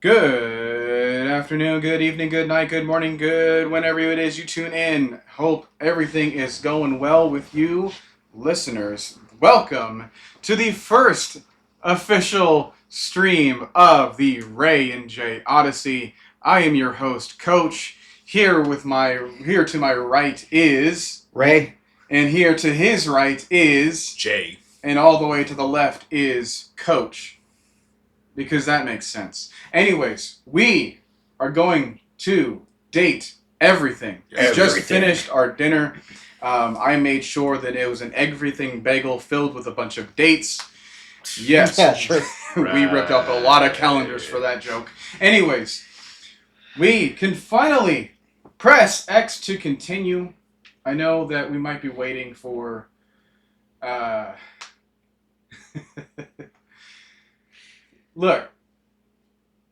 Good afternoon, good evening, good night, good morning, good whenever it is you tune in. Hope everything is going well with you, listeners. Welcome to the first official stream of the Ray and Jay Odyssey. I am your host, Coach. Here to my right is Ray. and here to his right is Jay. and all the way to the left is Coach. Because that makes sense. Anyways, we are going to date everything. We just finished our dinner. I made sure that it was an everything bagel filled with a bunch of dates. Yes. Yeah, sure. We ripped up a lot of calendars for that joke. Anyways, we can finally press X to continue. I know that we might be waiting for... Look,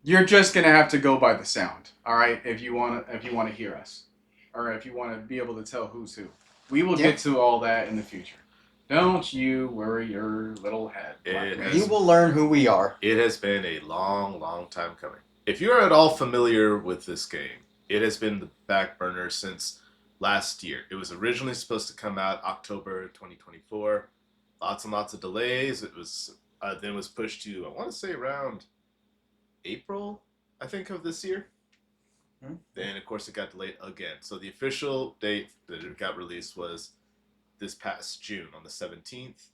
you're just gonna have to go by the sound, all right? If you wanna hear us, or if you wanna be able to tell who's who, we will get to all that in the future. Don't you worry your little head. You will learn who we are. It has been a long, long time coming. If you're at all familiar with this game, it has been the back burner since last year. It was originally supposed to come out October 2024. Lots and lots of delays. It was then was pushed to, I want to say, around April, I think, of this year. Hmm. Then, of course, it got delayed again. So the official date that it got released was this past June on the 17th.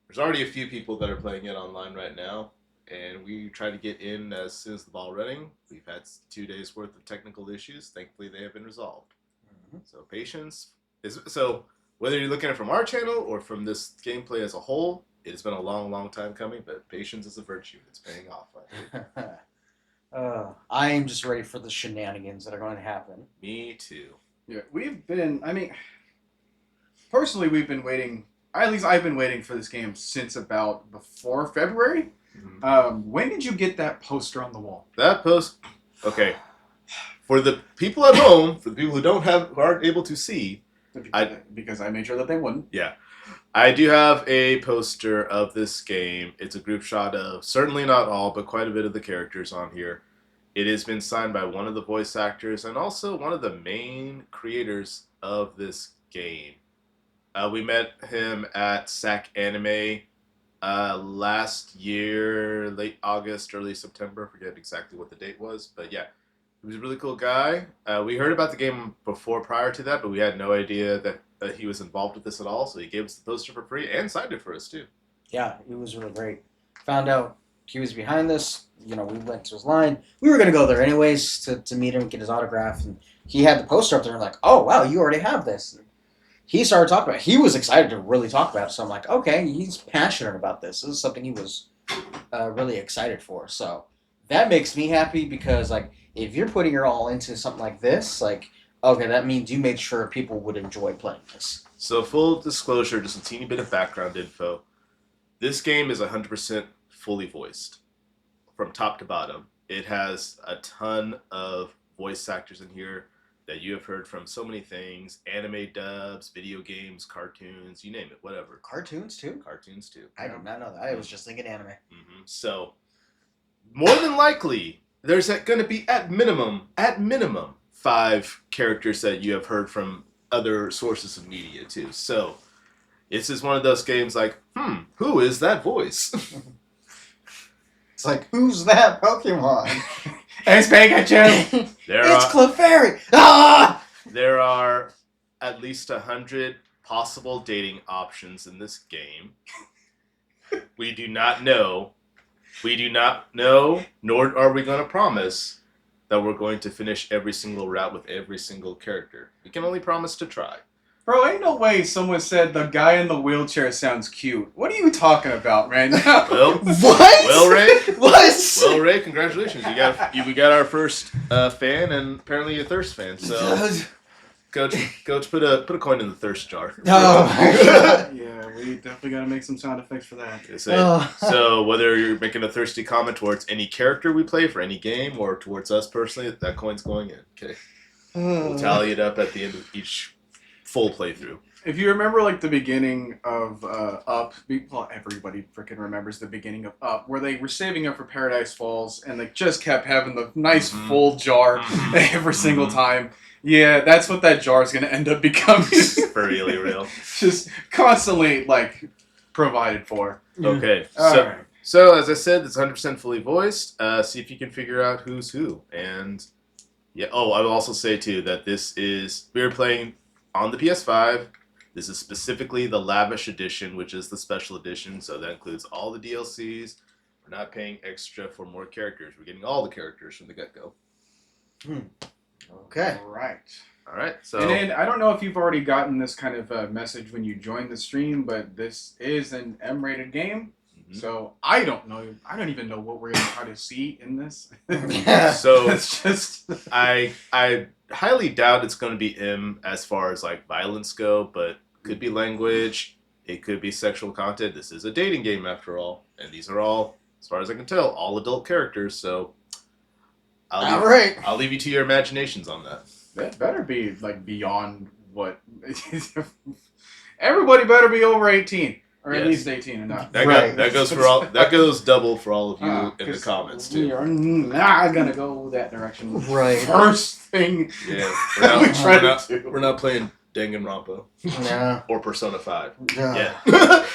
There's already a few people that are playing it online right now, and we try to get in as soon as the ball running. We've had 2 days worth of technical issues. Thankfully, they have been resolved. Mm-hmm. So patience is so. Whether you're looking at it from our channel or from this gameplay as a whole, it has been a long, long time coming, but patience is a virtue. It's paying off. I am just ready for the shenanigans that are going to happen. Me too. Yeah, personally, we've been waiting, at least I've been waiting for this game since about before February. Mm-hmm. When did you get that poster on the wall? That post, okay. For the people at home, for the people who aren't able to see, Because I made sure that they wouldn't. Yeah. I do have a poster of this game. It's a group shot of, certainly not all, but quite a bit of the characters on here. It has been signed by one of the voice actors and also one of the main creators of this game. We met him at SAC Anime last year, late August, early September. I forget exactly what the date was, but yeah. He was a really cool guy. We heard about the game prior to that, but we had no idea that he was involved with this at all. So he gave us the poster for free and signed it for us too. Yeah, it was really great. Found out he was behind this. We went to his line. We were going to go there anyways to meet him, get his autograph. And he had the poster up there. And like, oh, wow, you already have this. And he started talking about it. He was excited to really talk about it. So I'm like, okay, he's passionate about this. This is something he was really excited for. So that makes me happy because, like, if you're putting your all into something like this, like, okay, that means you made sure people would enjoy playing this. So full disclosure, just a teeny bit of background info. This game is 100% fully voiced from top to bottom. It has a ton of voice actors in here that you have heard from so many things. Anime dubs, video games, cartoons, you name it, whatever. Cartoons, too? Cartoons, too. I did not know that. I was just thinking anime. Mm-hmm. So, more than likely, there's going to be, at minimum, 5 characters that you have heard from other sources of media, too. So, this is one of those games like, who is that voice? It's like, who's that Pokemon? It's Pikachu! It's Clefairy! Ah! There are at least 100 possible dating options in this game. We do not know, nor are we going to promise that we're going to finish every single route with every single character. We can only promise to try. Bro, ain't no way someone said the guy in the wheelchair sounds cute. What are you talking about, man? Well, what? Well, Ray. What? Well, Ray, congratulations. We got our first fan and apparently a thirst fan. So, Coach, put a coin in the thirst jar. Oh my God. Yeah, we definitely got to make some sound effects for that. So whether you're making a thirsty comment towards any character we play for any game or towards us personally, that coin's going in. Okay. We'll tally it up at the end of each full playthrough. If you remember, like, the beginning of Up, well, everybody freaking remembers the beginning of Up, where they were saving up for Paradise Falls, and they just kept having the nice Mhm. full jar Mhm. every single Mhm. time. Yeah, that's what that jar is going to end up becoming. For really real. Just constantly, like, provided for. Okay, All so right. so as I said, it's 100% fully voiced. See if you can figure out who's who. And yeah, oh, I will also say too that we're playing on the PS5. This is specifically the Lavish Edition, which is the special edition. So that includes all the DLCs. We're not paying extra for more characters. We're getting all the characters from the get-go. Okay. All right. All right, so And then I don't know if you've already gotten this kind of message when you join the stream, but this is an M-rated game, Mhm. so I don't know. I don't even know what we're gonna try to see in this. So it's just I highly doubt it's going to be M as far as like violence go, but could be language. It could be sexual content. This is a dating game after all, and these are all, as far as I can tell, all adult characters. So All right. I'll leave you to your imaginations on that. that better be like beyond what. Everybody better be over 18, or at Yes. least 18 and up. Right. That goes for all. That goes double for all of you in the 'Cause comments We too. are not gonna go that direction. Right. First thing Yeah, we try to do. we're not playing Danganronpa Yeah. or Persona 5. Yeah. Yeah.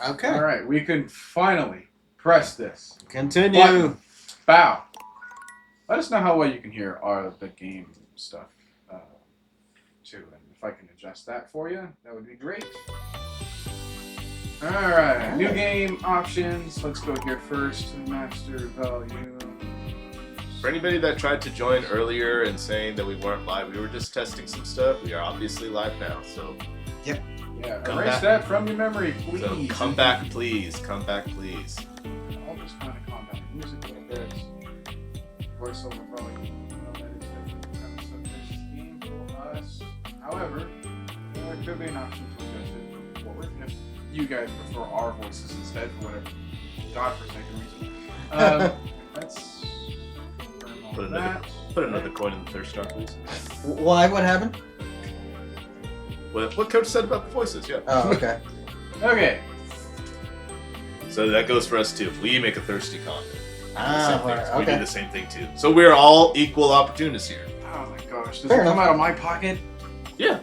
Okay. All right, we can finally press this. Continue. Button. Bow. Let us know how well you can hear the game stuff, too. And if I can adjust that for you, that would be great. Alright, new game options. Let's go here first. Master volume. For anybody that tried to join earlier and saying that we weren't live, we were just testing some stuff. We are obviously live now, so Yeah, Come erase back. that from your memory, please. so come back, please. Come back, please. I'll just kind of calm down the music a little bit. Voiceover probably. Well, that is definitely kind of subject game for us. However, there could be an option to adjust it forward if you guys prefer our voices instead for whatever godforsaken reason. Let's Put that. another, put another coin in the thirst jar, please. Why? What happened? What Coach said about the voices, yeah. Oh, okay. Okay. So that goes for us too. We make a thirsty comment. Ah, We do okay. the same thing too. So we're all equal opportunists here. Oh my gosh, does Fair it come enough. out of my pocket? Yeah.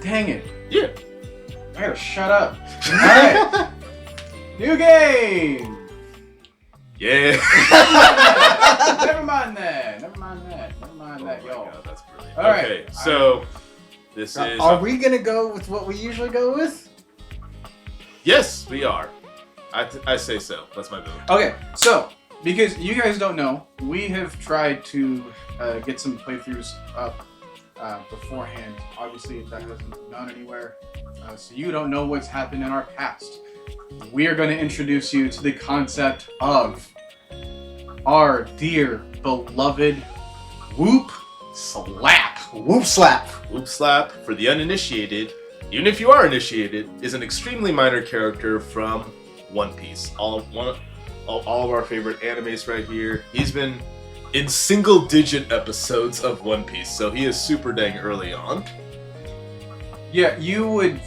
Dang it. Yeah. I gotta shut up. Alright. New game! Yeah. Never mind that. Never mind that. Never mind that, Oh my y'all. God, that's brilliant. All right. Okay, so this is. Are we gonna go with what we usually go with? Yes, we are. I say so. That's my vote. Okay, so because you guys don't know, we have tried to get some playthroughs up beforehand. Obviously, that hasn't gone anywhere, so you don't know what's happened in our past. We are going to introduce you to the concept of our dear beloved Whoop Slap. Whoop slap. Whoop Slap, for the uninitiated, even if you are initiated, is an extremely minor character from One Piece. All of our favorite animes right here. He's been in single-digit episodes of One Piece, so he is super dang early on. Yeah, you would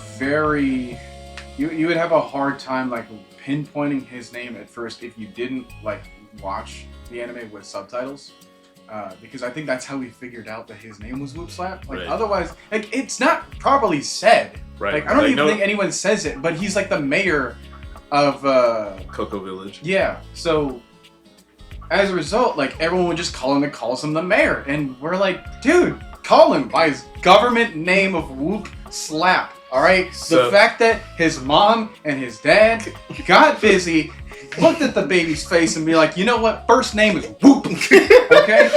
you would have a hard time like pinpointing his name at first if you didn't like watch the anime with subtitles. Because I think that's how we figured out that his name was Whoop Slap. Like Right. otherwise, like it's not properly said. Right. Like I don't even no, think anyone says it, but he's like the mayor of Cocoa Village. yeah. So as a result, like everyone would just calls him the mayor, and we're like, dude, call him by his government name of Whoop Slap. All right. So- The fact that his mom and his dad got busy, looked at the baby's face, and be like, you know what? First name is Whoop. Okay.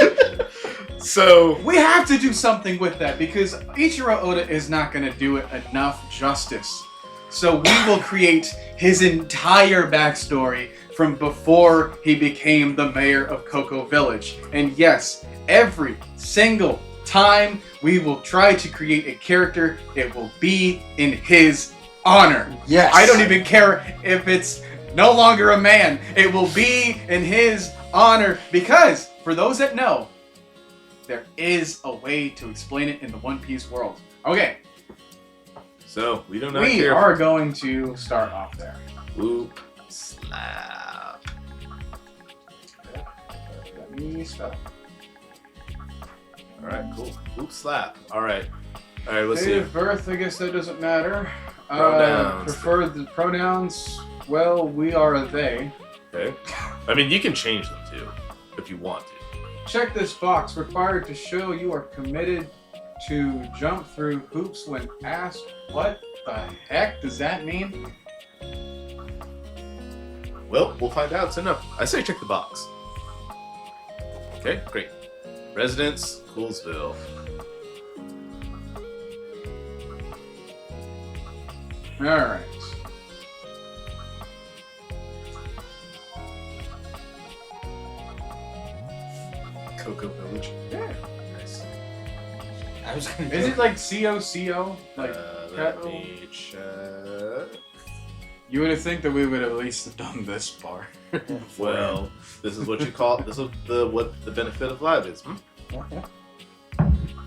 So We have to do something with that because Ichiro Oda is not going to do it enough justice. So we will create his entire backstory from before he became the mayor of Cocoa Village. And yes, every single time we will try to create a character, it will be in his honor. Yes. I don't even care if it's no longer a man. It will be in his honor because, for those that know, there is a way to explain it in the One Piece world. Okay, So we do not We care. are going to start off there. Whoop slap. Let me stop. All right, cool. Whoop slap. All right, let's Date see. of birth, I guess that doesn't matter. Pronouns. Prefer the pronouns. Well, we are they. Okay. I mean, you can change them too, if you want to. Check this box. Required to show you are committed to jump through hoops when asked. What the heck does that mean? Well, we'll find out soon enough. I say check the box. Okay, great. Residence, Coolsville. Alright. Cocoa Village. Yeah. Nice. I was gonna Is do it like COCO? Like, Let capital? me check. you would have think that we would have at least done this part. Well, this is what you call this is what the benefit of live is. Hmm? Yeah.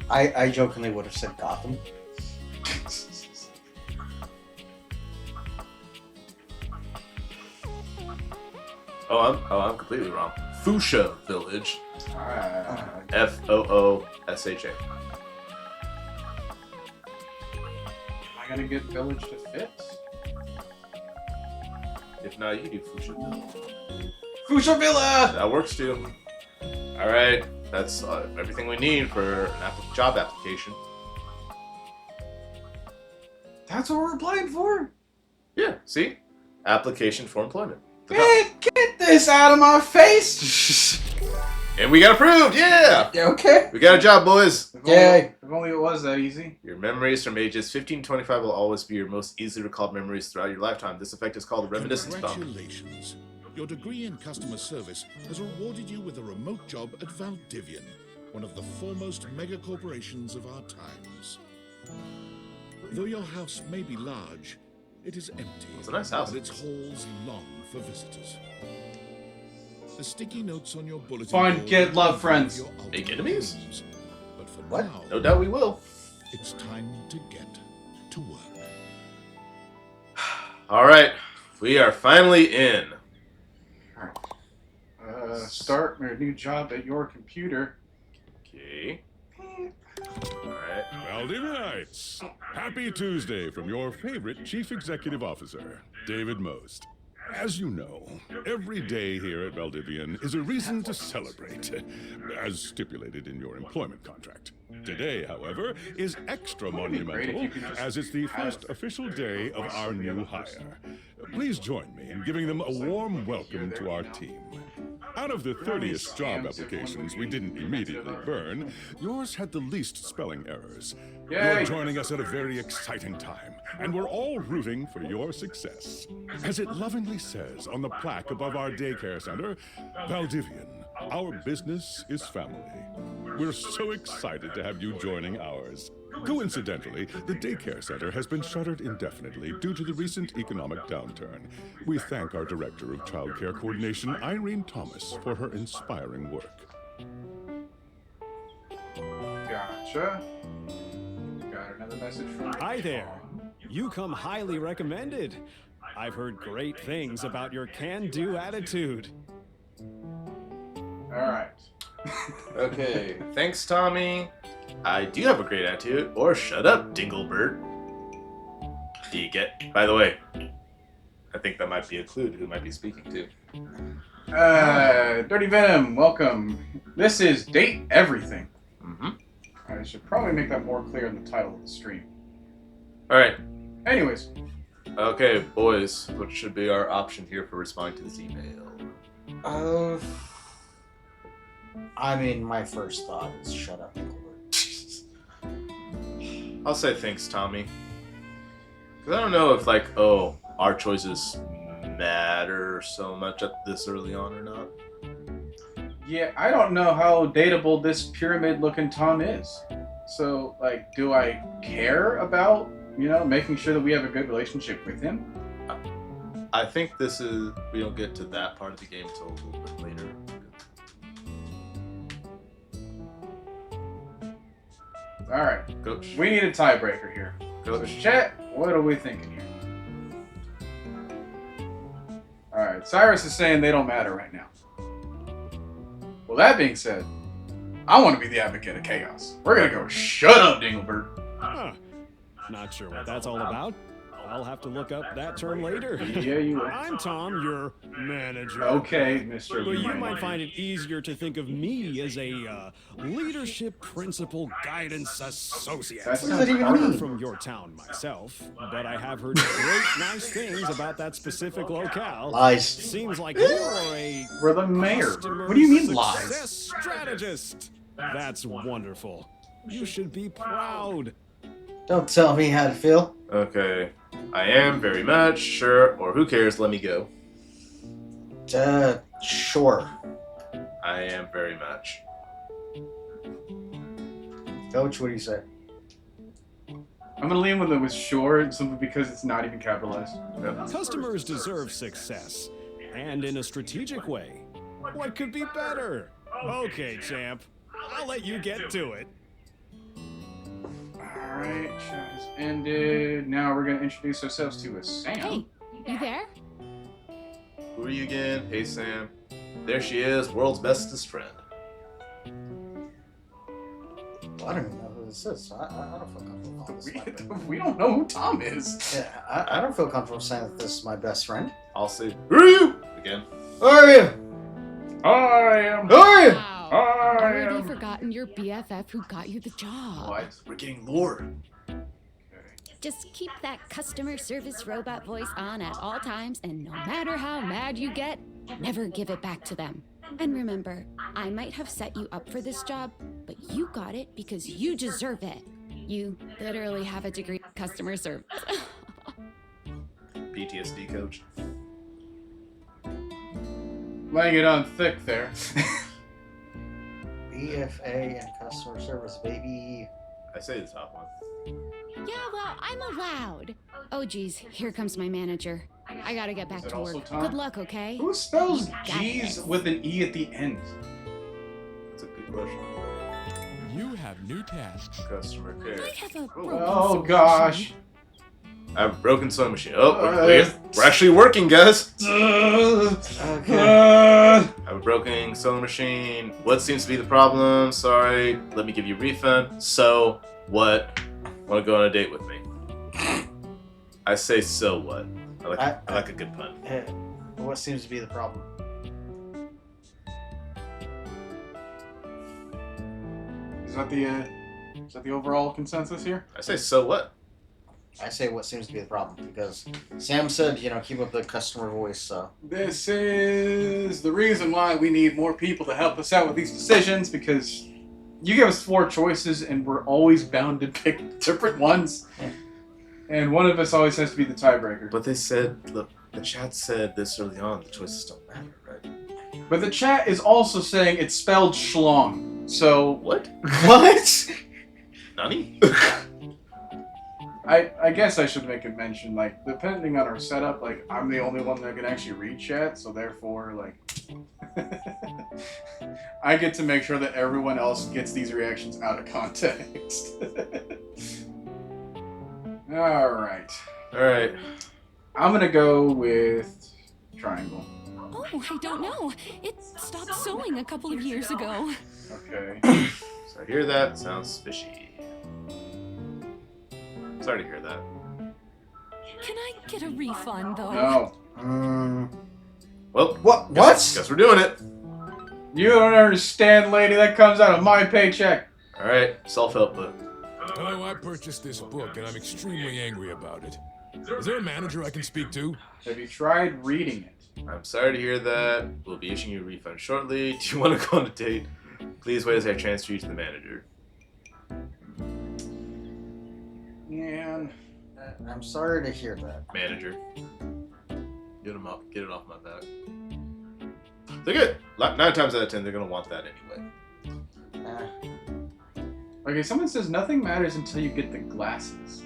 I jokingly would have said Gotham. I'm completely wrong. Fuchsia Village. Alright. Foosha. Am I gonna get village to fit? If not, you do Fuchsia Village. Fuchsia Villa! That works too. All right, that's everything we need for an job application. That's what we're applying for? Yeah, see, application for employment. Get this out of my face! And we got approved. Yeah, Yeah, okay. we got a job, boys. Yay. If only it was that easy. Your memories from ages 15 to 25 will always be your most easily recalled memories throughout your lifetime. This effect is called the reminiscence bump. Congratulations. Your degree in customer service has rewarded you with a remote job at Valdivian, one of the foremost mega corporations of our times. Though your house may be large, it is empty. It's a nice house. And its halls long for visitors. The sticky notes on your bulletin Find, board get, love, will friends. your ultimate Make enemies? dreams. But for What? now, No doubt we will. it's time to get to work. All right, we are finally in. Start a new job at your computer. Okay. All right. Valdivianites! Happy Tuesday from your favorite Chief Executive Officer, David Most. As you know, every day here at Valdivian is a reason to celebrate, as stipulated in your employment contract. Today, however, is extra Wouldn't it be great if you monumental could just as it's the have first official day of our the new other hire. person? Please join me in giving them a warm welcome to our team. Out of the 30-ish job applications we didn't immediately burn, yours had the least spelling errors. Yay! You're joining us at a very exciting time, and we're all rooting for your success. As it lovingly says on the plaque above our daycare center, Valdivian, our business is family. We're so excited to have you joining ours. Coincidentally, the daycare center has been shuttered indefinitely due to the recent economic downturn. We thank our Director of Child Care Coordination, Irene Thomas, for her inspiring work. Gotcha. Got another message from. Hi there. You come highly recommended. I've heard great things about your can-do attitude. Alright. Okay. Thanks, Tommy. I do have a great attitude. Or shut up, Dinglebert. Do you get? By the way, I think that might be a clue to who might be speaking to. Dirty Venom, welcome. This is Date Everything. Mm-hmm. I should probably make that more clear in the title of the stream. All right. Anyways, Okay, boys. What should be our option here for responding to this email? I mean, my first thought is shut up, Dinklebert. I'll say thanks, Tommy. Because I don't know if, like, our choices matter so much at this early on or not. yeah, I don't know how dateable this pyramid-looking Tom is. So, like, do I care about, making sure that we have a good relationship with him? I think we don't get to that part of the game until a little bit later. Alright, Coach. we need a tiebreaker here. So chat, what are we thinking here? Alright, Cyrus is saying they don't matter right now. Well, that being said, I want to be the advocate of chaos. We're gonna go, shut up, Dinglebert. Huh. Not sure what that's all about. I'll have to look up that term later. Yeah, you will. I'm Tom, your manager. Okay, Mr. But you might find it easier to think of me as a leadership principal guidance associate. That What does that sounds even I'm hard. mean? from your town myself, but I have heard great nice things about that specific locale. Lies. Seems like you're a We're the mayor. customer What do you mean success lies? strategist. That's wonderful. You should be proud. Don't tell me how to feel. Okay. I am very much sure, or who cares? Let me go. Sure. I am very much. Coach, what do you say? I'm gonna lean with it with sure, simply because it's not even capitalized. Customers deserve success, and in a strategic way. What could be better? Okay, champ. I'll let you get to it. Alright, chat has ended. Now we're gonna introduce ourselves to a Sam. Hey, you there? Who are you again? Hey, Sam. There she is, world's bestest friend. Well, I don't even know who this is. So I don't feel comfortable calling this my friend. We don't know who Tom is. Yeah, I don't feel comfortable saying that this is my best friend. I'll say, who are you? Again. Who are you? I am. Who are you? Wow. I Already am. forgotten your BFF who got you the job. What? We're getting lore. Just keep that customer service robot voice on at all times, and no matter how mad you get, never give it back to them. And remember, I might have set you up for this job, but you got it because you deserve it. You literally have a degree in customer service. PTSD coach. Laying it on thick there. BFA and customer service, baby. I say the top one. Yeah, well, I'm allowed. Oh, geez, here comes my manager. I gotta get back Is it to also work. Tom? Good luck, okay? Who spells Got G's this. with an E at the end? That's a good question. You have new tasks. Customer I care. have a broken Oh solution. gosh. I have a broken sewing machine. Oh, Uh, we're actually working, guys. Okay. I have a broken sewing machine. What seems to be the problem? Sorry. Let me give you a refund. So what? Want to go on a date with me? I say so what? I like a good pun. What seems to be the problem? Is that the overall consensus here? I say so what? I say what seems to be the problem because Sam said, keep up the customer voice. So This is the reason why we need more people to help us out with these decisions, because you give us 4 choices and we're always bound to pick different ones. Yeah. And one of us always has to be the tiebreaker. But they said, look, the chat said this early on. The choices don't matter, right? But the chat is also saying it's spelled schlong. So What? what? Nani? I guess I should make a mention, like, depending on our setup, like, I'm the only one that can actually read chat, so therefore, like, I get to make sure that everyone else gets these reactions out of context. Alright. Alright. I'm gonna go with triangle. Oh, I don't know. It stopped sewing a couple of years ago. Okay. So I hear that. Sounds fishy. Sorry to hear that. Can I get a refund, though? No. Well, What? Guess we're doing it. You don't understand, lady. That comes out of my paycheck. Alright. Self-help book. Hello, I purchased this book and I'm extremely angry about it. Is there a manager I can speak to? Have you tried reading it? I'm sorry to hear that. We'll be issuing you a refund shortly. Do you want to go on a date? Please wait as I transfer you to the manager. Man. I'm sorry to hear that. Manager. Get him up. Get it off my back. They're good. 9 times out of 10, they're going to want that anyway. Okay, someone says nothing matters until you get the glasses.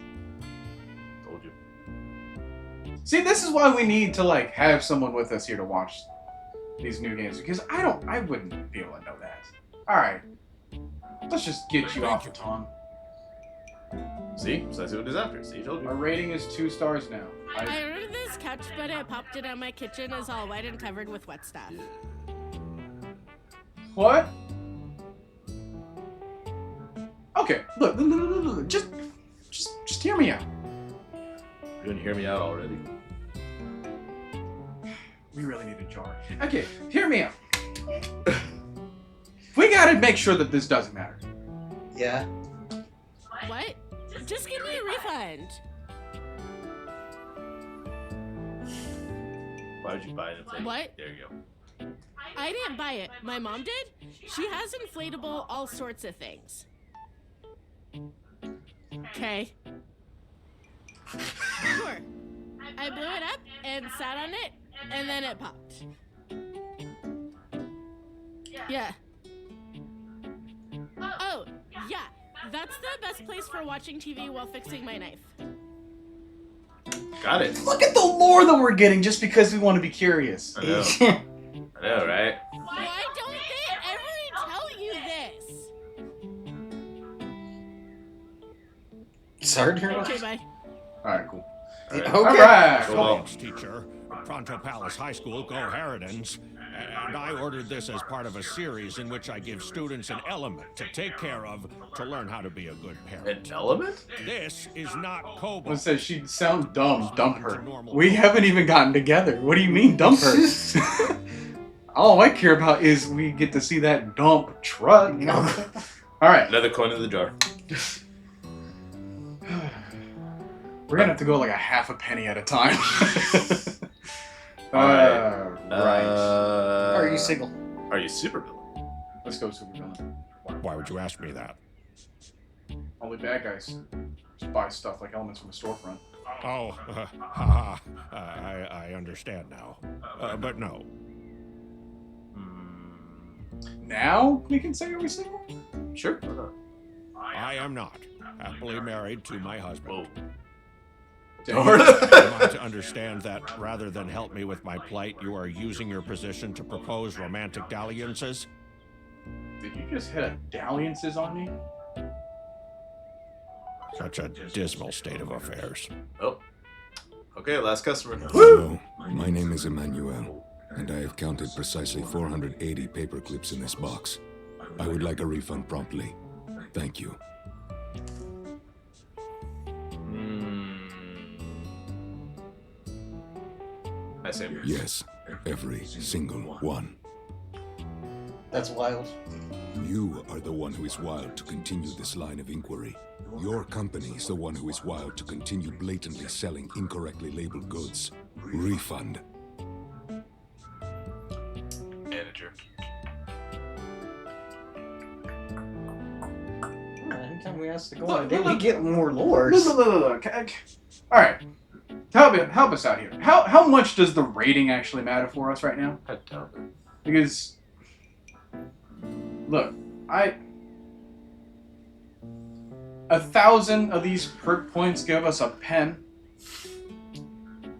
Told you. See, this is why we need to, like, have someone with us here to watch these new games, because I wouldn't be able to know that. Alright. Let's just get you Thank off you. the Tom. See? Precisely what it is after. See, told Our you. rating is 2 stars now. I ordered this couch, but I popped it on my kitchen. It's all white and covered with wet stuff. What? Okay, look, just hear me out. You didn't hear me out already. We really need a jar. Okay, hear me out. We gotta make sure that this doesn't matter. Yeah. What? Just give me a refund. Why would you buy an inflatable? What? There you go. I didn't buy it. My mom did. She has inflatable all sorts of things. Okay. Sure. I blew it up and sat on it, and then it popped. Yeah. Oh, yeah. That's the best place for watching TV while fixing my knife. Got it. Look at the lore that we're getting just because we want to be curious. I know. I know, right? Why don't they ever tell you this? Sorry to hear Okay, that. bye. Alright, cool. Okay. Alright, Cool. cool. Thanks, teacher. Pronto Palace High School, go Harridans. And I ordered this as part of a series in which I give students an element to take care of to learn how to be a good An parent. element? This is not Kobo. One says she'd sound dumb. Dump her. We haven't even gotten together. What do you mean, dump her? All I care about is we get to see that dump truck. Alright. Another coin in the jar. We're gonna have to go like a half a penny at a time. Alright. Right. Are you single? Are you supervillain? Let's go supervillain. Why would you ask me that? Only bad guys just buy stuff like elements from a storefront. Oh, I understand now. But no. Now we can say are we single? Sure. Why not? I am not. Happily married to my husband. Dang. Am I to understand that rather than help me with my plight, you are using your position to propose romantic dalliances? Did you just hit a dalliances on me? Such a dismal state of affairs. Oh. Okay, last customer. Hello, my name is Emmanuel, and I have counted precisely 480 paper clips in this box. I would like a refund promptly. Thank you. I say. Yes, every single one. That's wild. You are the one who is wild to continue this line of inquiry. Your company is the one who is wild to continue blatantly selling incorrectly labeled goods. Refund. Manager. Anytime we ask to go on a date, we get more lures. Look. Alright. Help us out here. How much does the rating actually matter for us right now? I doubt it. Because look, 1,000 of these perk points give us a pen.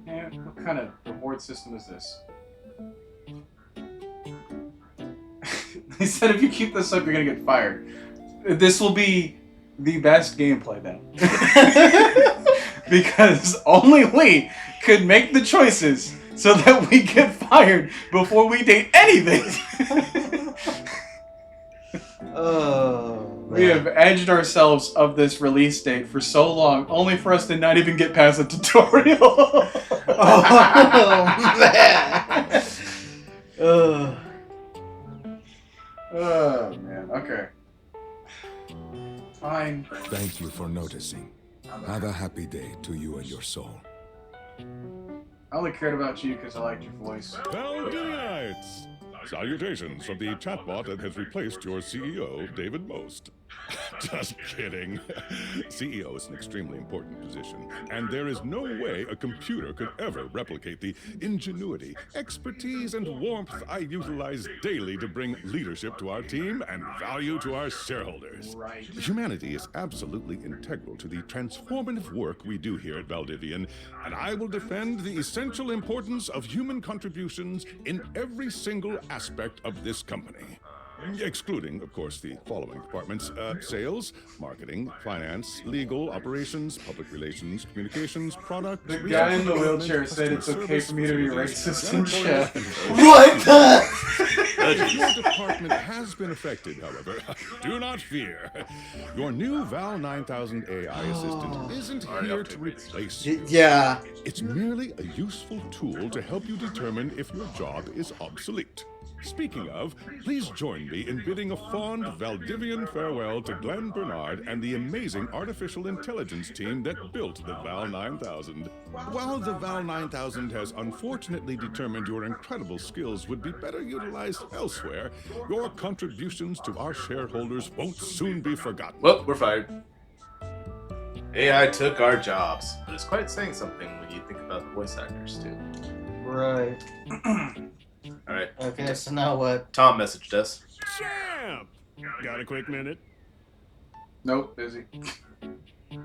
Yeah, what kind of reward system is this? He said if you keep this up, you're gonna get fired. This will be the best gameplay then. Because only we could make the choices so that we get fired before we date anything. Oh, We have edged ourselves of this release date for so long, only for us to not even get past the tutorial. Oh, man. Oh, man. Okay. Fine. Thank you for noticing. Have a happy day to you and your soul. I only cared about you because I liked your voice. Valdivianites! Salutations from the chatbot that has replaced your CEO, David Most. Just kidding. CEO is an extremely important position, and there is no way a computer could ever replicate the ingenuity, expertise, and warmth I utilize daily to bring leadership to our team and value to our shareholders. Right. Humanity is absolutely integral to the transformative work we do here at Valdivian, and I will defend the essential importance of human contributions in every single aspect of this company. excluding, of course, the following departments: sales, marketing, finance, legal, operations, public relations, communications, product. The guy in the wheelchair said it's okay for me to be racist and shit. What the? If your department has been affected, however, do not fear. Your new Val 9000 AI assistant isn't here to replace you. Yeah. It's merely a useful tool to help you determine if your job is obsolete. Speaking of, please join me in bidding a fond Valdivian farewell to Glenn Bernard and the amazing artificial intelligence team that built the Val 9000. While the Val 9000 has unfortunately determined your incredible skills would be better utilized elsewhere, your contributions to our shareholders won't soon be forgotten. Well, we're fired. AI took our jobs, but it's quite saying something when you think about the voice actors too. Right. All right. Okay, so now what? Tom messaged us. Champ! Got a quick minute? Nope, busy. We're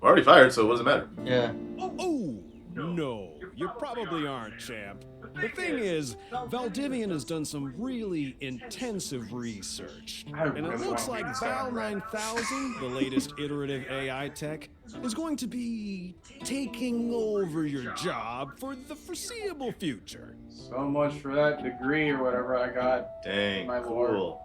already fired, so it doesn't matter. Yeah. Oh, no. You probably aren't, champ. The thing is, Valdivian has done some really intensive research. And it looks like Val 9000, the latest iterative AI tech, is going to be taking over your job for the foreseeable future. So much for that degree or whatever I got. Dang, My cool. lord.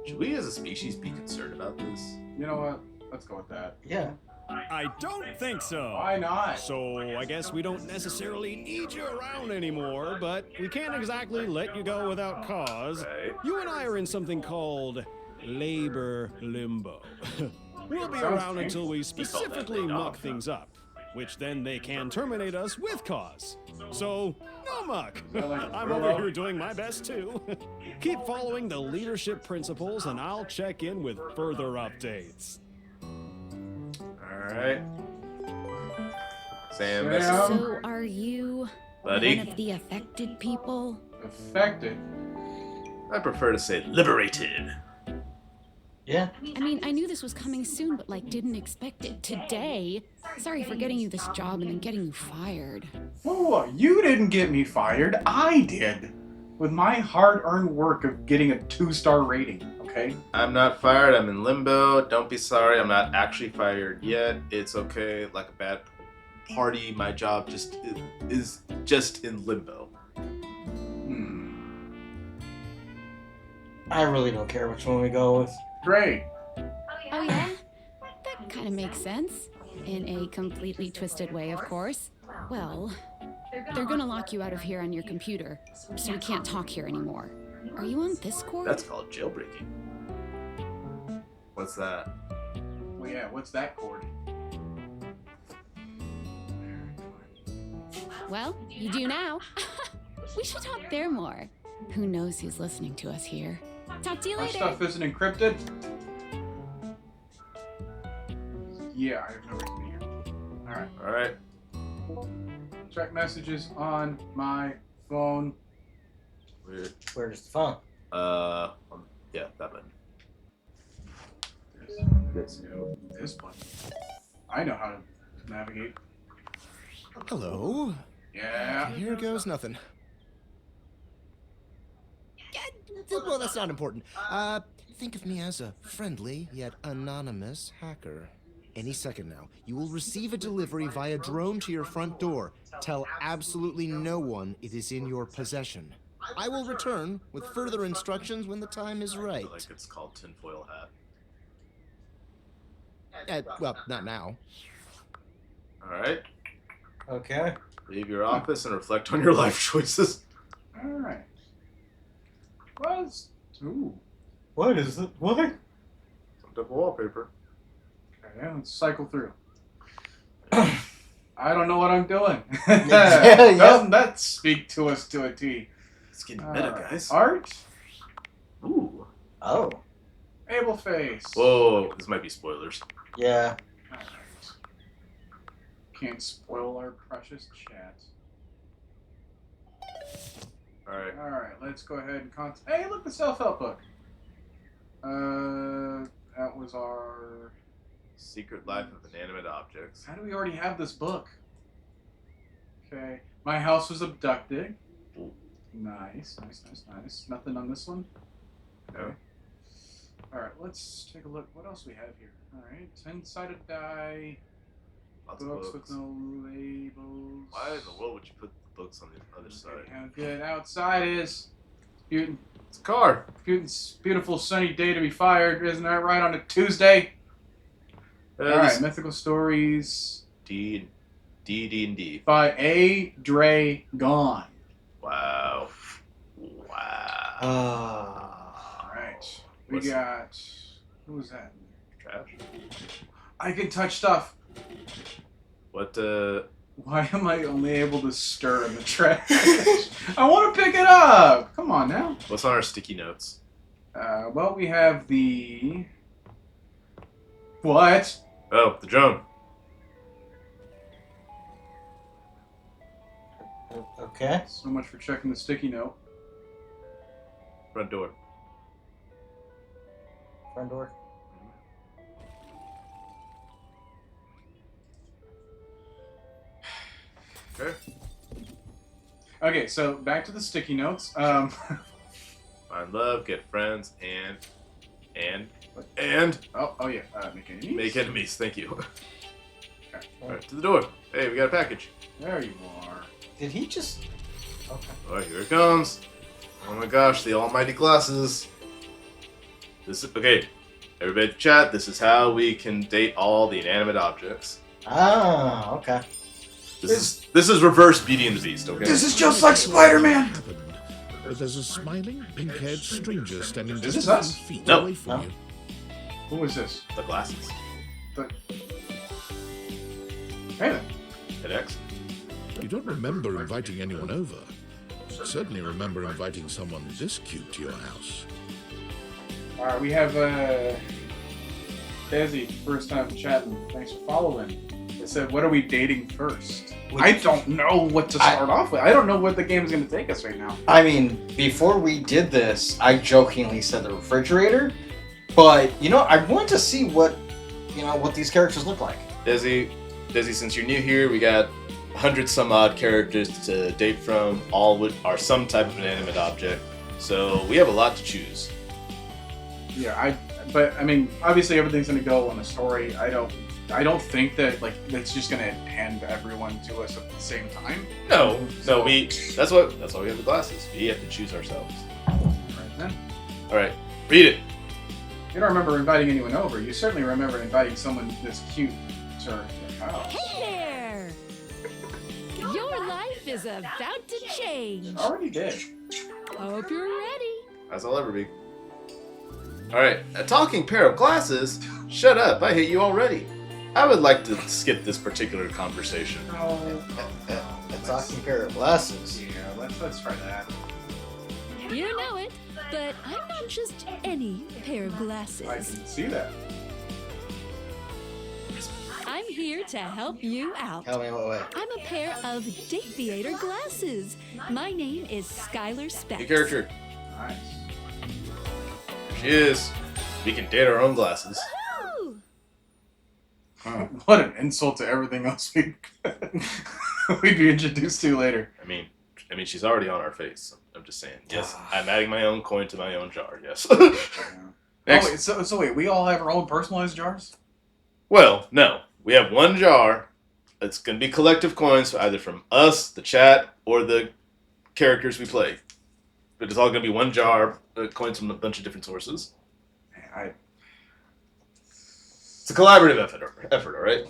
Should we as a species be concerned about this? You know what? Let's go with that. Yeah. I don't think so. Why not? So I guess we don't necessarily need you around anymore, but we can't exactly let you go without cause. Right. You and I are in something called labor limbo. We'll be Sounds around until we specifically laid muck off. things up, which then they can terminate us with cause. So, no muck. I'm over here doing my best too. Keep following the leadership principles and I'll check in with further updates. Alright. Sam, Sam. messaged. So are you Buddy. one of the affected people? Affected. I prefer to say liberated. Yeah. I mean, I knew this was coming soon, but didn't expect it today. Sorry for getting you this job and then getting you fired. Whoa, you didn't get me fired. I did. With my hard-earned work of getting a 2-star rating, okay? I'm not fired. I'm in limbo. Don't be sorry. I'm not actually fired yet. It's okay. Like a bad party, my job is just in limbo. I really don't care which one we go with. Great. Oh yeah? That kind of makes sense. In a completely twisted way, of course. Well, they're gonna lock you out of here on your computer, so we can't talk here anymore. Are you on Discord? That's called jailbreaking. What's that? Well, yeah, what's that cord? Well, you do now. We should talk there more. Who knows who's listening to us here? Talk to you My later. stuff isn't encrypted. Yeah, I have no reason to be here. Alright. Alright. Check messages on my phone. Weird. Where's the phone? Yeah, that button. This one. I know how to navigate. Hello. Yeah. Here goes nothing. Well, that's not important. Think of me as a friendly yet anonymous hacker. Any second now, you will receive a delivery via drone to your front door. Tell absolutely no one it is in your possession. I will return with further instructions when the time is right. Like it's called tinfoil hat. Well, not now. Alright. Okay. Leave your office and reflect on your life choices. Alright. What's... Ooh. What is it? What? Some type of wallpaper. Okay, let's cycle through. I don't know what I'm doing. Yeah. Doesn't that speak to us to a T? It's getting meta, guys. Art? Ooh. Oh. Able face. Whoa, this might be spoilers. Yeah. Alright. Can't spoil our precious chat. Alright. Alright, let's go ahead and Hey, look, the self-help book. That was our... Secret Life of Inanimate Objects. How do we already have this book? Okay. My house was abducted. Ooh. Nice, nice, nice, nice. Nothing on this one? Okay. Alright, let's take a look. What else we have here? Alright, 10-sided die. Lots Books of with books. no labels. Why in the world would you put the books on the other side? How good outside is. It's a car. Beautiful sunny day to be fired, isn't that right? On a Tuesday. Alright, mythical stories D. by A. Dre Gone. Wow. Alright, we got. Who was that? Trash. I can touch stuff. What? Why am I only able to stir in the trash? I want to pick it up. Come on now. What's on our sticky notes? Well, we have the. What? Oh, the drone. Okay. So much for checking the sticky note. Front door. Front door. Okay. Okay, so back to the sticky notes. Find love, get friends, and Oh yeah, make enemies. make enemies. Thank you. Okay. All right, to the door. Hey, we got a package. There you are. Did he just? Okay. All right, here it comes. Oh my gosh, the almighty glasses. This is okay. Everybody chat. This is how we can date all the inanimate objects. Ah, okay. This is reverse Beauty and the Beast. Okay. This is just like Spider-Man. Happened. There's a smiling, pink-haired stranger standing Is just this a us? few feet No. away from No. you. Who is this? The glasses. Hey then. Hit X. You don't remember inviting anyone over. Certainly remember inviting someone this cute to your house. Alright, we have Desi, first time chatting. Thanks for following. They said, what are we dating first? I don't know what to start off with. I don't know what the game is going to take us right now. I mean, before we did this, I jokingly said the refrigerator, but I want to see what these characters look like. Desi, since you're new here, we got 100 some odd characters to date from, all are some type of inanimate object. So we have a lot to choose. Yeah, but I mean, obviously everything's going to go on a story. I don't think that it's just going to hand everyone to us at the same time. No, that's why we have the glasses. We have to choose ourselves. Right then. All right, read it. You don't remember inviting anyone over. You certainly remember inviting someone this cute to your house. Hey there! Your life is about to change. Already did. Hope you're ready. As I'll ever be. All right, a talking pair of glasses. Shut up! I hate you already. I would like to skip this particular conversation. No. A talking pair of glasses. Yeah, let's try that. You know it, but I'm not just any pair of I glasses. can see that. I'm here to help you out. Tell me what way. I'm a pair of Dateviator glasses. My name is Skylar Specs. New character. Nice. She is. We can date our own glasses. Woo! What an insult to everything else we'd be introduced to later. I mean, she's already on our face. I'm just saying. Yes, I'm adding my own coin to my own jar. Yes. Next. Oh, wait, so wait, we all have our own personalized jars? Well, no. We have one jar. It's going to be collective coins, either from us, the chat, or the characters we play. But it's all going to be one jar, coins from a bunch of different sources. Man, It's a collaborative effort, all right?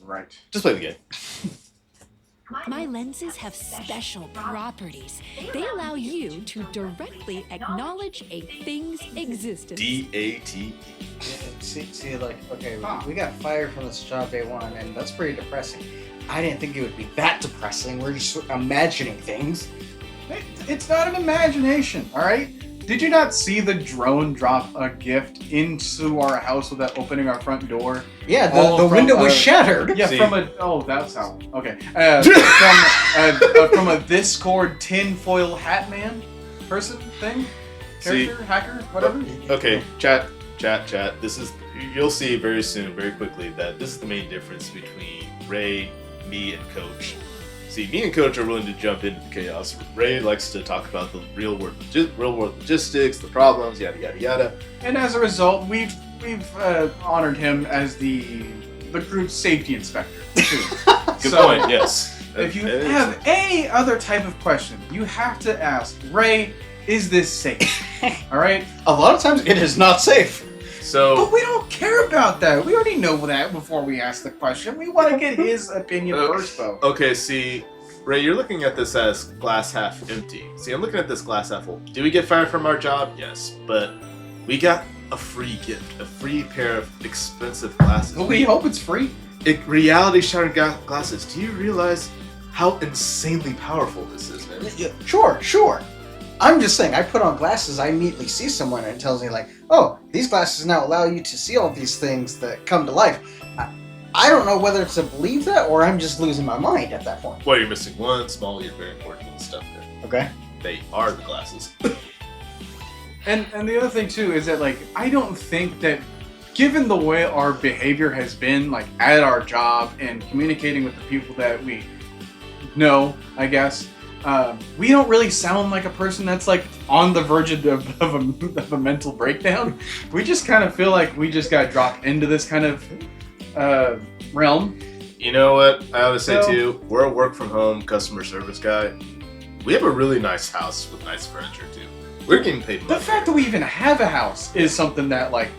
Right. Just play the game. My lenses have special properties. They allow you to directly acknowledge a thing's existence. DATE. See, okay, we got fired from this job day one, and that's pretty depressing. I didn't think it would be that depressing. We're just imagining things. It's not an imagination, all right? Did you not see the drone drop a gift into our house without opening our front door? Yeah, the window was shattered. Yeah, See. that's how. Okay. From a Discord tinfoil hat man person thing? Character? See. Hacker? Whatever? Okay, chat. You'll see very soon, very quickly, that this is the main difference between Ray, me, and Coach. See, me and Coach are willing to jump into the chaos. Ray likes to talk about the real world logistics, the problems, yada yada yada. And as a result, we've honored him as the group's safety inspector too. Good So, point. Yes. If you have any other type of question, you have to ask Ray, is this safe? All right? A lot of times it is not safe. So, But we don't care about that. We already know that before we ask the question. We want to get his opinion first, though. okay, see, Ray, you're looking at this as glass half empty. See, I'm looking at this glass half full. Do we get fired from our job? Yes, but we got a free gift, a free pair of expensive glasses. Well, we hope it's free. Reality shattered glasses. Do you realize how insanely powerful this is, man? Yeah, sure. I'm just saying, I put on glasses, I immediately see someone and it tells me like, oh, these glasses now allow you to see all these things that come to life. I don't know whether to believe that or I'm just losing my mind at that point. Well, you're missing one small yet very important stuff there. Okay. They are the glasses. And the other thing, too, is that, like, I don't think that, given the way our behavior has been, like, at our job and communicating with the people that we know, I guess, we don't really sound like a person that's, like, on the verge of a mental breakdown. We just kind of feel like we just got dropped into this kind of realm. You know what? I ought to say, So- too, we're a work-from-home customer service guy. We have a really nice house with nice furniture, too. We're getting paid The money. fact that we even have a house is something that, like,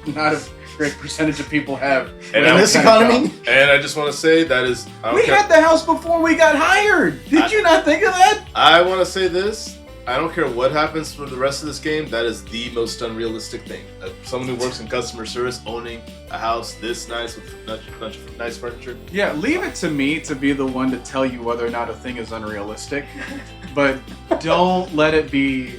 not a great percentage of people have. And In this economy? And I just want to say that is... I don't We care- had the house before we got hired. Did you not think of that? I want to say this. I don't care what happens for the rest of this game. That is the most unrealistic thing. Someone who works in customer service owning a house this nice with a bunch of nice furniture. Yeah, leave it to me to be the one to tell you whether or not a thing is unrealistic, but don't let it be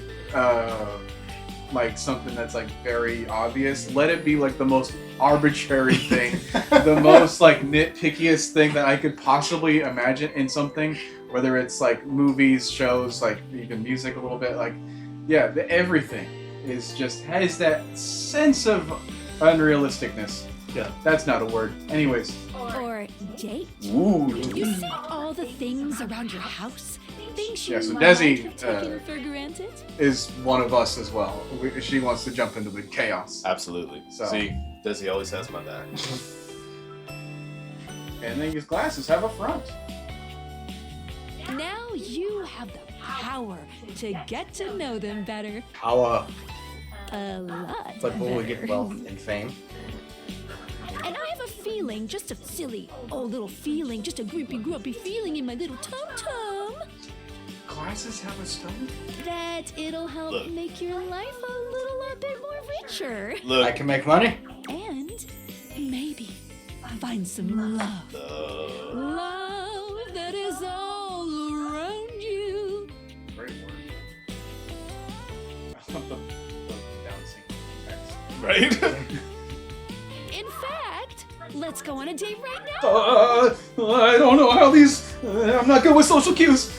like something that's like very obvious. Let it be like the most arbitrary thing, the most like nitpickiest thing that I could possibly imagine in something. Whether it's like movies, shows, like even music a little bit, like yeah, everything is just has that sense of unrealisticness. Yeah, that's not a word. Anyways. Or date? Ooh. You see all the things around your house? Things you Yeah, so might Desi, have taken for granted? is one of us as well. She wants to jump into the chaos. Absolutely. So. See, Desi always has my back. And then his glasses have a front. Now you have the power to get to know them better. How A lot but will we better. get wealth and fame? And I have a feeling, just a silly old little feeling, just a grippy grumpy feeling in my little tum-tum, Glasses have a stomach? that it'll help Look. make your life a little bit more richer. Look, I can make money? And maybe find some love. Love that is all around you. Great word. I love the bouncing text. right? In fact, let's go on a date right now. I don't know how these. I'm not good with social cues.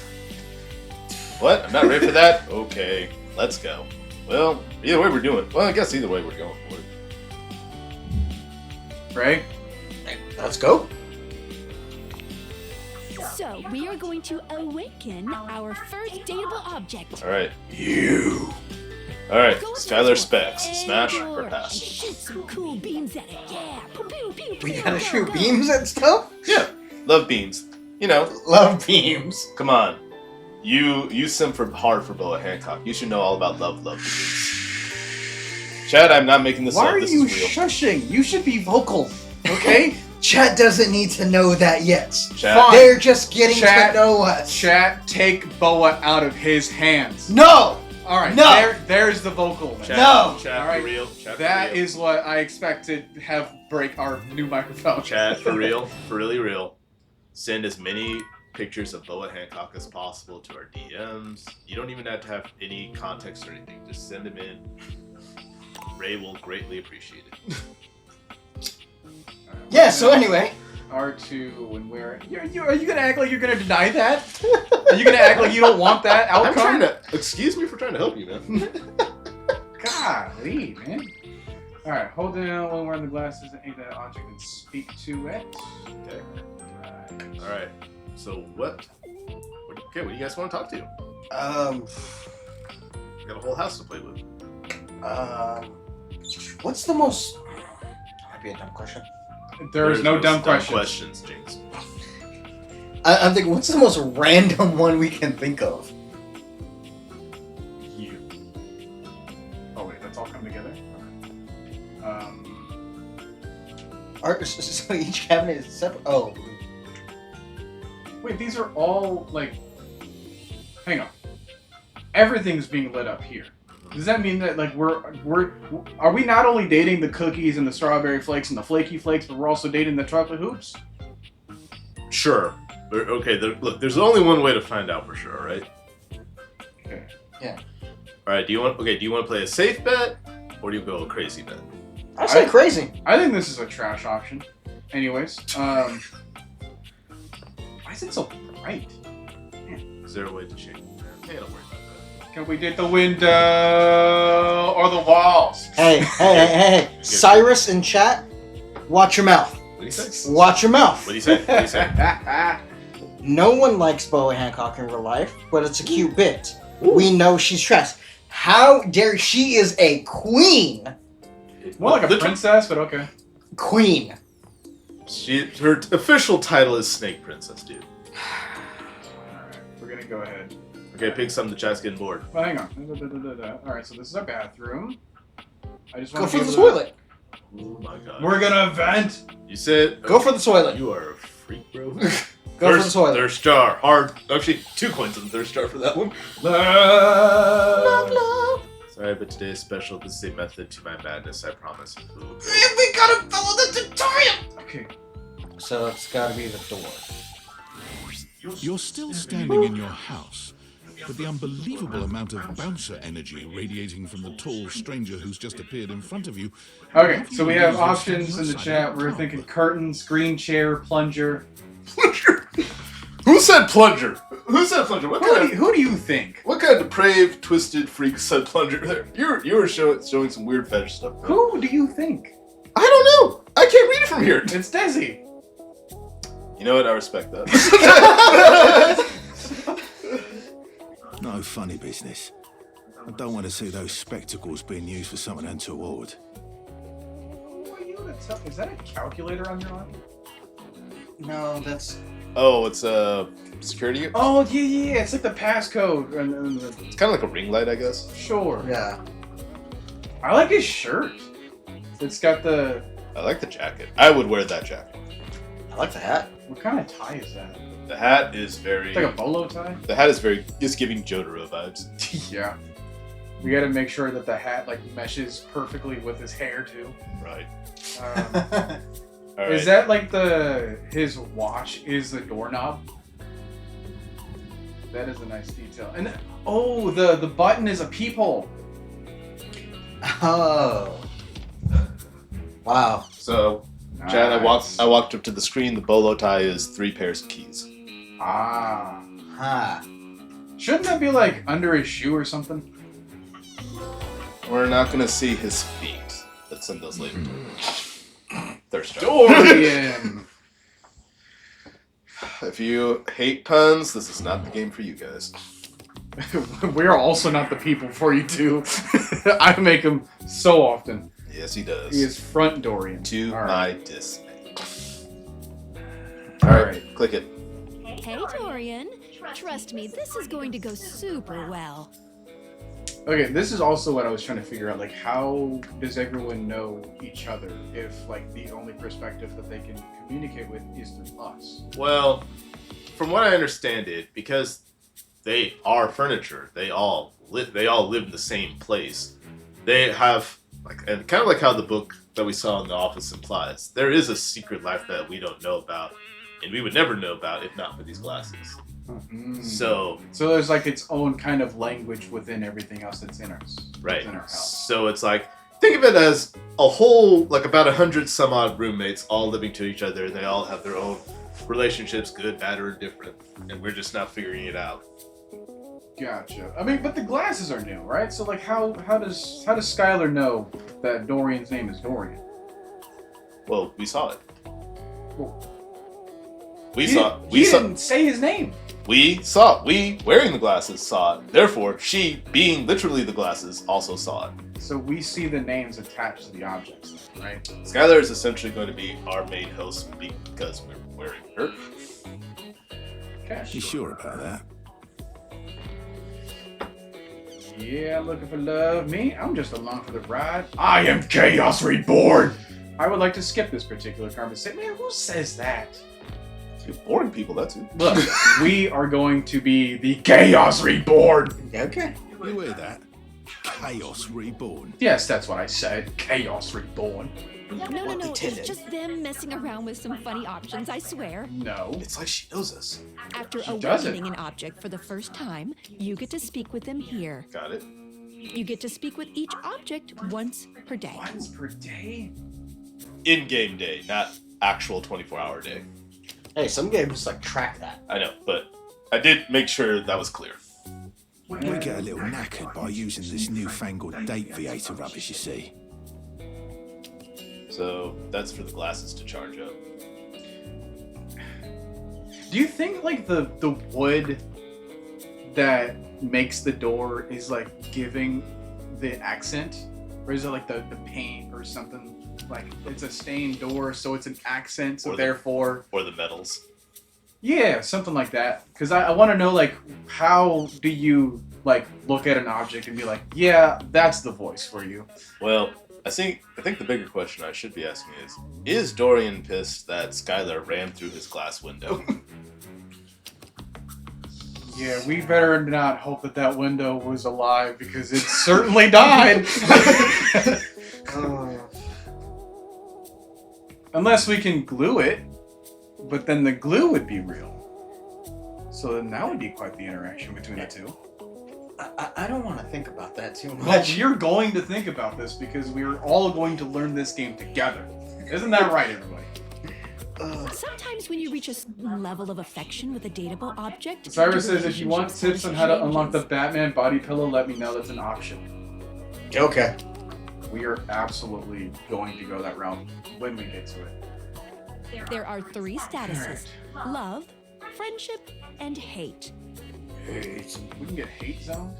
What? I'm not ready for that? Okay, let's go. Well, either way we're doing. Well, I guess either way we're going for it. Right? Let's go. So, we are going to awaken our first dateable object. Alright. You. Alright, Go Skylar for Specs. it. Smash Aim or for it pass? and shoot some cool beams at it. Yeah. Pew, pew, pew, We pew. gotta Go, shoot go. beams and stuff? Yeah, love beans. You know, Love beams. come on. You sim for hard for Boa Hancock. You should know all about love beans. Chad, I'm not making this Why up. are This you is real. shushing? You should be vocal, okay? Chat doesn't need to know that yet. Chad, Fine. They're just getting Chat- to know us. Chat, take Boa out of his hands. No! All right, No. there's the vocal. Chad, No. Chad All right. for real. Chad That for real. is what I expect to have break our new microphone. Chad, for real, for really real. Send as many pictures of Boa Hancock as possible to our DMs. You don't even have to have any context or anything. Just send them in. Ray will greatly appreciate it. Yeah, so anyway. R2 when we're... Are you gonna act like you're gonna deny that? Are you gonna act like you don't want that I'm outcome? trying to... Excuse me for trying to help you, man. Golly, man. Alright, hold down when we're in the glasses and aim that object and speak to it. Okay. Right. Alright. So what? Okay, what do you guys want to talk to? We got a whole house to play with. What's the most? Might be a dumb question. There's no dumb questions. questions, Jinx. I'm thinking, what's the most random one we can think of? You. Oh wait, let's all come together. So each cabinet is separate. Oh. Wait, these are all like. Hang on. Everything's being lit up here. Does that mean that like are we not only dating the cookies and the strawberry flakes and the flaky flakes, but we're also dating the chocolate hoops? Sure. Okay, look, there's only one way to find out for sure, right? Okay. Yeah. All right. Do you want to play a safe bet, or do you go a crazy bet? I say crazy. I think this is a trash option. Anyways, why is it so bright? Is there a way to change it? Okay, don't worry about that. Can we get the window or the walls? Hey. Cyrus in chat, watch your mouth. What do you say? Watch your mouth. What do you say? What do you say? No one likes Boa Hancock in real life, but it's a cute bit. We know she's trash. How dare she is a queen. More like a princess, but okay. Queen. Her official title is Snake Princess, dude. Alright, we're gonna go ahead. Okay, pick something the chat's getting bored. Well, hang on. Alright, so this is our bathroom. I just want Go for the toilet. Oh my god. We're gonna vent. You said... Go for the toilet. You are a freak, bro. Go for the toilet. Thirst star. Hard. Actually, 2 coins on the thirst star for that one. Love. Sorry, but today's special. This is a method to my madness, I promise. We gotta follow the tutorial! Okay. So it's gotta be the door. You're still standing in your house, but the unbelievable amount of bouncer energy radiating from the tall stranger who's just appeared in front of you. Okay, so we have options in the chat. We're thinking curtains, green chair, plunger. Plunger? Who said plunger? Who said plunger? Who do you think? What kind of depraved, twisted freak said plunger there? You were showing some weird fetish stuff. Who do you think? I don't know. I can't read it from here. It's Desi. You know what? I respect that. No funny business. I don't want to see those spectacles being used for something untoward. Who are you to tell? Is that a calculator on your arm? No, that's... Oh, it's a security? Oh, yeah. It's like the passcode. It's kind of like a ring light, I guess. Sure. Yeah. I like his shirt. It's got the... I like the jacket. I would wear that jacket. I like the hat. What kind of tie is that? The hat is very... It's like a bolo tie? The hat is very... It's giving Jotaro vibes. Yeah. We gotta make sure that the hat, like, meshes perfectly with his hair, too. Right. All right. Is that, like, his watch is the doorknob? That is a nice detail. And, the button is a peephole. Oh. Wow. So, Chad, I walked up to the screen. The bolo tie is 3 pairs of keys. Ah. Ha. Shouldn't that be like under his shoe or something? We're not gonna see his feet. Let's send those later. Thirst trap. Dorian! If you hate puns, this is not the game for you guys. We are also not the people for you too. I make him so often. Yes, he does. He is front Dorian. To All my right. dismay. Alright, click it. Hey, Dorian. Trust me, this is going to go super well. Okay, this is also what I was trying to figure out. Like, how does everyone know each other if, like, the only perspective that they can communicate with is through us? Well, from what I understand it, because they are furniture, they all live in the same place. They have, like, and kind of like how the book that we saw in The Office implies, there is a secret life that we don't know about, and we would never know about if not for these glasses. Mm. So there's like its own kind of language within everything else that's in us. right. Within our house. So it's like, think of it as a whole, like about 100 some odd roommates all living to each other. They all have their own relationships, good, bad, or indifferent, and we're just not figuring it out. Gotcha. I mean, but the glasses are new, right? So like, how does Skylar know that Dorian's name is Dorian? Well, we saw it. We He saw. He didn't say his name. We saw. We, wearing the glasses, saw it. Therefore, she, being literally the glasses, also saw it. So we see the names attached to the objects, right? Skylar is essentially going to be our main host because we're wearing her. Okay. You sure about that? Yeah, looking for love. Me? I'm just along for the ride. I am Chaos Reborn! I would like to skip this particular conversation. Man, who says that? You're boring people, that's who. Look, we are going to be the Chaos Reborn! Okay. You hear that? Chaos Reborn. Yes, that's what I said. Chaos Reborn. No, it's just them messing around with some funny options, I swear. No. It's like she knows us. After She doesn't. awakening an object for the first time, you get to speak with them here. Got it. You get to speak with each object once per day. Once per day? In-game day, not actual 24-hour day. Hey, some games like track that. I know, but I did make sure that was clear. We get a little knackered by using this newfangled date Viator rubbish, you see. So that's for the glasses to charge up. Do you think like the wood that makes the door is like giving the accent? Or is it like the paint or something? Like it's a stained door, so it's an accent, so Or the- therefore... Or the metals. Yeah, something like that. Because I want to know, like, how do you, like, look at an object and be like, yeah, that's the voice for you? Well, I think the bigger question I should be asking is Dorian pissed that Skylar ran through his glass window? Yeah, we better not hope that that window was alive, because it certainly died! Unless we can glue it, but then the glue would be real. So then that would be quite the interaction between the two. I don't want to think about that too much. Well, you're going to think about this because we're all going to learn this game together. Isn't that right, everybody? Sometimes when you reach a level of affection with a dateable object... Cyrus the says, if you want relationship tips on how to unlock the changes. Batman body pillow, let me know. That's an option. Okay. We are absolutely going to go that route when we get to it. There are 3 statuses. Love, friendship, and hate. Hate. We can get hate zoned?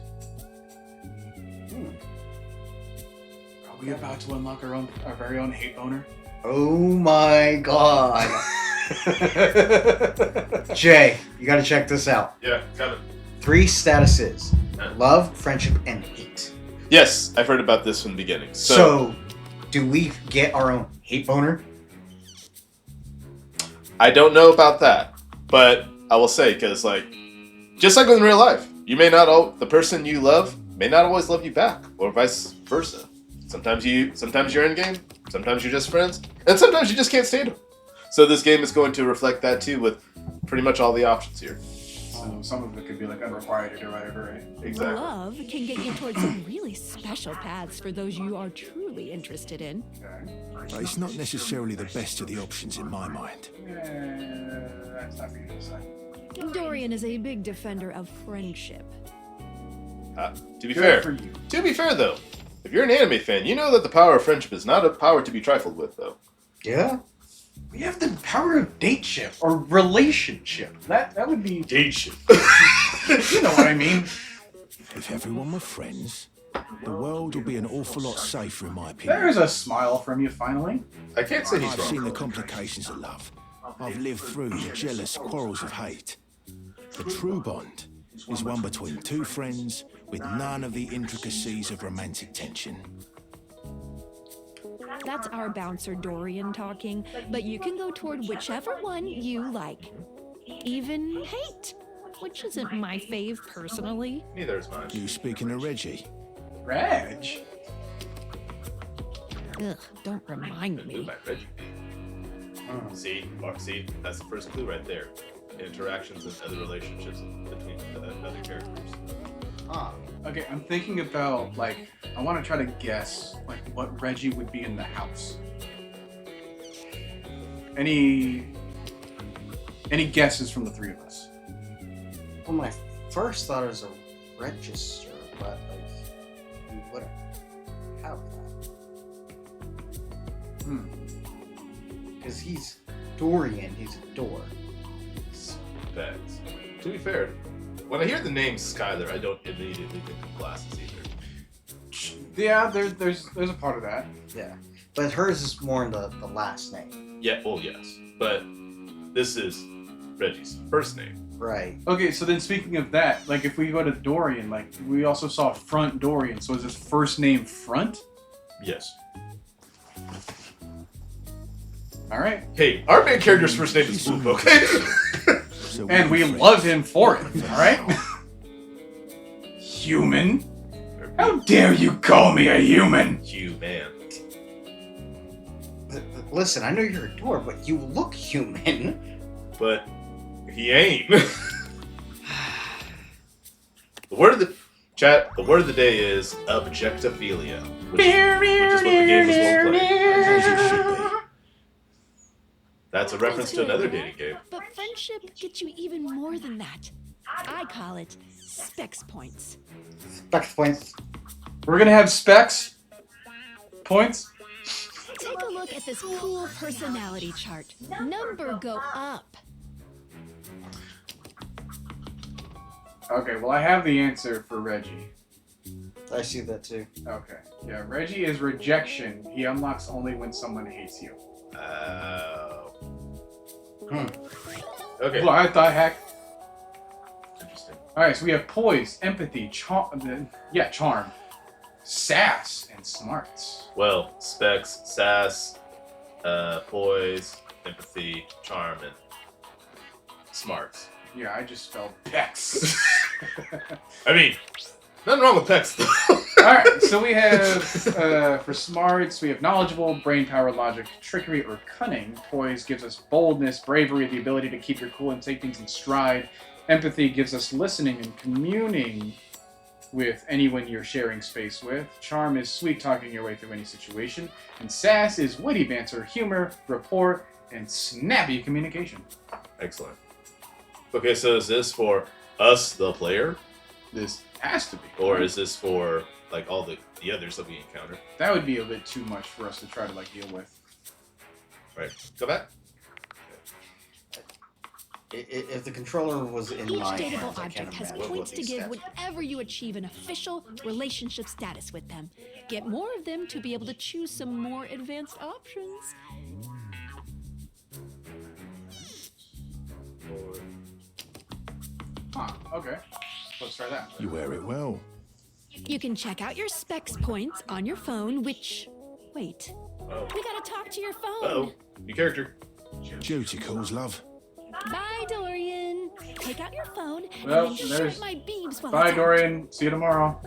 Are we about to unlock our very own hate owner? Oh my god. Jay, you gotta check this out. Yeah, got it. 3 statuses. Love, friendship, and hate. Yes, I've heard about this from the beginning. So, do we get our own hate boner? I don't know about that, but I will say, because, like, just like in real life, the person you love may not always love you back, or vice versa. Sometimes you're in game, sometimes you're just friends, and sometimes you just can't stand them. So this game is going to reflect that too, with pretty much all the options here. So some of it could be like unrequited or whatever, right? Exactly. Love can get you towards some really special paths for those you are truly interested in. But it's not necessarily the best of the options in my mind. That's not for you to decide. Dorian is a big defender of friendship. To be Good fair, for you. though, if you're an anime fan, you know that the power of friendship is not a power to be trifled with, though. Yeah. We have the power of dateship or relationship. That would be Dateship. You know what I mean. If everyone were friends, the world would be an awful lot safer, in my opinion. There's a smile from you finally. I can't say he's I've wrong. seen the complications of love. I've lived through the jealous quarrels of hate. The true bond is one between 2 friends with none of the intricacies of romantic tension. That's our bouncer Dorian talking, but you can go toward whichever one you like. Even hate, which isn't my fave personally. Neither is mine. You speaking to Reggie? Reg. Ugh, don't remind me. By Reggie. See, that's the first clue right there. Interactions and other relationships between other characters. Okay, I'm thinking about, like, I want to try to guess, like, what Reggie would be in the house. Any guesses from the 3 of us? Well, my first thought is a register, but like, we wouldn't have that. Because he's Dorian, he's a door. Specs. To be fair, when I hear the name Skylar, I don't immediately think of glasses either. Yeah, there's a part of that. Yeah. But hers is more in the last name. Yeah, well, yes. But this is Reggie's first name. Right. Okay, so then speaking of that, like if we go to Dorian, like we also saw Front Dorian, so is his first name Front? Yes. Alright. Hey, our main character's first name is Boop, okay? And we love him for it, alright? Human? How dare you call me a human? Human. Listen, I know you're a dwarf, but you look human. But he ain't. The word of the chat, the word of the day is objectophilia, which is what the game is well played. That's a reference to another dating game. But friendship gets you even more than that. I call it specs points. Specs points. We're gonna have specs points. Take a look at this cool personality chart. Number go up. Okay, well I have the answer for Reggie. I see that too. Okay. Yeah, Reggie is rejection. He unlocks only when someone hates you. Okay. Well, I thought hack. Interesting. Alright, so we have poise, empathy, charm, sass, and smarts. Well, specs, sass, poise, empathy, charm, and smarts. Yeah, I just spelled pecs. I mean, nothing wrong with pecs, though. Alright, so we have, for smarts, we have knowledgeable, brain power, logic, trickery, or cunning. Poise gives us boldness, bravery, the ability to keep your cool and take things in stride. Empathy gives us listening and communing with anyone you're sharing space with. Charm is sweet-talking your way through any situation. And sass is witty banter, humor, rapport, and snappy communication. Excellent. Okay, so is this for us, the player? This has to be. Or is this for, like, all the others that we encounter? That would be a bit too much for us to try to, like, deal with. Right. Go back. If the controller was in Each my dateable hands, I can't object has imagine points what to these give stats- whenever you achieve an official relationship status with them. Get more of them to be able to choose some more advanced options. Huh, okay. Let's try that. You wear it well. You can check out your specs points on your phone, which... Wait. Oh. We gotta talk to your phone. Uh-oh. New character. Duty calls, love. Bye, Dorian. Take out your phone Well, and then there's- shoot my beams while Bye, it's out. Dorian. See you tomorrow.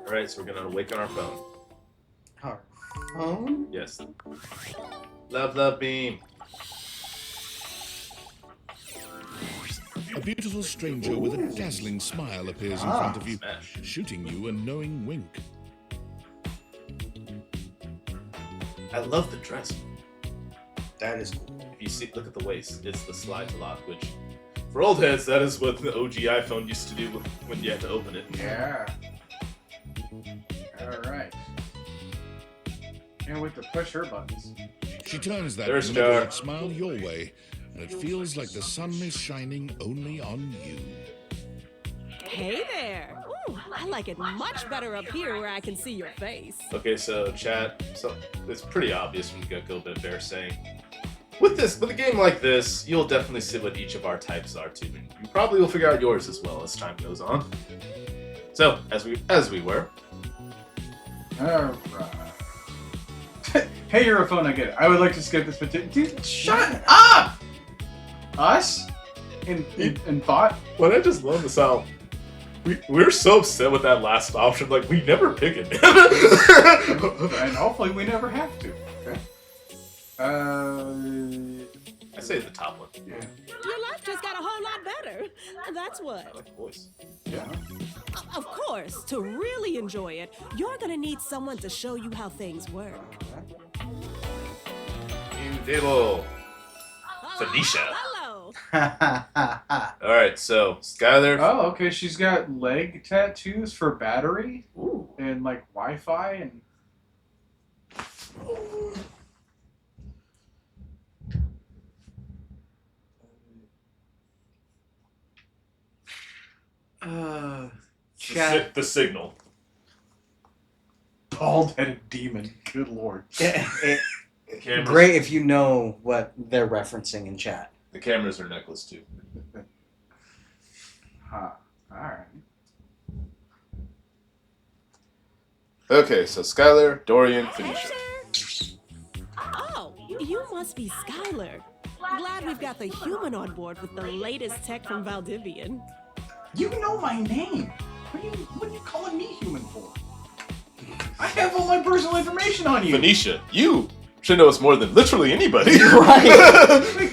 Alright, so we're gonna awaken our phone. Our phone? Yes. Love, beam. A beautiful stranger with a dazzling smile appears in front of you, shooting you a knowing wink. I love the dress. That is cool. If you see, look at the waist. It's the slide to lock, which, for old heads, that is what the OG iPhone used to do when you had to open it. Yeah. Alright. Can't wait to push her buttons. She turns that There's benevolent Jar. smile your way, and it feels like the sun is shining only on you. Hey there! Ooh, I like it much better up here where I can see your face. Okay, so chat. So it's pretty obvious from the get-go, but Bear saying, with a game like this, you'll definitely see what each of our types are too, and you probably will figure out yours as well as time goes on. So as we were. Alright. Hey, you're a phone, I get it. I would like to skip this particular. Dude, shut up! Us? In bot? But I just love this how we're so upset with that last option. Like we never pick it. And hopefully we never have to. Okay. I say the top one. Yeah. Your life just got a whole lot better. That's what. I like the voice. Yeah. Of course, to really enjoy it, you're gonna need someone to show you how things work. New table. Phoenicia. Hello. All right, so Skylar. Oh, okay. She's got leg tattoos for battery. Ooh. And like Wi-Fi and. Chat. The signal. Bald-headed demon. Good lord. Cameras. Great if you know what they're referencing in chat. The cameras are necklace too. Huh. Alright. Okay, so Skylar, Dorian, Phoenicia. Oh, you must be Skylar. Glad we've got the human on board with the latest tech from Valdivian. You know my name. What are you calling me human for? I have all my personal information on you. Phoenicia, you should know us more than literally anybody. Right.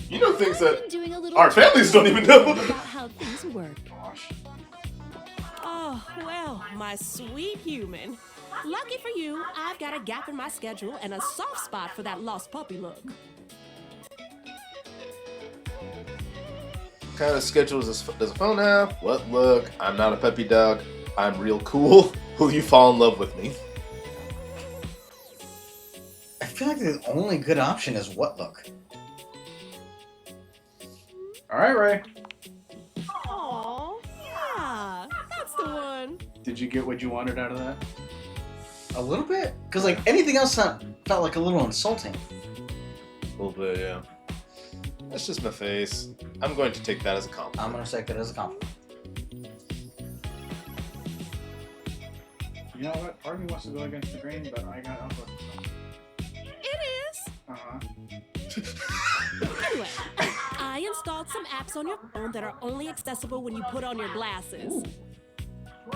You know things that Doing a little our families don't even know. about how things work. Gosh. Oh, well, my sweet human. Lucky for you, I've got a gap in my schedule and a soft spot for that lost puppy look. What kind of schedule does a phone have? What look? I'm not a puppy dog. I'm real cool. Will you fall in love with me? I feel like the only good option is what look. Alright, Ray. Aw, yeah, that's the one. Did you get what you wanted out of that? A little bit? Because, like, anything else felt like a little insulting. A little bit, yeah. That's just my face. I'm going to take that as a compliment. I'm going to take that as a compliment. You know what? Part of me wants to go against the grain, but I got upload. It is. Uh-huh. Anyway, I installed some apps on your phone that are only accessible when you put on your glasses. Ooh.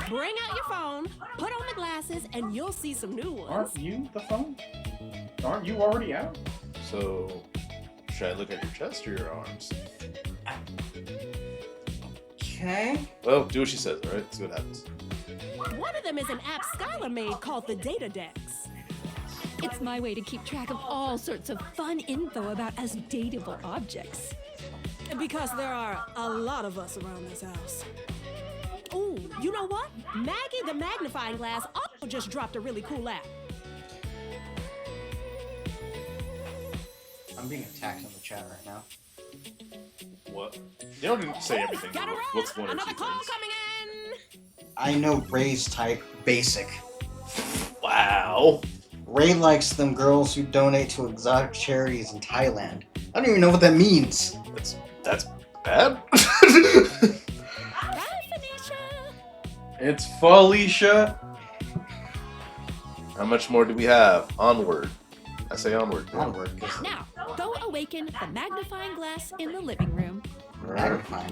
Bring out your phone, put on the glasses, and you'll see some new ones. Aren't you the phone? Aren't you already out? So, should I look at your chest or your arms? Okay. Well, do what she says, alright? See what happens. One of them is an app Skylar made called the Data Dex. It's my way to keep track of all sorts of fun info about us dateable objects. Because there are a lot of us around this house. Ooh, you know what? Maggie the Magnifying Glass also just dropped a really cool app. I'm being attacked in the chat right now. What? You don't say everything. Gotta run! What's one or Another two call things? coming in! I know Ray's type, basic. Wow. Ray likes them girls who donate to exotic charities in Thailand. I don't even know what that means. That's bad? Bye, Phoenicia! It's Felicia. How much more do we have? Onward. I say onward. Onward. Now, go awaken the magnifying glass in the living room.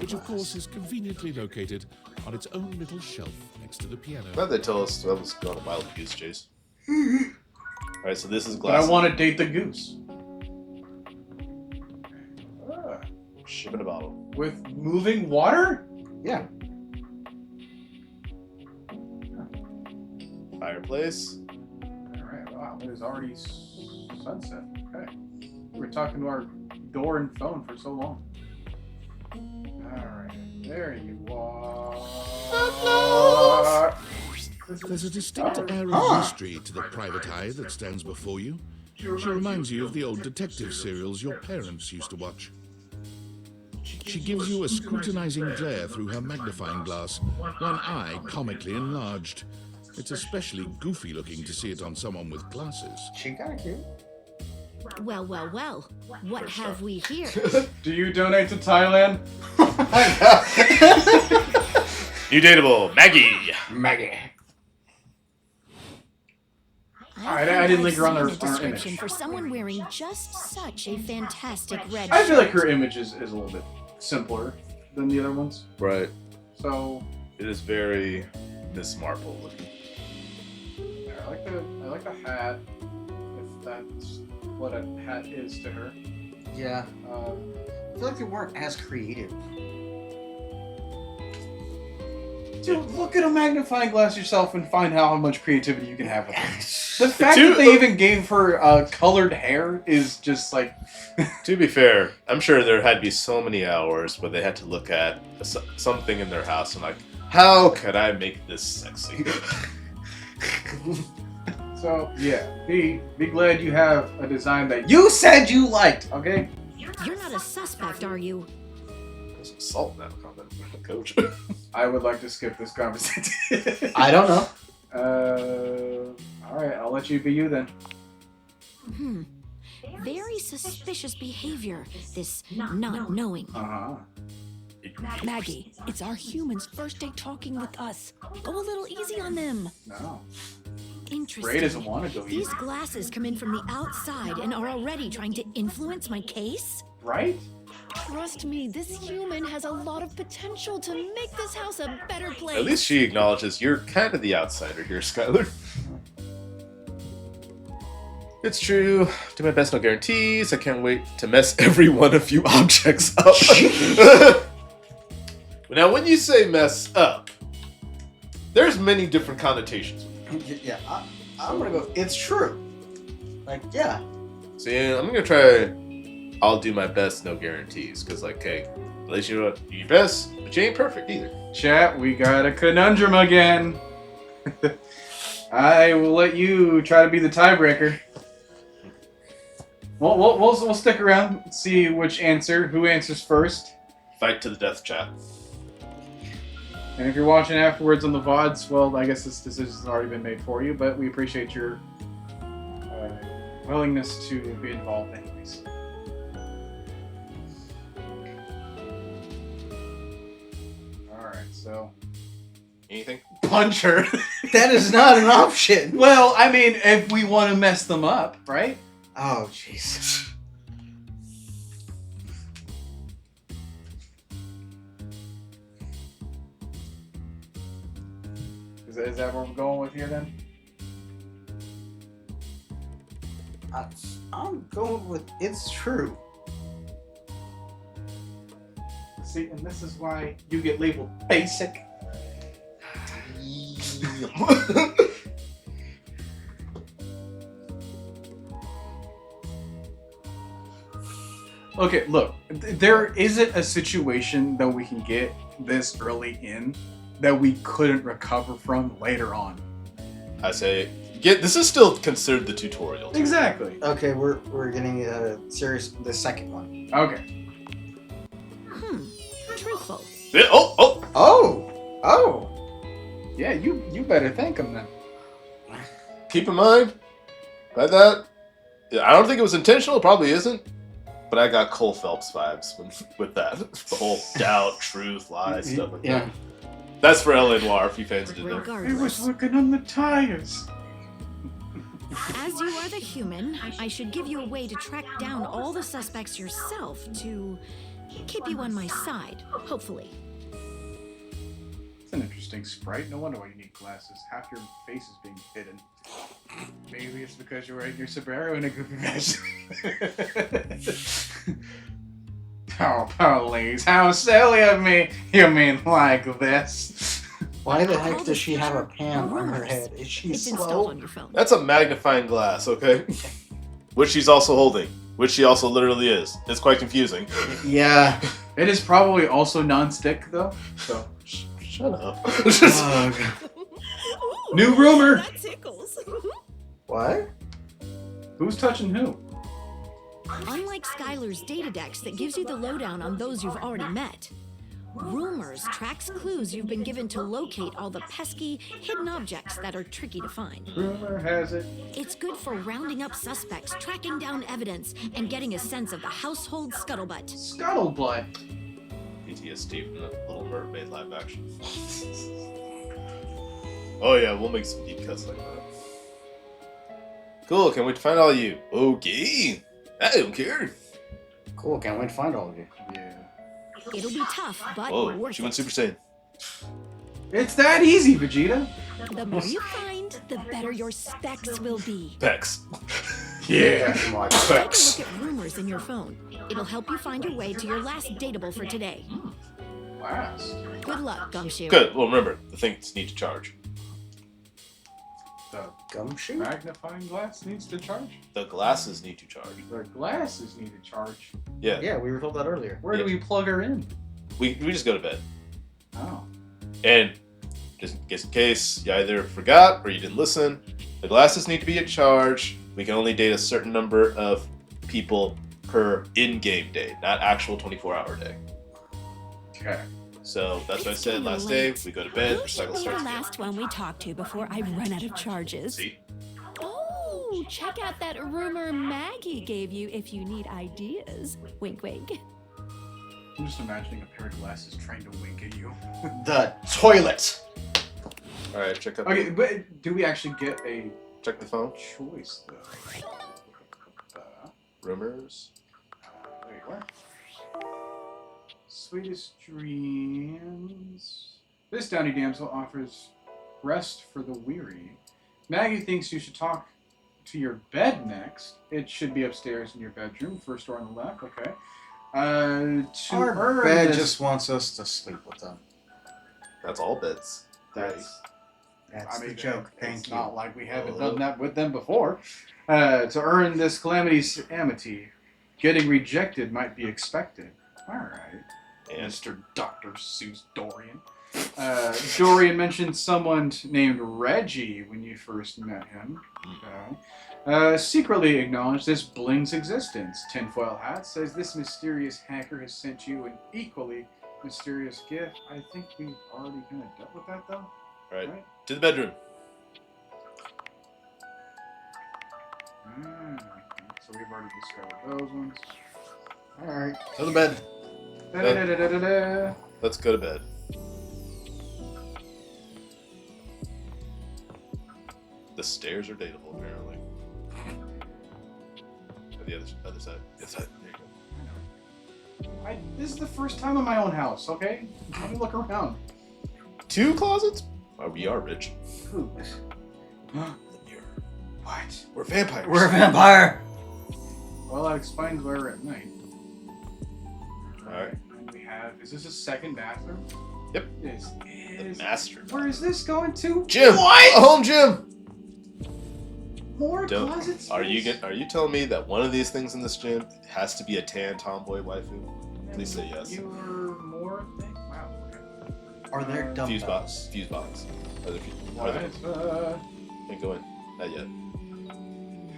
Which, of course, is conveniently located on its own little shelf next to the piano. Glad they tell us to go on a wild goose chase. Alright, so this is But glass. I want to date the goose. Ship in a bottle. With moving water? Yeah. Fireplace. Alright, wow, it is already sunset. Okay. We were talking to our door and phone for so long. Alright, there you are. There's a distinct air of mystery to the private eye that stands before you. She reminds you of the old detective serials your parents used to watch. She gives you a scrutinizing glare through her magnifying glass, one eye comically enlarged. It's especially goofy looking to see it on someone with glasses. She kinda cute. Well, well, well. What have we here? Do you donate to Thailand? You dateable, Maggie. Maggie. I didn't linger on the her description image. for someone wearing just such a fantastic red I feel like shirt. her image is a little bit simpler than the other ones. Right. So It is very Miss Marple looking. I like the hat. If that's what a hat is to her. Yeah. I feel like they weren't as creative. Dude, look at a magnifying glass yourself and find out how much creativity you can have with it. The fact that they even gave her colored hair is just like... To be fair, I'm sure there had to be so many hours where they had to look at something in their house and like, how could I make this sexy? So, yeah, be glad you have a design that you said you liked, okay? You're not a suspect, are you? There's some salt in that comment, coach. I would like to skip this conversation. I don't know. All right, I'll let you be you then. Very suspicious behavior, this not knowing. Uh-huh. Maggie, it's our humans' first day talking with us. Go a little easy on them. No. Interesting. Ray doesn't want to go easy. These glasses come in from the outside and are already trying to influence my case? Right? Trust me, this human has a lot of potential to make this house a better place. At least she acknowledges you're kind of the outsider here, Skylar. It's true. Do my best, no guarantees. I can't wait to mess every one of you objects up. Now, when you say mess up, there's many different connotations. Yeah, I'm gonna go. It's true. Like, yeah. So yeah, I'm gonna try. I'll do my best, no guarantees. Cause like, hey, at least you do your best, but you ain't perfect either. Chat, we got a conundrum again. I will let you try to be the tiebreaker. We'll stick around and see who answers first. Fight to the death, chat. And if you're watching afterwards on the VODs, well, I guess this decision's already been made for you, but we appreciate your willingness to be involved anyways. Alright, so... Anything? Punch her! That is not an option. Well, I mean, if we want to mess them up, right? Oh, Jesus. Is that where we're going with here then? I'm going with it's true. See, and this is why you get labeled basic. Okay, look, there isn't a situation that we can get this early in that we couldn't recover from later on. I say, this is still considered the tutorial. Exactly. Okay, we're getting serious. The second one. Okay. Truthful. Yeah, Oh. Yeah, you better thank him then. Keep in mind, by that, I don't think it was intentional. It probably isn't. But I got Cole Phelps vibes with that. The whole doubt, truth, lies, stuff like that. That's for L.A. Noire, if you fans did that. He was working on the tires. As you are the human, I should give you a way to track down all the suspects yourself to keep you on my side, hopefully. It's an interesting sprite. No wonder why you need glasses. Half your face is being hidden. Maybe it's because you're wearing your sombrero in a goofy fashion. Oh, please. How silly of me. You mean like this? Why the heck does she have a pan on her head? Is she It's slow? installed on your phone. That's a magnifying glass, okay? Which she's also holding. Which she also literally is. It's quite confusing. Yeah. It is probably also non-stick, though. So, shut up. New rumor. That tickles. What? Who's touching who? Unlike Skylar's Datadex that gives you the lowdown on those you've already met, Rumors tracks clues you've been given to locate all the pesky, hidden objects that are tricky to find. Rumor has it. It's good for rounding up suspects, tracking down evidence, and getting a sense of the household scuttlebutt. Scuttlebutt? PTSD from the Little Mermaid live action. Oh yeah, we'll make some deep cuts like that. Cool, can't wait to find all of you. Okay. I don't care. Cool, can't wait to find all of you. Yeah. It'll be tough, but Whoa, worth she went it. Super Saiyan. It's that easy, Vegeta. The more you find, the better your specs will be. Pecs. Yeah. My Take a specs. look at Rumors in your phone. It'll help you find your way to your last dateable for today. Last. Good luck, Gumshoe. Good, well remember, the things need to charge. The Gumshoe? magnifying glass needs to charge? The glasses need to charge. The glasses need to charge. Yeah. Yeah, we were told that earlier. Where do we plug her in? We just go to bed. Oh. And just in case you either forgot or you didn't listen, the glasses need to be at charge. We can only date a certain number of people per in-game day, not actual 24-hour day. Okay. So that's what I said last day. We go to bed. Who should Cycle be the starts again. last one we talk to before I run out of charges? See? Oh, check out that rumor Maggie gave you if you need ideas. Wink, wink. I'm just imagining a pair of glasses trying to wink at you. The toilet. All right, check out. Okay, but do we actually get a Check the phone. choice though? Rumors. Wait, what? Sweetest dreams. This downy damsel offers rest for the weary. Maggie thinks you should talk to your bed next. It should be upstairs in your bedroom, first door on the left. Okay. To Our earn bed this- just wants us to sleep with them. That's all beds. That's I mean, the joke. It's Thank you. not like we haven't done that with them before. To earn this calamity's amity, getting rejected might be expected. All right, And Mr. Dr. Seuss Dorian. Dorian mentioned someone named Reggie when you first met him. Okay. Secretly acknowledged this bling's existence. Tinfoil Hat says this mysterious hacker has sent you an equally mysterious gift. I think we've already kind of dealt with that, though. all right, to the bedroom. So we've already discovered those ones. Alright. To the bed. Da-da-da-da-da-da. Let's go to bed. The stairs are dateable, apparently. The other side. The other side. There you go. This is the first time in my own house, okay? Let me look around. 2 closets? Oh, we are rich. Ooh. The mirror. What? We're vampires. We're a vampire. Well, that explains why we're at night. Alright. And we have... Is this a second bathroom? Yep. This The is... master. Where is this going to? Gym. What? A home gym. More Don't- closets? Are you telling me that one of these things in this gym has to be a tan tomboy waifu? Please say yes. You're more thing? Wow. Okay. Are there dumbbells? Fuse box. Fuse box. Are there What? Can't go in. Not yet.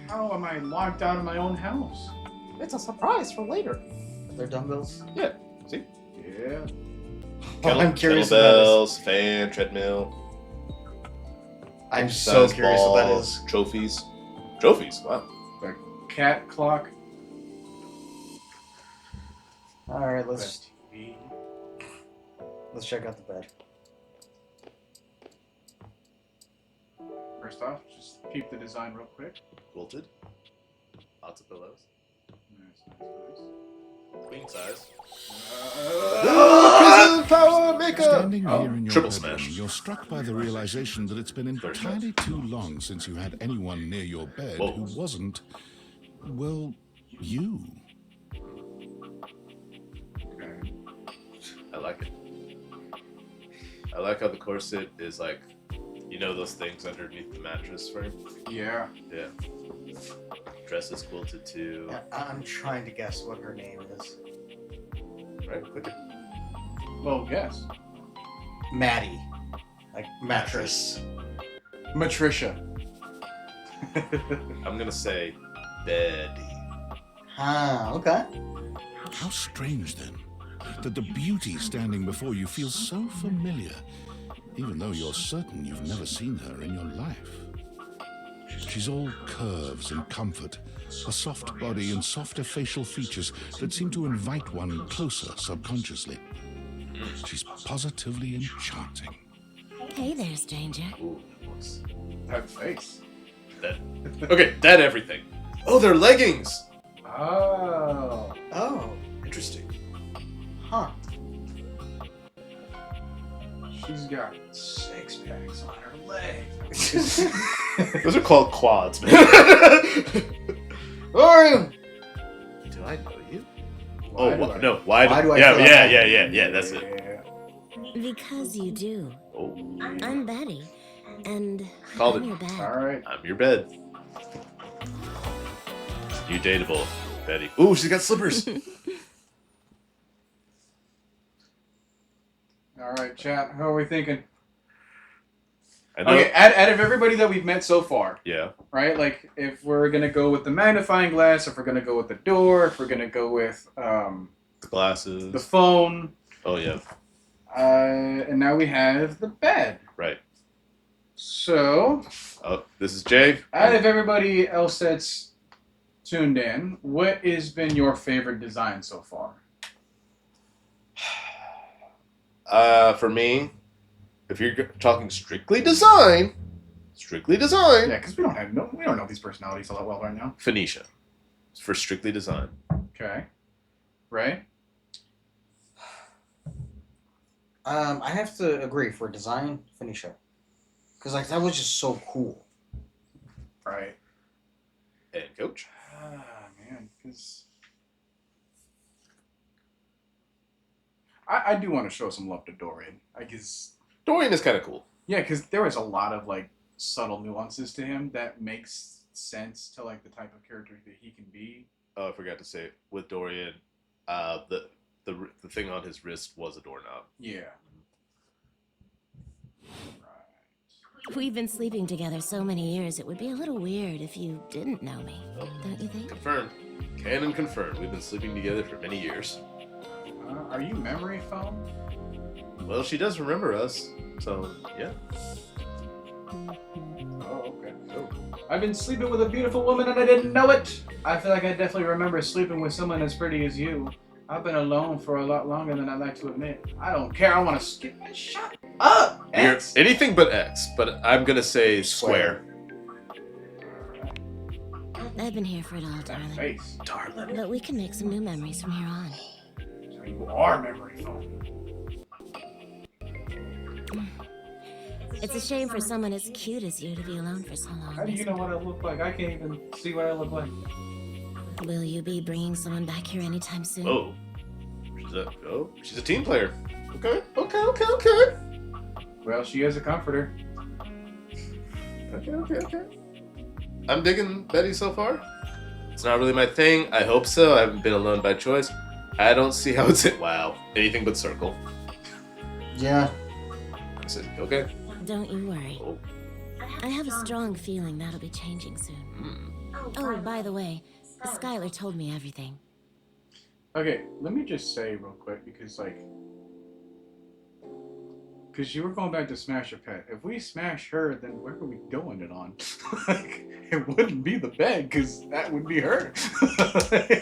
How am I locked out of my own house? It's a surprise for later. Are there dumbbells? Yeah. See? Yeah. I'm curious what that is. Kettlebells, fan, treadmill. I'm so exercise curious what that balls, is. Trophies. Trophies. Wow. The cat clock. Alright, let's TV. check out the bed. First off, just peep the design real quick. Quilted. Lots of pillows. Nice. Queen size. Uh, Prison power makeup. Standing here in your Triple bedroom, smash. you're struck by the realization that it's been entirely too long since you had anyone near your bed Whoa. who wasn't, well, you. I like it. I like how the corset is like, you know, those things underneath the mattress frame. Yeah. Yeah. Dress is quilted too. I'm trying to guess what her name is. Right. Quick. Well, guess. Maddie. Like mattress. Matricia. I'm gonna say Betty. Ah, okay. How strange then, that the beauty standing before you feels so familiar, even though you're certain you've never seen her in your life. She's all curves and comfort, a soft body and softer facial features that seem to invite one closer subconsciously. She's positively enchanting. Hey there, stranger. Ooh, that voice. That face. That. Okay, that everything. Oh, they're leggings. Oh. Oh. Interesting. Huh. She's got 6 packs on her legs. Those are called quads, man. Who are you? Do I know you? Why Oh, do I- no. Why why do do I Yeah, feel yeah, like- yeah. That's it. Because you do. Oh, I'm Betty, and Called I'm it. your bed. Alright. I'm your bed. You dateable, Betty. Ooh, she's got slippers. Alright, chat. How are we thinking? I know. Okay, out of everybody that we've met so far, Yeah. right? Like, if we're gonna go with the magnifying glass, if we're gonna go with the door, if we're gonna go with The glasses. the phone, Oh yeah. And now we have the bed. Right. So, Oh, this is Jay. out of everybody else that's tuned in, what has been your favorite design so far? For me, if you're talking strictly design, Yeah, because we don't know these personalities all that well right now. Phoenicia. For strictly design. Okay. Right? I have to agree for design, Phoenicia, because like that was just so cool. Right. And coach. Ah, man, because I do want to show some love to Dorian. I guess Dorian is kind of cool. yeah, because there was a lot of like subtle nuances to him that makes sense to like the type of character that he can be. Oh, I forgot to say, with Dorian, the thing on his wrist was a doorknob. Yeah. We've been sleeping together so many years, it would be a little weird if you didn't know me, don't you think? Confirmed. Canon confirmed. We've been sleeping together for many years. Are you memory foam? Well, she does remember us, so yeah. Oh, okay. Oh. I've been sleeping with a beautiful woman and I didn't know it. I feel like I definitely remember sleeping with someone as pretty as you. I've been alone for a lot longer than I'd like to admit. I don't care. I want to skip and shut up. You're X. anything but X, but I'm gonna say square. I've been here for it all, darling. Face. Darling. But we can make some new memories from here on. So you are memory foam. It's a shame for someone as cute as you to be alone for so long. How do you know what I look like? I can't even see what I look like. Will you be bringing someone back here anytime soon? Oh. She's a team player. Okay. Well, she is a comforter. Okay. I'm digging Betty so far. It's not really my thing. I hope so. I haven't been alone by choice. I don't see how it's wow. Anything but circle. Yeah. Okay. Don't you worry. I have a strong feeling that'll be changing soon. Oh, by the way, Skylar told me everything. Okay, let me just say real quick because you were going back to smash your pet. If we smash her, then where are we going it on? Like, it wouldn't be the bed because that would be her.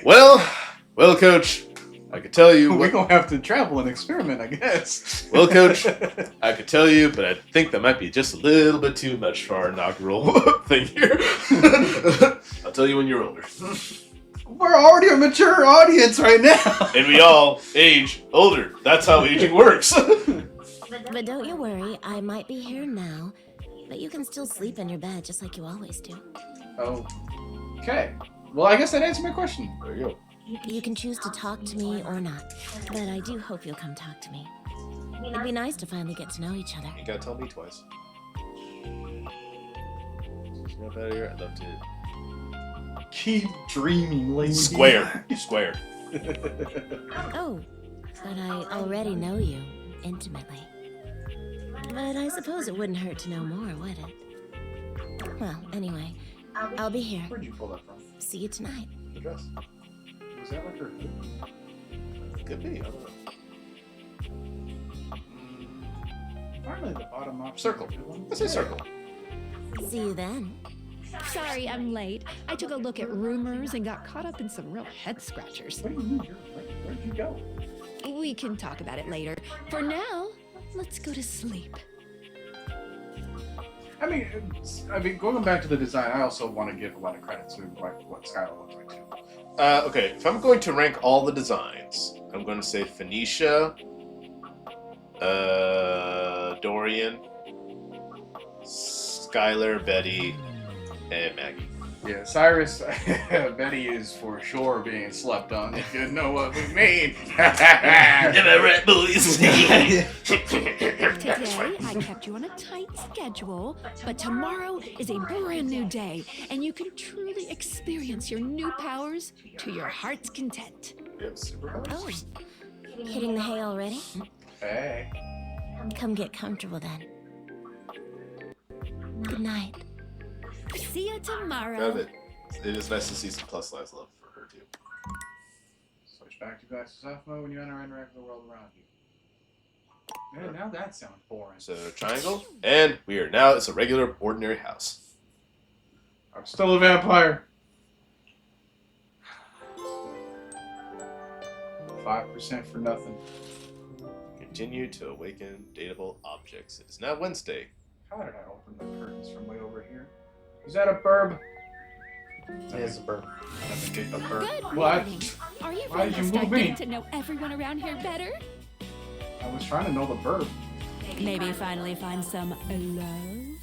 Well, coach, I could tell you. We're gonna have to travel and experiment, I guess. Well, coach, I could tell you, but I think that might be just a little bit too much for our inaugural thing here. I'll tell you when you're older. We're already a mature audience right now. And we all age older. That's how aging works. But don't you worry, I might be here now, but you can still sleep in your bed just like you always do. Oh. Okay. Well, I guess that answered my question. There you go. You can choose to talk to me or not, but I do hope you'll come talk to me. It'd be nice to finally get to know each other. You gotta tell me twice. Snap out of here. I'd love to. Keep dreaming, lady. Square. Oh, but I already know you intimately. But I suppose it wouldn't hurt to know more, would it? Well, anyway, I'll be here. Where'd you pull that from? See you tonight. The dress. Was that like her? Could be. I don't know. Finally, the bottom option. Circle. Let's say circle. See you then. Sorry I'm late. I took a look at rumors and got caught up in some real head scratchers. What do you mean? Where'd you go? We can talk about it later. For now, let's go to sleep. I mean, going back to the design, I also want to give a lot of credit to like what Skylar looks like too. Okay, if I'm going to rank all the designs, I'm going to say Phoenicia, Dorian, Skylar, Betty, and Maggie. Yeah, Cyrus, Betty is for sure being slept on, if you know what we mean. Am I right, boys? Today, I kept you on a tight schedule, but tomorrow is a brand new day, and you can truly experience your new powers to your heart's content. Oh, hitting the hay already? Hey. Come get comfortable then. Good night. See you tomorrow. Love it. It is nice to see some plus size love for her too. Switch back to glass soft mode when you enter and interact with the world around you. Man, now that sounds boring. So triangle, and we are now. It's a regular, ordinary house. I'm still a vampire. 5% for nothing. Continue to awaken dateable objects. It is now Wednesday. How did I open the curtains from way over here? Is that a burb? It is a burb. A burb. Good What? morning. Are you Why ready did to you start move me? getting to know everyone around here better? I was trying to know the burb. Maybe finally find some love?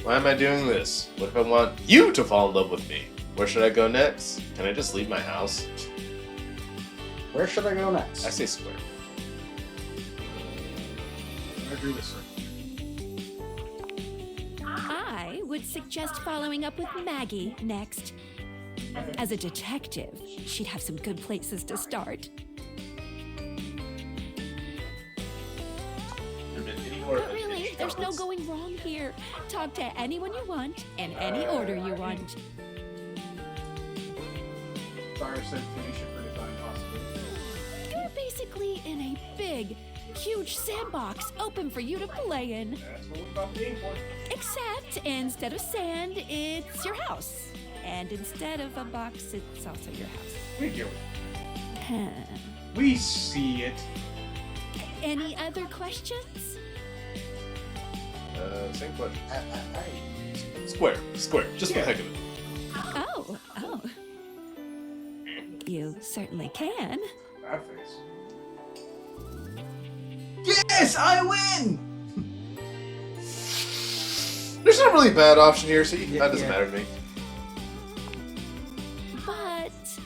Why am I doing this? What if I want you to fall in love with me? Where should I go next? Can I just leave my house? Where should I go next? I say square. I agree with sir. I would suggest following up with Maggie next. As a detective, she'd have some good places to start. But really, there's no going wrong here. Talk to anyone you want, in any order you want. Sorry, I said finish it for design possibility. You're basically in a big, huge sandbox open for you to play in. That's what we're about to aim for. Except instead of sand, it's your house. And instead of a box, it's also your house. We get it. Huh. We see it. Any other questions? Same question. Square. Just for the heck of it. Oh. You certainly can. That face. Yes, I win! There's not really a bad option here, so that doesn't matter to me. But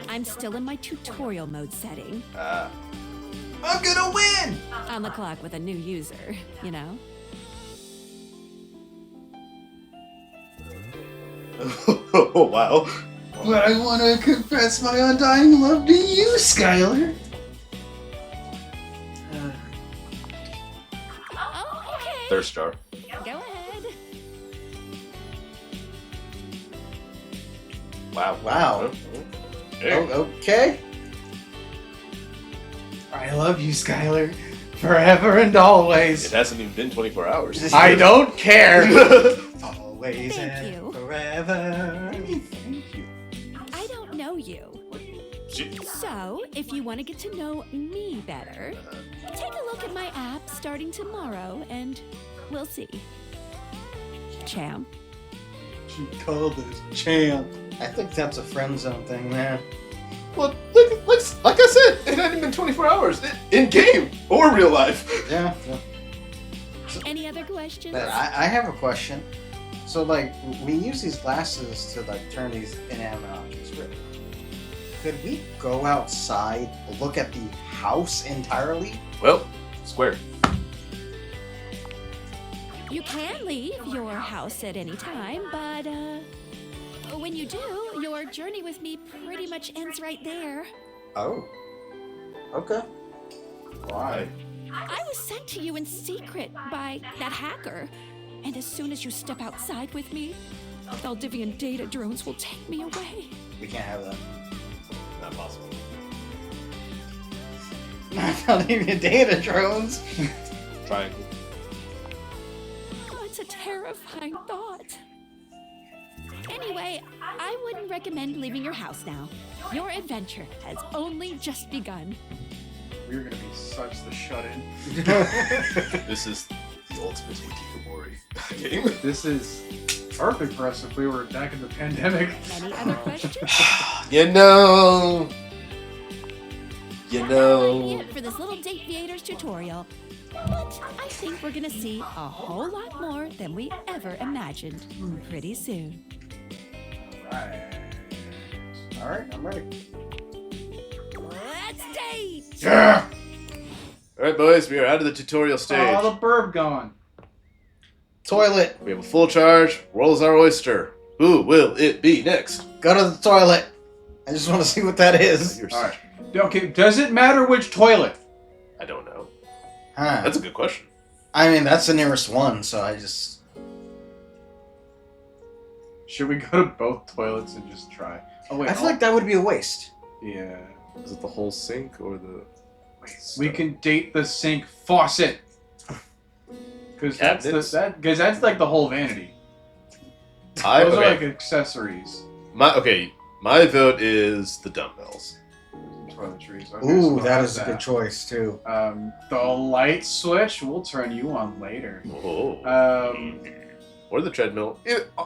I'm still in my tutorial mode setting. I'm gonna win! On the clock with a new user, you know? Oh, wow. But I want to confess my undying love to you, Skylar. Oh, okay. Thirst jar. Go ahead. Wow. Okay. I love you, Skylar. Forever and always. It hasn't even been 24 hours. I don't care. Always Thank and you. forever. Thank you. I don't know you. So, if you want to get to know me better, take a look at my app starting tomorrow and we'll see. Champ. She called us champ. I think that's a friend zone thing, man. Well, like I said, it hadn't been 24 hours. In game or real life. Yeah. Any other questions? But I have a question. So, like, we use these glasses to, like, turn these inanimate objects real. Could we go outside, look at the house entirely? Well, square. You can leave your house at any time, but when you do, your journey with me pretty much ends right there. Oh. Okay. Why? I was sent to you in secret by that hacker. And as soon as you step outside with me, Valdivian data drones will take me away. We can't have that. Not possible. Not even data drones. Triangle. Oh, it's a terrifying thought. Anyway, I wouldn't recommend leaving your house now. Your adventure has only just begun. We're gonna be such the shut-in. This is the ultimate Hikikomori game. This is perfect for us if we were back in the pandemic. Any other questions? You know. It for this little Date Viators tutorial. But I think we're gonna see a whole lot more than we ever imagined pretty soon. Alright, I'm ready. Let's date! Yeah! Alright, boys, we are out of the tutorial stage. Oh, the burb gone. Toilet. We have a full charge. World is our oyster. Who will it be next? Go to the toilet. I just want to see what that is. Alright. Okay, does it matter which toilet? I don't know. Huh. That's a good question. I mean, that's the nearest one, so I just... Should we go to both toilets and just try? Oh wait, I feel like that would be a waste. Yeah. Is it the whole sink or the... We can date the sink faucet. Because Cabinets? that's like the whole vanity. Those are like accessories. My vote is the dumbbells. Toiletries. Okay, Ooh, so we'll that have is a good choice too. The light switch we'll turn you on later. Oh. Or the treadmill.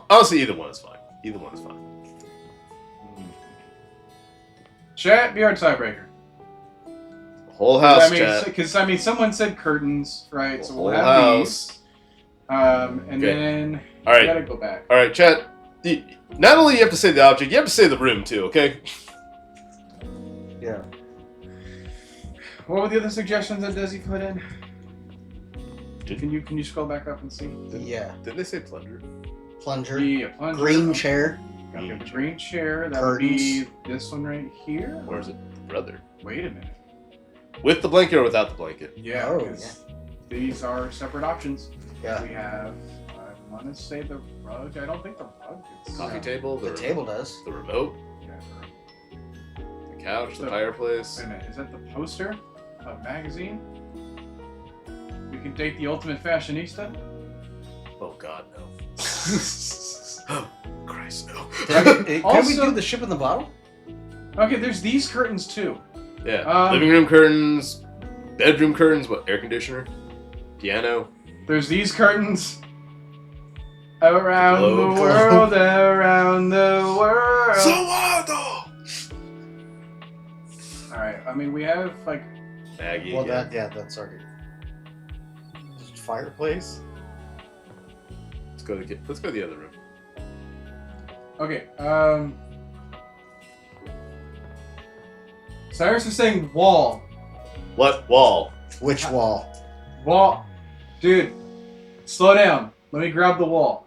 Honestly, either one is fine. Either one is fine. Chat, be our tiebreaker. Whole house, Because someone said curtains, right? So we'll whole have house. these. And then All right. we gotta go back. All right, chat. Not only you have to say the object, you have to say the room too. Okay. Yeah. What were the other suggestions that Desi put in? Can you scroll back up and see? Yeah. Did they say plunger? Plunger. Yeah, plunger. Green chair. Got the green chair. That would be this one right here. Or is it brother? Wait a minute. With the blanket or without the blanket? Yeah. Oh, 'cause these are separate options. Yeah. We have. I want to say the rug. I don't think the rug. It's Coffee table. The table does. The remote. Yeah, The couch. The fireplace. Wait a minute. Is that the poster? A magazine? We can date the ultimate fashionista? Oh God, no. Oh, Christ, no. Can we Also- do the ship in the bottle? Okay, there's these curtains too. Yeah. Living room curtains. Bedroom curtains. What? Air conditioner. Piano. There's these curtains. Around the Globe. world, around the world. Alright, I mean, we have like. Maggie. Well, yeah. that's already. Fireplace. Let's go to the other room. Okay, Cyrus is saying wall. What wall? Which wall? Wall. Dude, slow down. Let me grab the wall.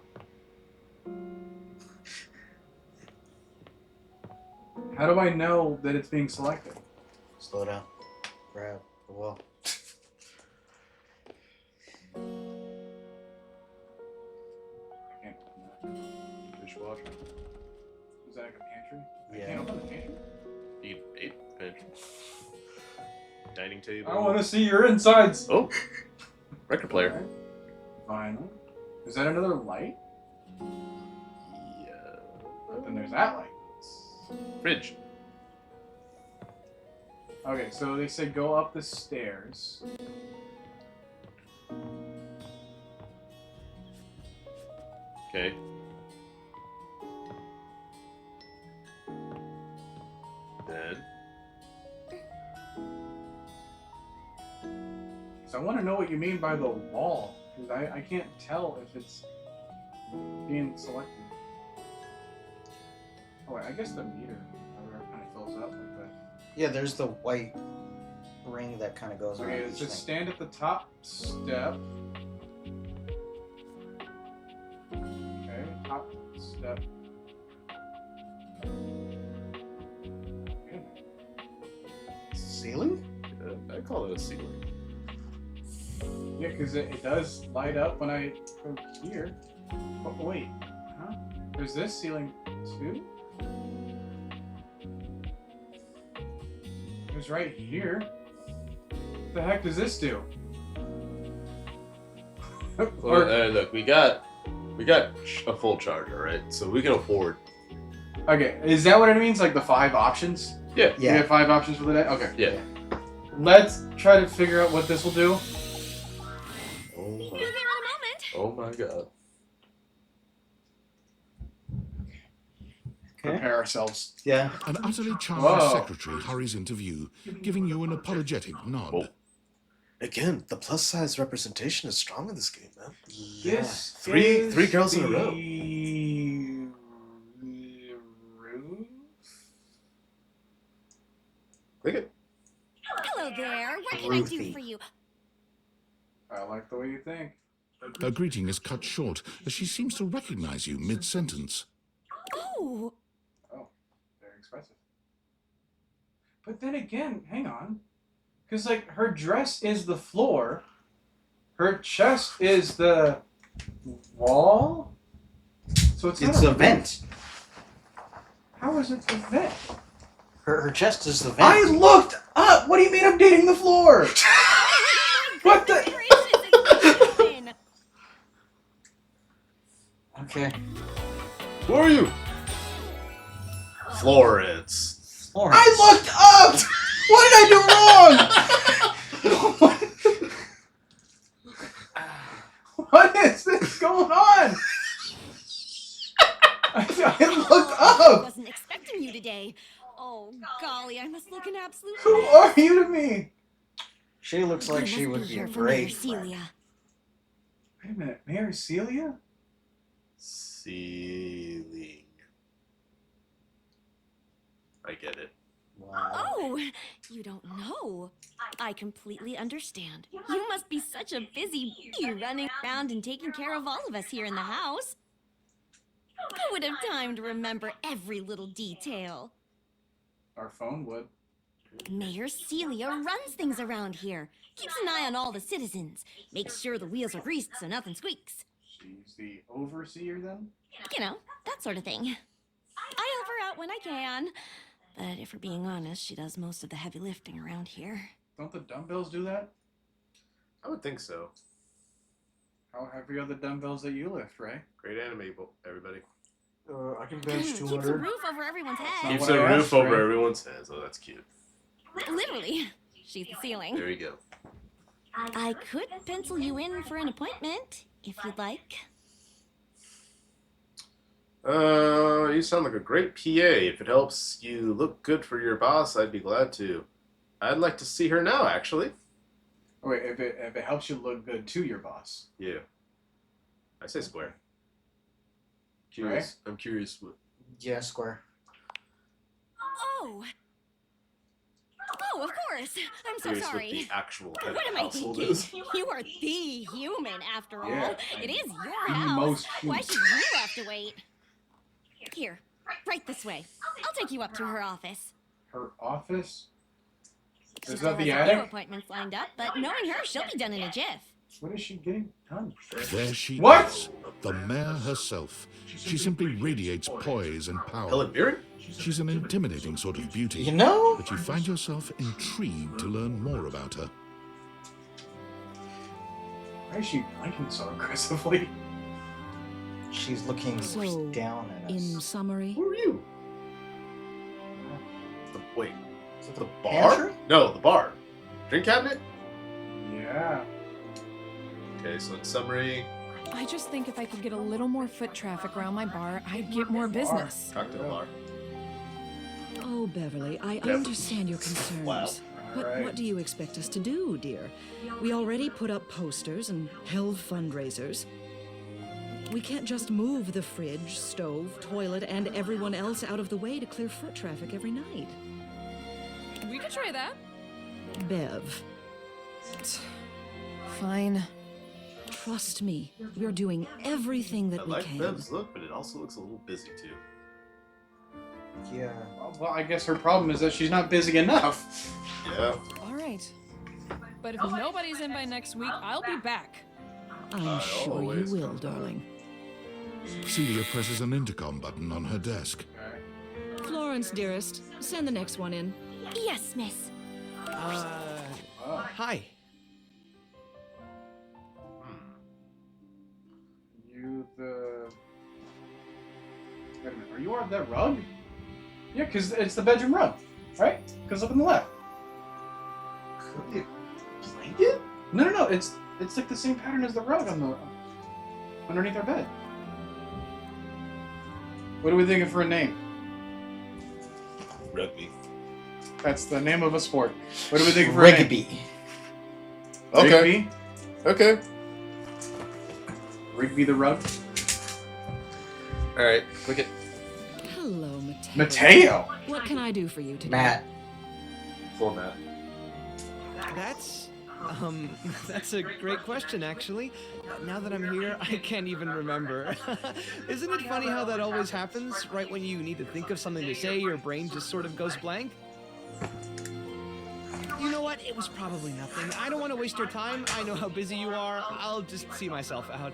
How do I know that it's being selected? Slow down. Grab the wall. Dishwasher. Is that like a pantry? Yeah. I can't open the pantry. Need eight bedroom. Dining table. I want to see your insides. Oh, record player. Vinyl. Is that another light? Yeah. But then there's that light. Fridge. Okay, so they said go up the stairs. Okay. Then. So I want to know what you mean by the wall, because I can't tell if it's being selected. Oh wait, I guess the meter kind of fills up like that. Yeah, there's the white ring that kind of goes around. Okay, each so thing. stand at the top step. Okay, top step. Ceiling? I call it a ceiling. Yeah, because it does light up when I go here. Oh, wait, huh? There's this ceiling too? There's right here. What the heck does this do? Well, look, we got a full charger, right? So we can afford. Okay, is that what it means? Like the 5 options? Yeah. You have 5 options for the day? Okay. Yeah. Let's try to figure out what this will do. Oh my God. Prepare ourselves. Yeah. An utterly charming Whoa. secretary hurries into view, giving you an apologetic nod. Oh. Again, the plus size representation is strong in this game, man. This Three girls in a row. Roof? Click it. Hello there. What can I do for you? I like the way you think. Her greeting is cut short as she seems to recognize you mid-sentence. Oh, Very expressive. But then again, hang on. Because, like, her dress is the floor. Her chest is the wall. So it's It's not a vent. How is it a vent? Her chest is the vent. I looked up! What do you mean I'm dating the floor? What the? Okay. Who are you? Florence. Florence. I looked up! What did I do wrong? What is this going on? I looked I up! wasn't expecting you today. Oh, golly, I must look an absolute Who mess. are you to me? She looks like You she must would be here a for Mayor great friend. Celia. Wait a minute, Mayor Celia? Ceiling. I get it. Oh, you don't know. I completely understand. You must be such a busy bee running around and taking care of all of us here in the house. Who would have time to remember every little detail? Our phone would. Mayor Celia runs things around here. Keeps an eye on all the citizens. Makes sure the wheels are greased so nothing squeaks. She's the overseer then? You know, that sort of thing. I help her out when I can. But if we're being honest, she does most of the heavy lifting around here. Don't the dumbbells do that? I would think so. How heavy are the dumbbells that you lift, Ray? Great anime, everybody. I can bench Keeps a 200. roof over everyone's head. Keeps what a I roof asked, over right? everyone's heads. Oh, that's cute. Literally. She's the ceiling. There you go. I could pencil you in for an appointment, if you'd like. You sound like a great PA. If it helps you look good for your boss, I'd be glad to. I'd like to see her now, actually. Oh, wait, if it helps you look good to your boss. Yeah. I say square. Curious. I'm curious what. Yeah, square. Oh! Oh, of course. I'm so Curious sorry. what the actual head What of am I household thinking? is. You are the human, after all. Yeah, It is your the house. most Why human. should you have to wait? Here, right this way. I'll take you up to her office. Her office? She Is still that the has a few attic? appointments lined up, but knowing her, she'll be done in a jiff. What is she getting done? There she What? is, the mayor herself. She simply radiates poise and power. Helen Mirren? She's an intimidating sort of beauty. You know? But you find yourself intrigued to learn more about her. Why is she blinking so aggressively? She's looking So, down at us. In summary, Who are you? Wait. Is it The bar? pantry? No, the bar. Drink cabinet? Yeah. Okay, so in summary, I just think if I could get a little more foot traffic around my bar, I'd get more business. cocktail bar. oh, Beverly, I Beverly. understand your concerns. Wow. But Alright. what do you expect us to do, dear? We already put up posters and held fundraisers. We can't just move the fridge, stove, toilet, and everyone else out of the way to clear foot traffic every night. We could try that. Bev, Fine. trust me, we're doing everything that I we like can. Bev's look, but it also looks a little busy too. Yeah. Well, I guess her problem is that she's not busy enough. Yeah. All right. But if nobody's in by next week, I'll be back. I'm sure you always will, come back. darling. Celia presses an intercom button on her desk. Florence, dearest, send the next one in. Yes, miss. Hi. You the... Wait a minute, are you on that rug? Yeah, because it's the bedroom rug, right? Because up on the left. Could be a blanket? No, it's like the same pattern as the rug on the underneath our bed. What are we thinking for a name? Rugby. That's the name of a sport. What are we thinking for a name? Rigby. Okay. Rigby? Okay. Rigby the rug? Alright, look at. Hello, Mateo. Mateo! What can I do for you today? Matt. For Matt. That's a great question, actually. Now that I'm here, I can't even remember. Isn't it funny how that always happens? Right when you need to think of something to say, your brain just sort of goes blank? You know what? It was probably nothing. I don't want to waste your time. I know how busy you are. I'll just see myself out.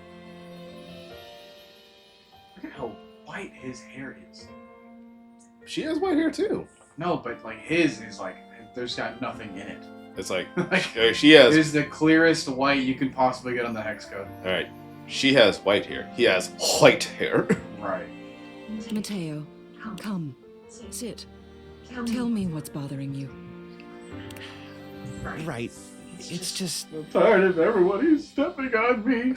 Look at how white his hair is. She has white hair too. No, but like his is like there's got nothing in it. It's like she has. It is the clearest white you can possibly get on the hex code. All right, she has white hair. He has white hair. Right. Mateo, come. Sit. Tell me what's bothering you. Right. It's just. I'm tired of everybody stepping on me.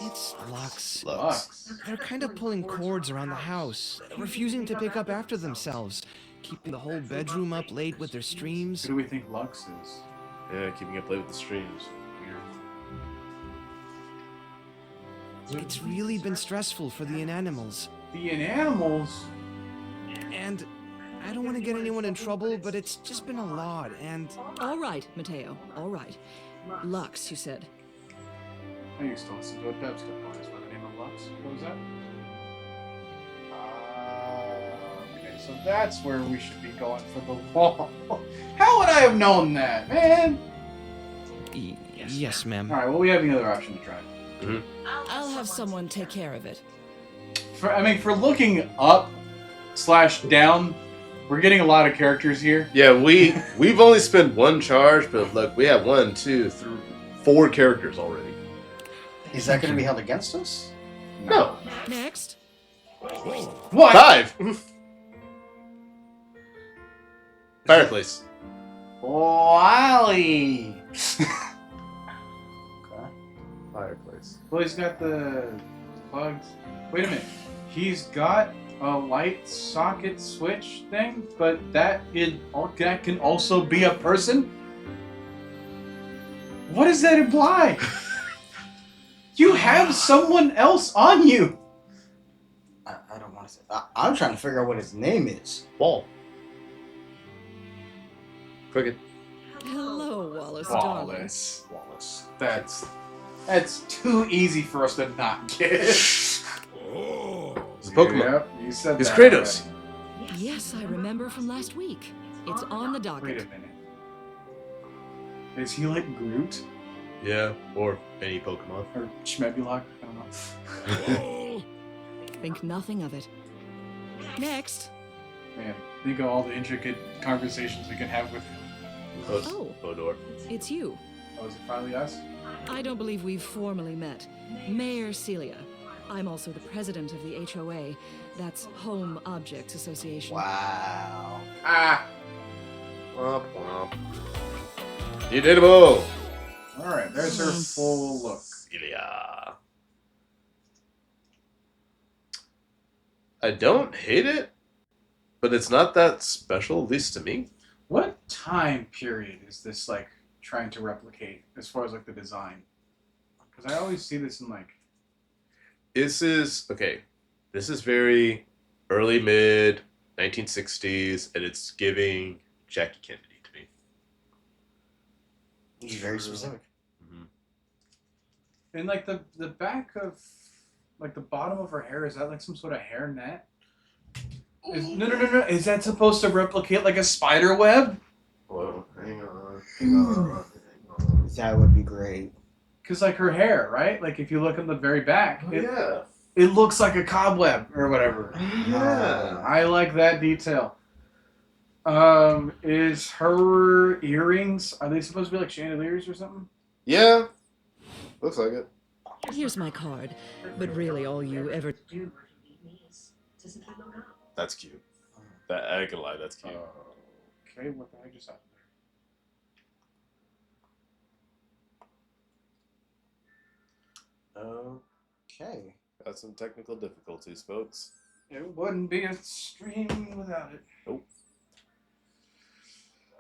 It's Lux. They're kind of pulling cords around the house, refusing to pick up after themselves, keeping the whole bedroom up late with their streams. Who do we think Lux is? Yeah, keeping up late with the streams. Weird. It's really been stressful for the inanimals. The inanimals? And I don't want to get anyone in trouble, but it's just been a lot, and... All right, Mateo, all right. Lux, you said. I used to listen to a dubstep artist by the name of Lux. What was that? Okay, so that's where we should be going for the wall. How would I have known that, man? Yes, ma'am. Alright, well, we have another option to try. I'll have someone take care of it. For looking up / down, we're getting a lot of characters here. Yeah, we've only spent one charge, but look, we have 1, 2, 3, 4 characters already. Is that going to be held against us? No. Next. What? 5. Fireplace. Wally. Fireplace. Well, he's got the plugs. Wait a minute. He's got a light socket switch thing, but that can also be a person? What does that imply? You have someone else on you. I don't want to say. I'm trying to figure out what his name is. Wall. Cricket. Hello, Wallace, darling. Wallace. That's too easy for us to not get. It's a Pokemon. Yep, you said It's that Kratos. already. Yes, I remember from last week. It's on the docket. Wait a minute. Is he like Groot? Yeah, or any Pokemon. Or Schmebulok? I don't know. Think nothing of it. Next. Man, think of all the intricate conversations we can have with him. Oh. Bodor. It's you. Oh, is it finally us? I don't believe we've formally met. Mayor Celia. I'm also the president of the HOA. That's Home Objects Association. Wow. Ah! Womp womp. Unedible! Alright, there's her full look. Celia. I don't hate it, but it's not that special, at least to me. What time period is this, like, trying to replicate, as far as, like, the design? Because I always see this in, like... This is very early, mid 1960s, and it's giving Jackie Kennedy to me. He's very specific. And, like, the back of, like, the bottom of her hair, is that, like, some sort of hair net? No. Is that supposed to replicate, like, a spider web? Whoa, hang on. That would be great. Because, like, her hair, right? Like, if you look on the very back, Yeah. it looks like a cobweb or whatever. Yeah. I like that detail. Is her earrings, are they supposed to be like chandeliers or something? Yeah. Looks like it. Here's my card, but really all you ever... That's cute. That I can lie, that's cute. Okay, what the heck just happened there? Okay. Got some technical difficulties, folks. It wouldn't be a stream without it. Nope.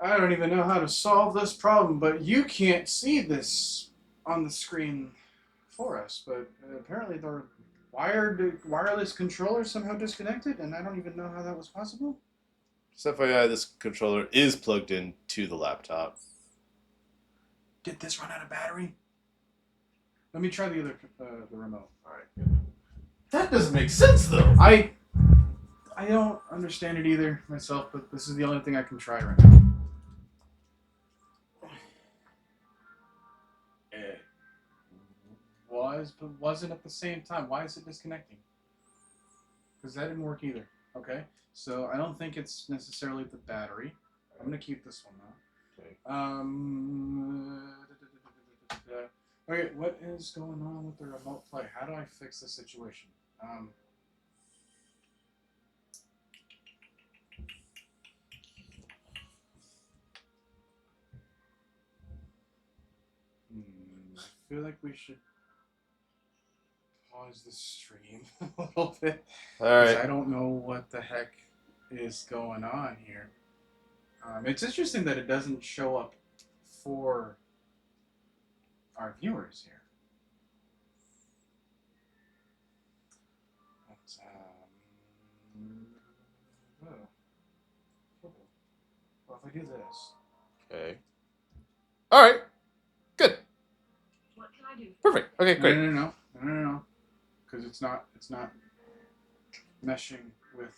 I don't even know how to solve this problem, but you can't see this on the screen for us, but apparently the wireless controller somehow disconnected, and I don't even know how that was possible. Just FYI, this controller is plugged into the laptop. Did this run out of battery? Let me try the other the remote. All right. That doesn't make sense, though. I don't understand it either myself, but this is the only thing I can try right now. It was, but wasn't at the same time. Why is it disconnecting? Because that didn't work either. Okay, so I don't think it's necessarily the battery. I'm gonna keep this one though. Okay. Okay, what is going on with the remote play? How do I fix this situation? I feel like we should pause the stream a little bit. All right. I don't know what the heck is going on here. It's interesting that it doesn't show up for our viewers here. Well, if I do this. Okay. All right. Good. What can I do? Perfect. Okay, great. No. Because it's not meshing with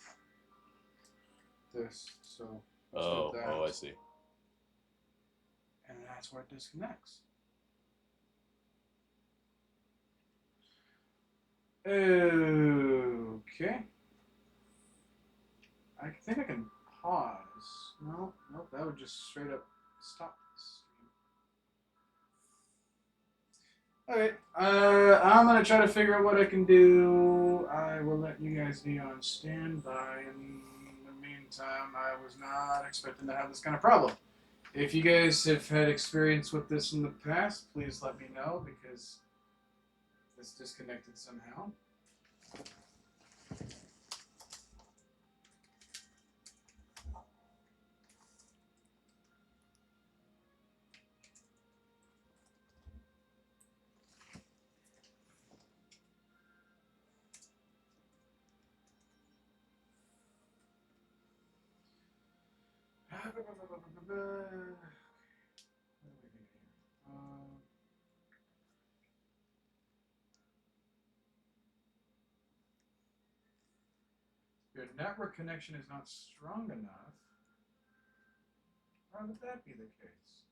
this. So. Oh, I see. And that's where it disconnects. Okay. I think I can pause. No, that would just straight up stop this stream. Okay, I'm gonna try to figure out what I can do. I will let you guys be on standby. In the meantime, I was not expecting to have this kind of problem. If you guys have had experience with this in the past, please let me know because this disconnected somehow. Your network connection is not strong enough. Why would that be the case?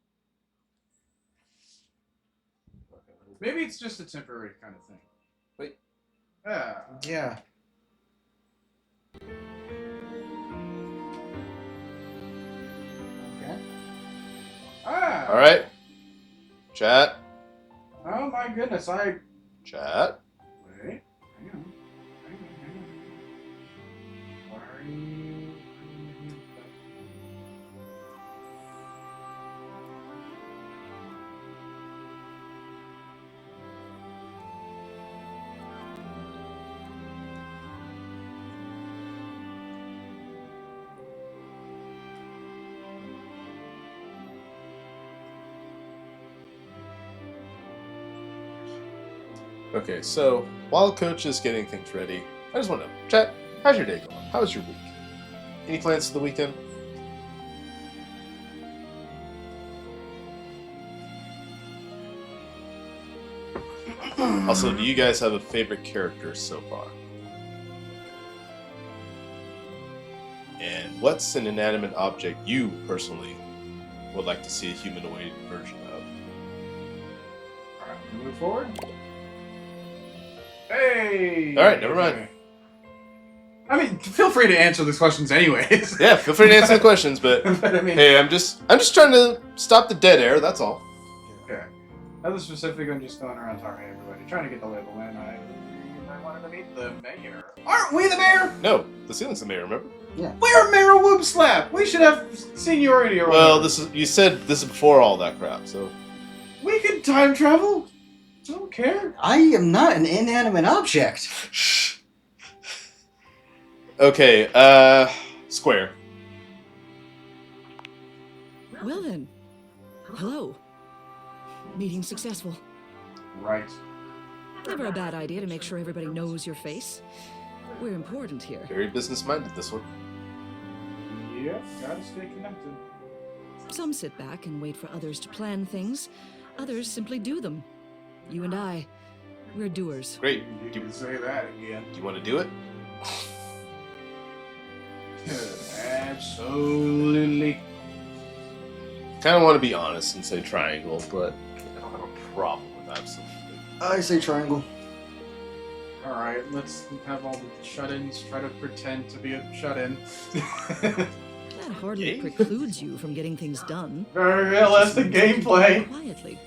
Maybe it's just a temporary kind of thing. Wait. Yeah. Okay. All right. Chat. Oh my goodness, Chat. Wait. Hang on. Why are you... Okay, so while Coach is getting things ready, I just want to know, chat, how's your day going? How's your week? Any plans for the weekend? Also, do you guys have a favorite character so far? And what's an inanimate object you personally would like to see a humanoid version of? Alright, move forward. Hey! Alright, never mind. I mean, feel free to answer these questions anyways. Yeah, feel free to answer the questions, but, But, I mean- hey, I'm just trying to stop the dead air, that's all. Okay. Nothing specific, I'm just going around talking to everybody, trying to get the label in. I wanted to meet the mayor. Aren't we the mayor? No, the ceiling's the mayor, remember? Yeah. We're Mayor Whoopslap! We should have seniority or Well, whatever. you said this is before all that crap, so... We can time travel. I don't care. I am not an inanimate object. Okay, Square. Well then, hello. Meeting successful. Right. Never a bad idea to make sure everybody knows your face. We're important here. Very business-minded, this one. Yep, gotta stay connected. Some sit back and wait for others to plan things. Others simply do them. You and I, we're doers. Great. You can say that again. Do you want to do it? Absolutely. Kind of want to be honest and say triangle, but I don't have a problem with absolutely. I say triangle. Alright, let's have all the shut-ins try to pretend to be a shut-in. That hardly precludes you from getting things done. Very realistic gameplay. Quietly.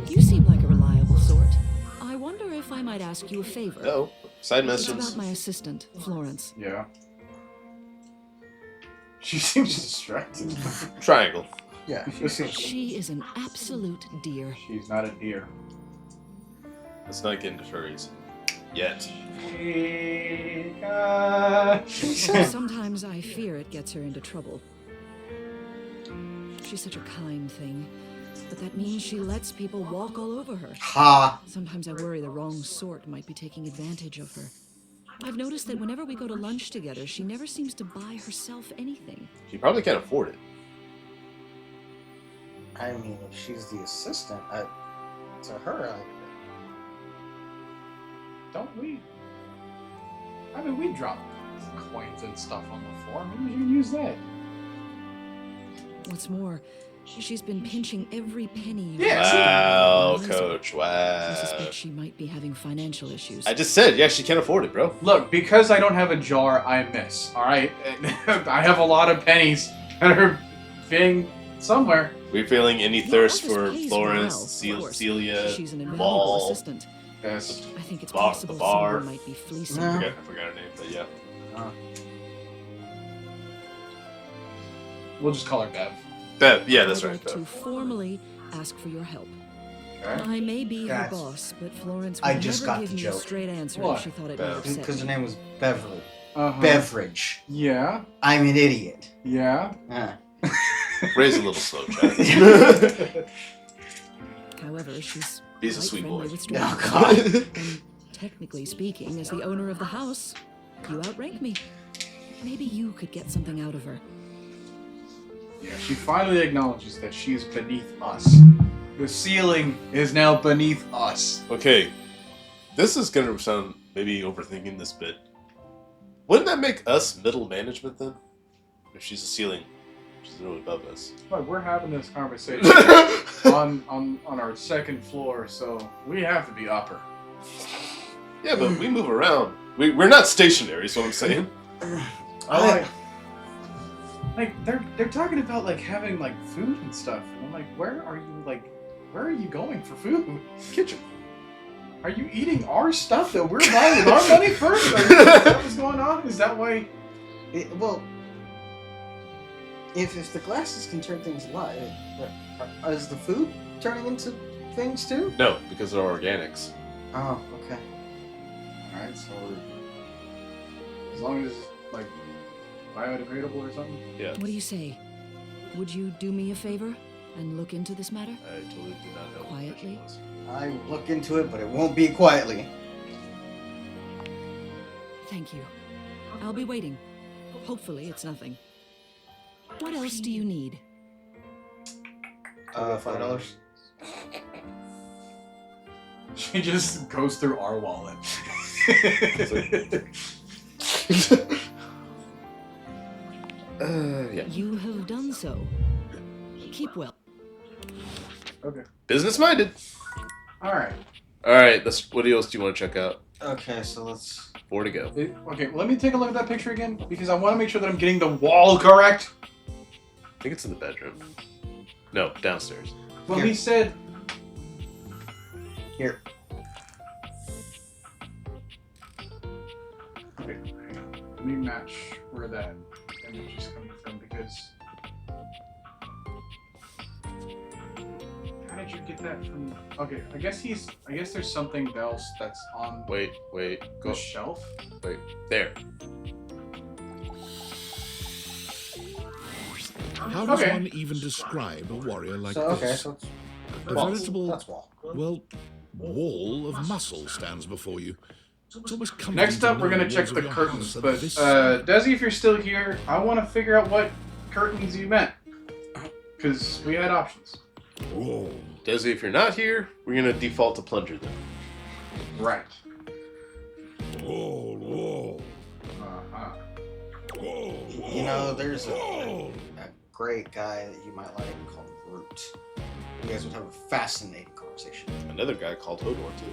You seem like a reliable sort. I wonder if I might ask you a favor. No. Side It's message. about my assistant, Florence. Yeah. She seems distracted. Triangle. Yeah. She is an absolute dear. She's not a deer. Let's not get into furries. Yet. Sometimes I fear it gets her into trouble. She's such a kind thing, but that means she lets people walk all over her. Ha! Sometimes I worry the wrong sort might be taking advantage of her. I've noticed that whenever we go to lunch together, she never seems to buy herself anything. She probably can't afford it. I mean, if she's the assistant, to her, Don't we? I mean, we drop coins and stuff on the floor. Maybe you can use that. What's more, she's been pinching every penny. Wow, Coach. I Wow. suspect she might be having financial issues. I just said, yeah, she can't afford it, bro. Look, because I don't have a jar, I miss. Alright? I have a lot of pennies that are being somewhere. We're feeling any thirst office for pays Florence, well, of course. Celia, She's an invaluable Ball, assistant. Yes. I think it's the possible bar. someone might be fleecing I her. forgot her name, but yeah. We'll just call her Bev. Bev, yeah, that's I'd right. like to Bev. formally ask for your help. Okay. I may be her That's- boss, but Florence I would just never got give the me joke. a straight answer What? if she thought it Bev. might upset because her me. name was Beverly. Uh-huh. Beverage. Yeah. I'm an idiot. Yeah. Ray's a little slow, Chad. However, she's He's a quite sweet friendly boy. with Oh, strangers. God. And technically speaking, as the owner of the house, you outrank me. Maybe you could get something out of her. Yeah, she finally acknowledges that she is beneath us. The ceiling is now beneath us. Okay, this is gonna sound maybe overthinking this bit. Wouldn't that make us middle management then? If she's a ceiling, she's really above us. But we're having this conversation on our second floor, so we have to be upper. Yeah, but we move around. We're not stationary, is what I'm saying. Like they're talking about like having like food and stuff, and I'm like, where are you going for food? Kitchen. Are you eating our stuff that we're buying with our money first? Is that what's going on? Is that why? Well, if the glasses can turn things alive, is the food turning into things too? No, because they're organics. Oh, okay. All right, so as long as like biodegradable or something. Yeah. What do you say? Would you do me a favor and look into this matter? I totally do not know. Quietly? I will look into it, but it won't be quietly. Thank you. I'll be waiting. Hopefully it's nothing. What else do you need? $5. She just goes through our wallet. Yeah. You have done so. Keep well. Okay. Business minded. All right. All right. What else do you want to check out? Okay, so let's... 4 to go. Okay, let me take a look at that picture again because I want to make sure that I'm getting the wall correct. I think it's in the bedroom. No, downstairs. Well, he said. Here. Okay. Let me match where that image is coming from because. How did you get that from? Okay, I guess there's something else that's on. Wait. The shelf. Wait. There. How does Okay. one even describe a warrior like So, okay, this? so it's... A Wall. veritable, That's wall. well, wall of muscle stands before you. It's almost comforting Next to up, we're know gonna the check walls the of your curtains, house are but this- Desi, if you're still here, I want to figure out what curtains you meant, because we had options. Whoa. Desi, if you're not here, we're gonna default to plunger then. Right. Whoa. Uh-huh. You know, there's a great guy that you might like called Root. You guys would have a fascinating conversation. Another guy called Hodor too.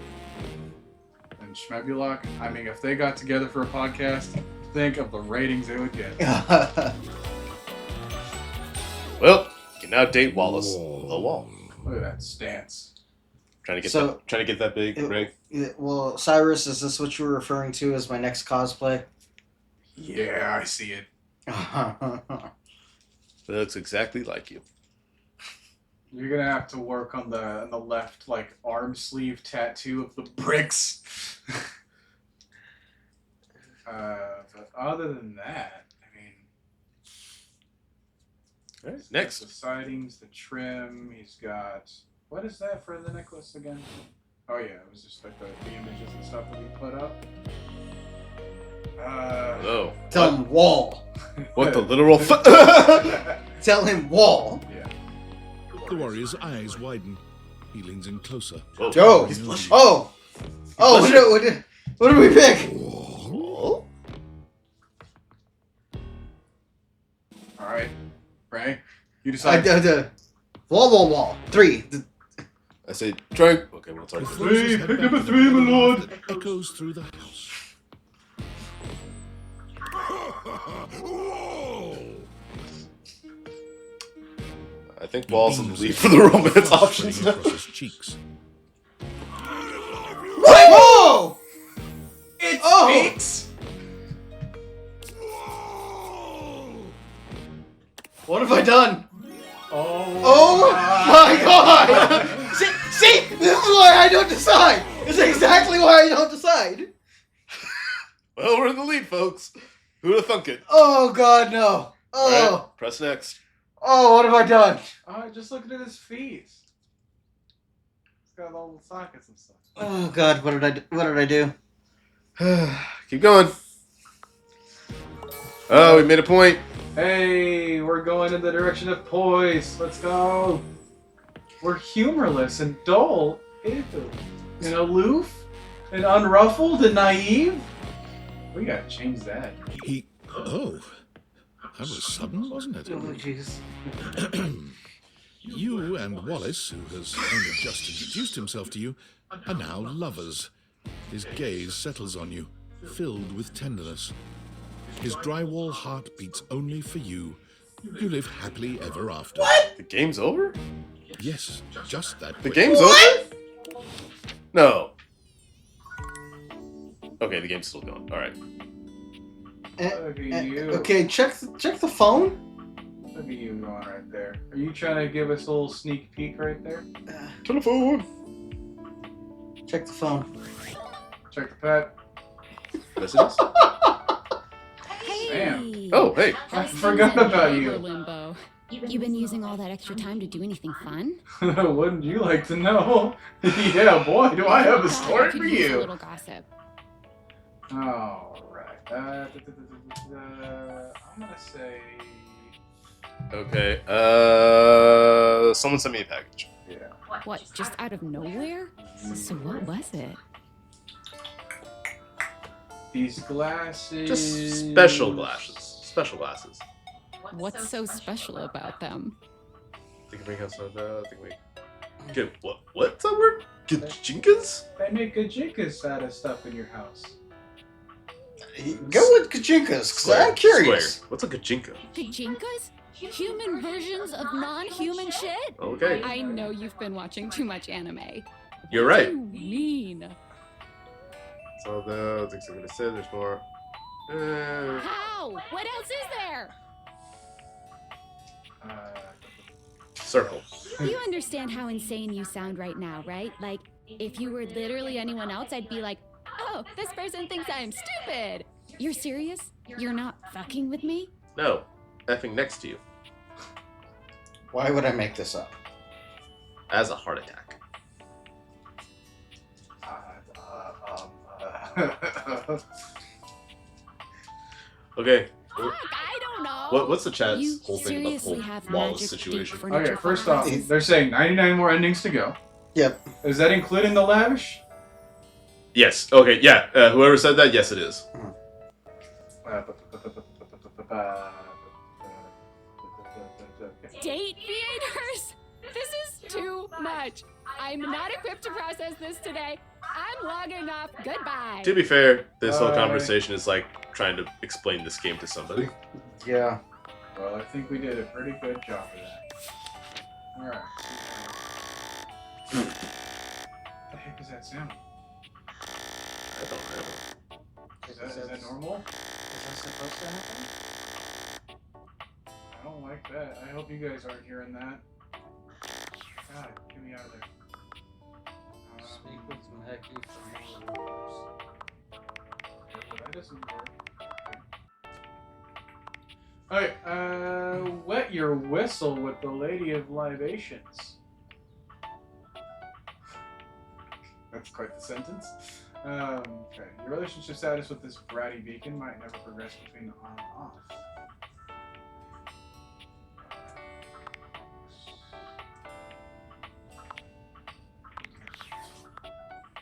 and Schmebulok, I mean, if they got together for a podcast, think of the ratings they would get. Well, you can now date Wallace. The wall. Look at that stance. Trying to get that big, Greg. Well, Cyrus, is this what you were referring to as my next cosplay? Yeah, I see it. That looks exactly like you. You're gonna have to work on the left like arm sleeve tattoo of the bricks. But other than that, I mean, all right, next the sidings, the trim. He's got what is that for the necklace again? Oh yeah, it was just like the images and stuff that we put up. Oh. Tell him wall. What the literal? Tell him wall. Yeah. The warrior's eyes widen. He leans in closer. Oh, he's blushing. Oh, what did we pick? All right, Ray, you decide. Wall. 3. I say try. Okay, well, sorry. Three, pick number 3, my lord. Echoes through the house. I think Wall's in the lead for the romance options now. Across his cheeks. What? Whoa! It's Sphinx. What have I done? Oh my God! see, this is why I don't decide. This is exactly why I don't decide. Well, we're in the lead, folks. Who'd have thunk it? Oh God, no. Oh. Right, press next. Oh, what have I done? Oh, just looking at his feet. He's got all the sockets and stuff. Oh God, what did I do? Keep going. Oh, we made a point. Hey, we're going in the direction of poise. Let's go. We're humorless and dull. Ew. And aloof and unruffled and naive. We gotta change that. Oh, that was sudden, wasn't it? Oh, jeez. You and Wallace, who has only just introduced himself to you, are now lovers. His gaze settles on you, filled with tenderness. His drywall heart beats only for you. You live happily ever after. What? The game's over? Yes, just that. The way. game's over? No. Okay, the game's still going. All right. Look at you. Okay, check the phone. Look at you going right there. Are you trying to give us a little sneak peek right there? Telephone. Check the phone. Check the pad. Yes, it is. Damn. Oh, hey. I forgot about you. Limbo. You've been using all that extra time to do anything fun? Wouldn't you like to know? Yeah, boy, do I have a story I could for use a you. little gossip. All right. I'm gonna say. Okay. Someone sent me a package. Yeah. What, just out of nowhere? So what was it? These glasses. Just special glasses. Special glasses. What's so special about them? I think we have some. I think we. Get what? What's that word? Gajinkas? They make gajinkas out of stuff in your house. Go with Kajinkas, because I'm curious. Square. What's a gajinka? Kajinkas? Human versions of non-human shit? Okay. I know you've been watching too much anime. You're right. What do you mean? So the things I'm gonna say. There's more. How? What else is there? Circle. You understand how insane you sound right now, right? Like, if you were literally anyone else, I'd be like, oh, this person thinks I'm stupid. You're serious? You're not fucking with me? No, effing next to you. Why would I make this up? As a heart attack. Okay. I don't know. What's the chat's You whole thing about the seriously whole have Wallace magic situation? furniture Okay, first off, glasses? they're saying 99 more endings to go. Yep. Is that including the lavish? Yes. Okay. Yeah. Whoever said that, yes, it is. Date theaters? This is too much. I'm not equipped to process this today. I'm logging off. Goodbye. To be fair, this whole conversation is like trying to explain this game to somebody. Yeah. Well, I think we did a pretty good job of that. Alright. What the heck is that sound? I don't know. Is that normal? Is that supposed to happen? I don't like that. I hope you guys aren't hearing that. God, get me out of there. Speak with Maheki for more. That doesn't work. Alright, wet your whistle with the Lady of Libations. That's quite the sentence. Okay. Your relationship status with this bratty beacon might never progress between on and off.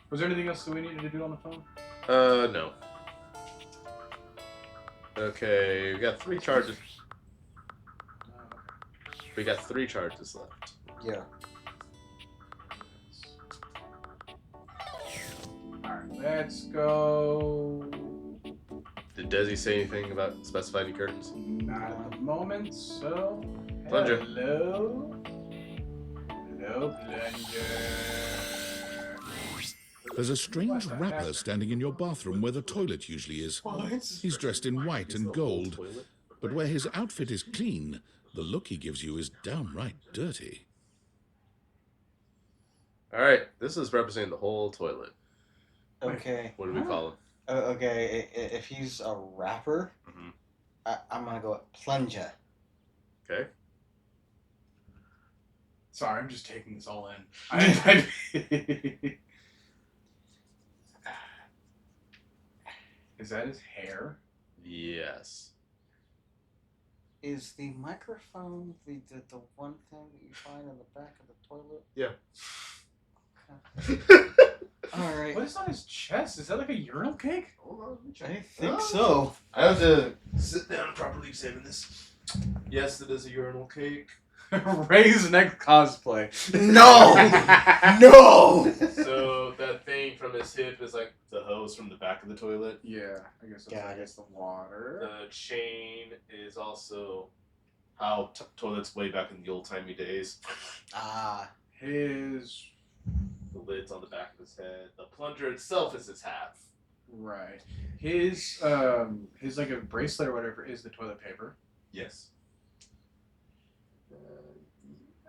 Was there anything else that we needed to do on the phone? No. Okay, we got 3 charges. We got 3 charges left. Yeah. Alright, let's go. Did Desi say anything about specifying any curtains? Not at the moment, so. Plunger. Hello? Hello, Plunger. There's a strange rapper standing in your bathroom where the toilet usually is. He's dressed in white and gold, but where his outfit is clean, the look he gives you is downright dirty. Alright, this is representing the whole toilet. Okay. What do we call him? Okay, if he's a rapper, I'm gonna go with plunger. Okay. Sorry, I'm just taking this all in. Is that his hair? Yes. Is the microphone the one thing that you find in the back of the toilet? Yeah. All right. What is on his chest? Is that like a urinal cake? Hold on, let me check. I think so. I have to sit down and properly examine this. Yes, it is a urinal cake. Ray's next cosplay. No! No! So that thing from his hip is like the hose from the back of the toilet. Yeah, I guess that's I guess the water. The chain is also how toilets way back in the old-timey days. Ah. His... The lid's on the back of his head. The plunger itself is his hat. Right. His like a bracelet or whatever is the toilet paper. Yes.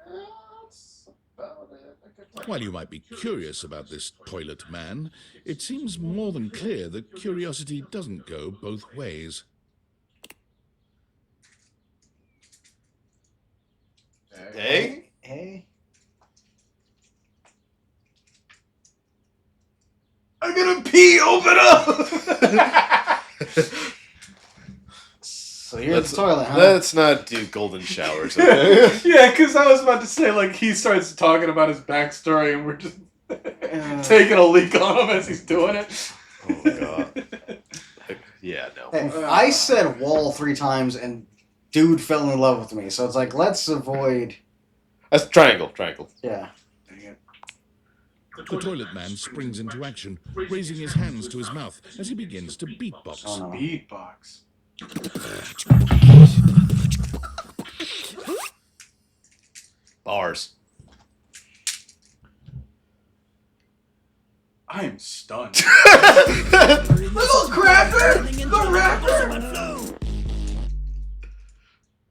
That's about it. While you might be curious about this toilet man, it seems more than clear that curiosity doesn't go both ways. Hey? Hey? I'm gonna pee! Open up! So here's the toilet, huh? Let's not do golden showers, okay? Yeah, because I was about to say, like, he starts talking about his backstory and we're just taking a leak on him as he's doing it. Oh, my God. Yeah, no. Hey, I said wall 3 times and dude fell in love with me, so it's like, let's avoid... That's triangle. Yeah. Dang it. The toilet man springs into action, raising his hands to his mouth as he begins to beatbox. Oh, no. Beatbox. Bars. I am stunned. Little Crapper! The rapper!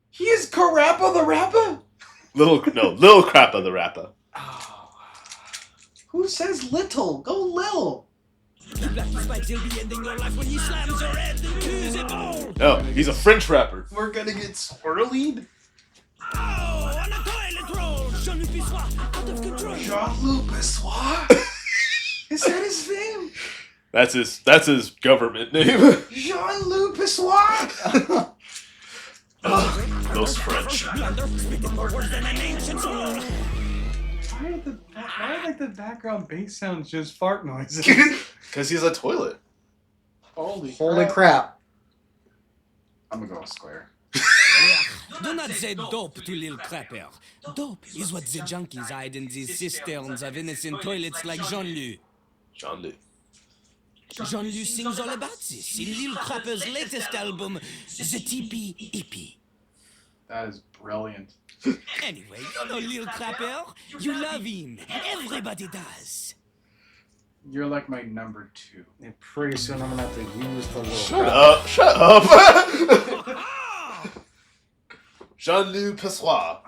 He is Carappa the rapper? Little Crappa the rapper. Who says little? Go Lil! No, he's a French rapper. We're gonna get swirlied? Jean-Luc Bessoir? Is that his name? That's his government name. Jean-Luc Bessoir? Those French. Why are like the background bass sounds just fart noises? Because he's a toilet. Holy crap. I'm gonna go with square. Do not say dope to Lil Crapper. Dope is what the junkies hide in these cisterns of innocent toilets like Jean-Luc. Jean-Luc. Jean-Luc sings all about this in Lil Crapper's latest album, The Tippy Hippie. That is brilliant. Anyway, you know Lil Crapper. You love him. Everybody does. You're like my number 2. And pretty soon I'm gonna have to use the little. Shut up! Jean-Luc Passois.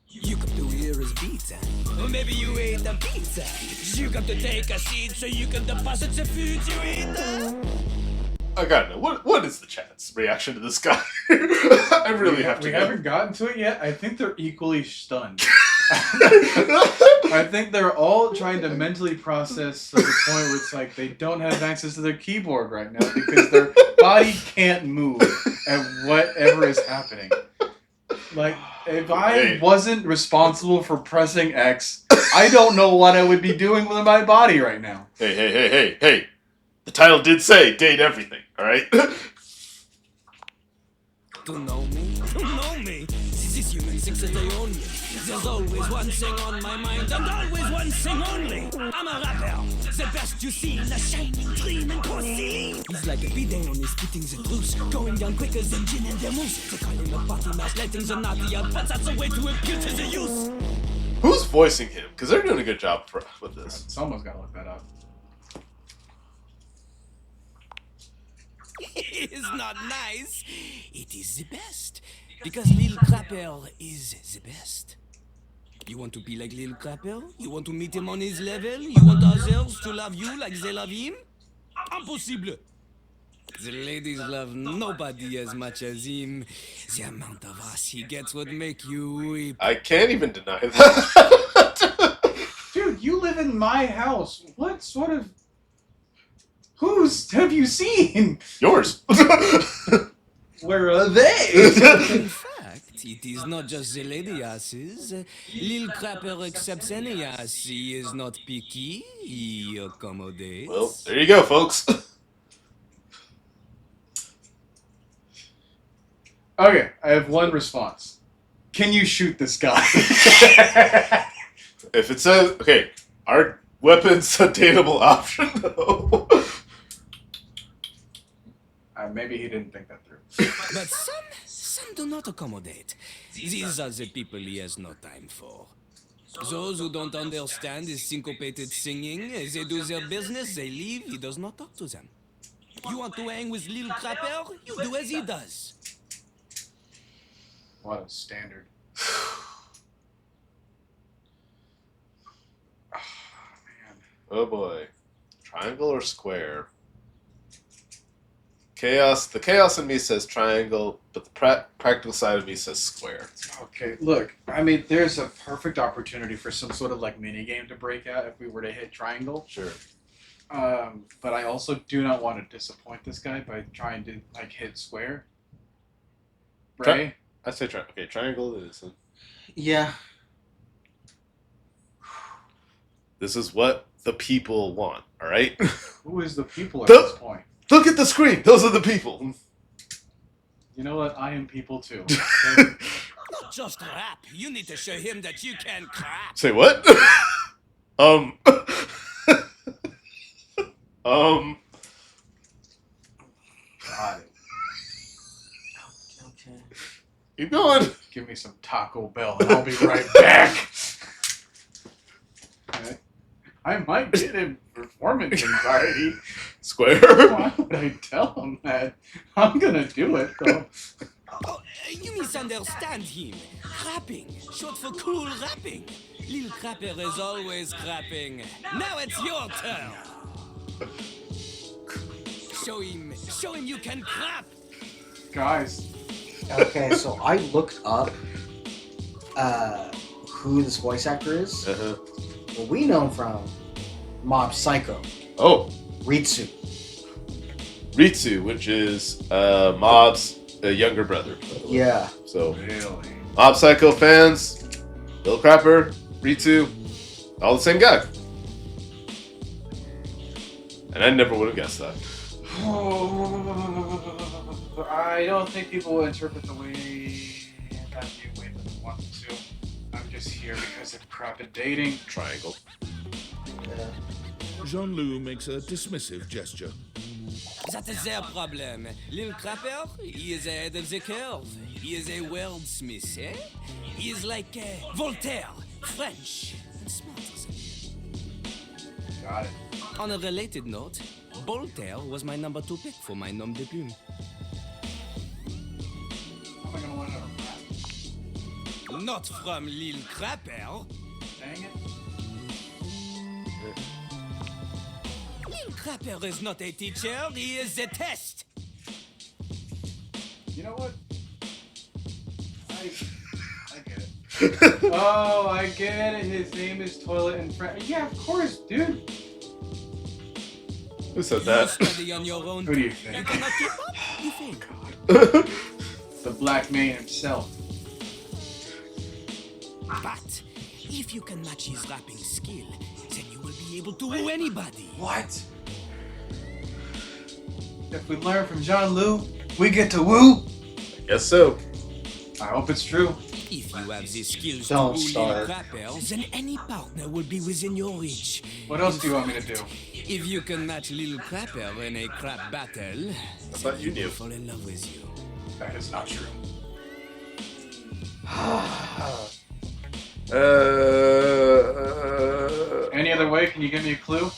You come to hear his pizza. Or maybe you ate the pizza. You come to take a seat so you can deposit the food you ate. I gotta know, what is the chat's reaction to this guy? I really have to We know. haven't gotten to it yet. I think they're equally stunned. I think they're all trying to mentally process to the point where it's like they don't have access to their keyboard right now because their body can't move at whatever is happening. Like, if I wasn't responsible for pressing X, I don't know what I would be doing with my body right now. Hey. The title did say date everything, alright? To know me? To know me? This is human six that they own me. There's always one thing on my mind and always one thing only. I'm a rapper, the best you see, a shining dream and pussy. He's like a bidet on his spitting the truth, going down quicker than gin and their moose. They call him a party mouse, letting the naughty out, but that's a way to appeal to the youth. Who's voicing him? Because they're doing a good job with this. Someone's gotta look that up. It is not nice. It is the best. Because Lil Crapper is the best. You want to be like Lil Crapper? You want to meet him on his level? You want others to love you like they love him? Impossible. The ladies love nobody as much as him. The amount of ass he gets would make you weep. I can't even deny that. Dude, you live in my house. What sort of... Whose have you seen? Yours. Where are they? In fact, it is not just the lady asses. Lil Crapper accepts any ass. He is not picky. He accommodates. Well, there you go, folks. Okay, I have one response. Can you shoot this guy? If it says, okay, are weapons a dateable option, though? Maybe he didn't think that through. But some do not accommodate. These are the people he has no time for. Those who don't understand his syncopated singing, they do their business, they leave, he does not talk to them. You want to hang with Lil Crapper? You do as he does. What a standard. Oh boy. Triangle or square? The chaos in me says triangle, but the practical side of me says square. Okay, look, I mean, there's a perfect opportunity for some sort of like mini game to break out if we were to hit triangle. Sure. But I also do not want to disappoint this guy by trying to like hit square. Right? I say triangle it is. Yeah. This is what the people want, alright? Who is the people at this point? Look at the screen! Those are the people! You know what? I am people too. Not just rap. You need to show him that you can crap. Say what? God. Okay. Keep going. Give me some Taco Bell and I'll be right back. Okay. I might get him performance anxiety. Square. Why would I tell him that? I'm gonna do it though. Oh, you misunderstand him. Crapping, short for cool rapping. Lil Crapper is always crapping. Now it's your turn. Show him you can crap. Guys. Okay, so I looked up who this voice actor is. Uh-huh. Well, we know him from Mob Psycho. Oh. Ritsu. Ritsu, which is Mob's younger brother. Yeah. So, really? Mob Psycho fans, Lil Crapper, Ritsu, all the same guy. And I never would have guessed that. I don't think people will interpret the way that you want them to. I'm is here because of crapid dating. Triangle. Jean-Loup makes a dismissive gesture. That is their problem. Little Crapper, he is ahead of the curve. He is a wordsmith, eh? He is like Voltaire, French, and smarter than you. Got it. On a related note, Voltaire was my number 2 pick for my nom de plume. How am I gonna win another Not from Lil Crapper. Dang it. Lil Crapper is not a teacher, he is a test. You know what? I get it. Oh, I get it. His name is Toilet and Friend. Yeah, of course, dude. Who said that? Study on your own. Who do you think? You cannot keep up, you fail. The Black Man himself. But if you can match his rapping skill, then you will be able to woo anybody. What? If we learn from Jean-Loup, we get to woo? Guess so. I hope it's true. If you have the skills Don't to woo start. Lil Crapper, then any partner will be within your reach. What else do you want me to do? If you can match Lil Crapper in a crap battle, I thought you he will knew. fall in love with you. That is not true. Any other way? Can you give me a clue?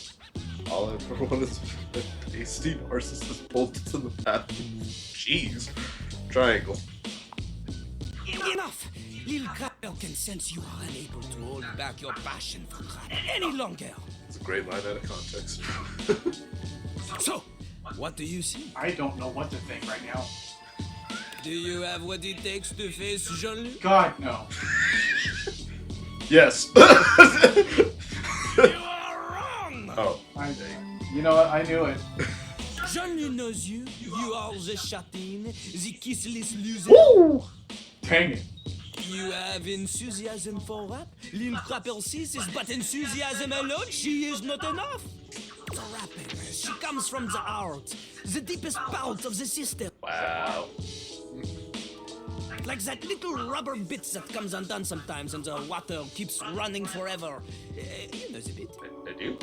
All I ever want is a tasty narcissist bolted to the path. Jeez. Triangle. Enough! Lil Crapper can sense you are unable to hold back your passion for crap any longer. It's a great line out of context. So, what do you see? I don't know what to think right now. Do you have what it takes to face Jean-Luc? God, no. Yes. You are wrong! Oh. You know what? I knew it. Jean-Luc knows you. You are the chatin, the kissless loser. Woo! Dang it. You have enthusiasm for rap. Lil Crapper sees is but enthusiasm alone. She is not enough. The rapping, she comes from the heart, the deepest part of the system. Wow. Like that little rubber bit that comes undone sometimes and the water keeps running forever. You know the bit. I do.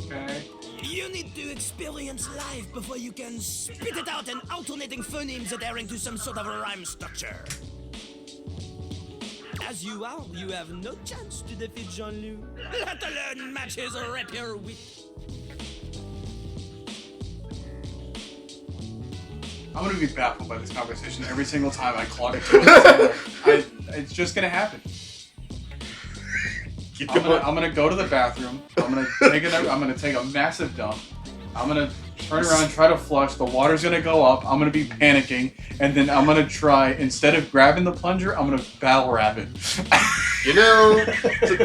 Okay. You need to experience life before you can spit it out in alternating phonemes adhering to some sort of a rhyme structure. As you are, you have no chance to defeat Jean-Loup, let alone match his rapier wit. I'm gonna be baffled by this conversation every single time I clog it to it. It's just gonna happen. I'm gonna go to the bathroom. I'm gonna take a massive dump. I'm gonna turn around and try to flush. The water's gonna go up. I'm gonna be panicking, and then I'm gonna try, instead of grabbing the plunger, I'm gonna battle wrap it. You know,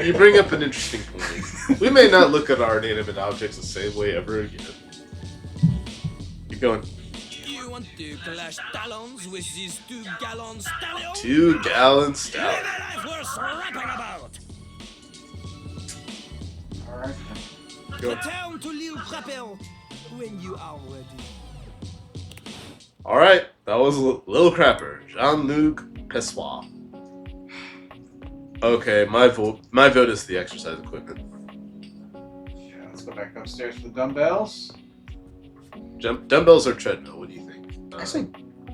you bring up an interesting point. We may not look at our inanimate objects the same way ever again. Keep going. You want to clash talons with these 2 gallon stallions? 2 gallon stout. Live a life worth rapping about! Alright. Return to Lil Crapper when you are ready. Alright, that was Lil Crapper, Jean-Luc Pessoa. Okay, my vote is the exercise equipment. Yeah, let's go back upstairs for the dumbbells. Dumbbells or treadmill, what do you think? I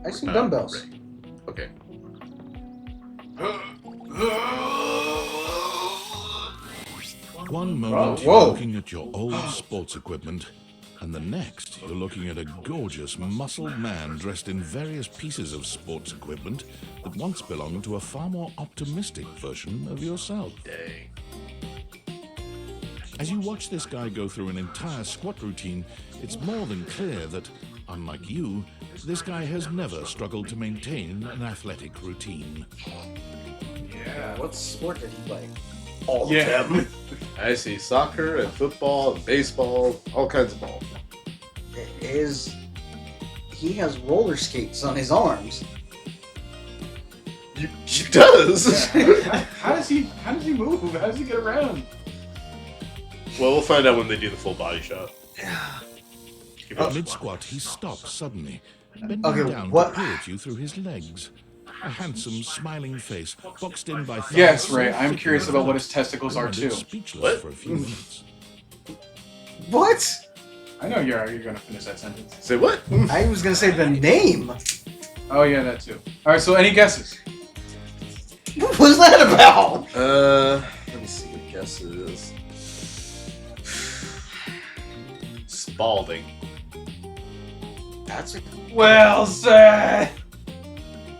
see dumbbells. Right. Okay. One moment Whoa. you're looking at your old sports equipment, and the next you're looking at a gorgeous, muscled man dressed in various pieces of sports equipment that once belonged to a far more optimistic version of yourself. Dang. As you watch this guy go through an entire squat routine, it's more than clear that, unlike you, this guy has never struggled to maintain an athletic routine. Yeah. What sport did he play? All of them. I see soccer and football and baseball, all kinds of ball. He has roller skates on his arms. He does. Yeah. How does he move? How does he get around? Well, we'll find out when they do the full body shot. Mid-squat, he stops suddenly, bending Okay, down what- to peer at you through his legs. A handsome, smiling face, boxed in by Yes, Ray. I'm curious about what his testicles are too. Speechless for a few minutes. What? I know you're gonna finish that sentence. Say what? I was gonna say the name. Oh yeah, that too. All right. So any guesses? What was that about? Let me see what guesses. Spalding. That's a Wilson.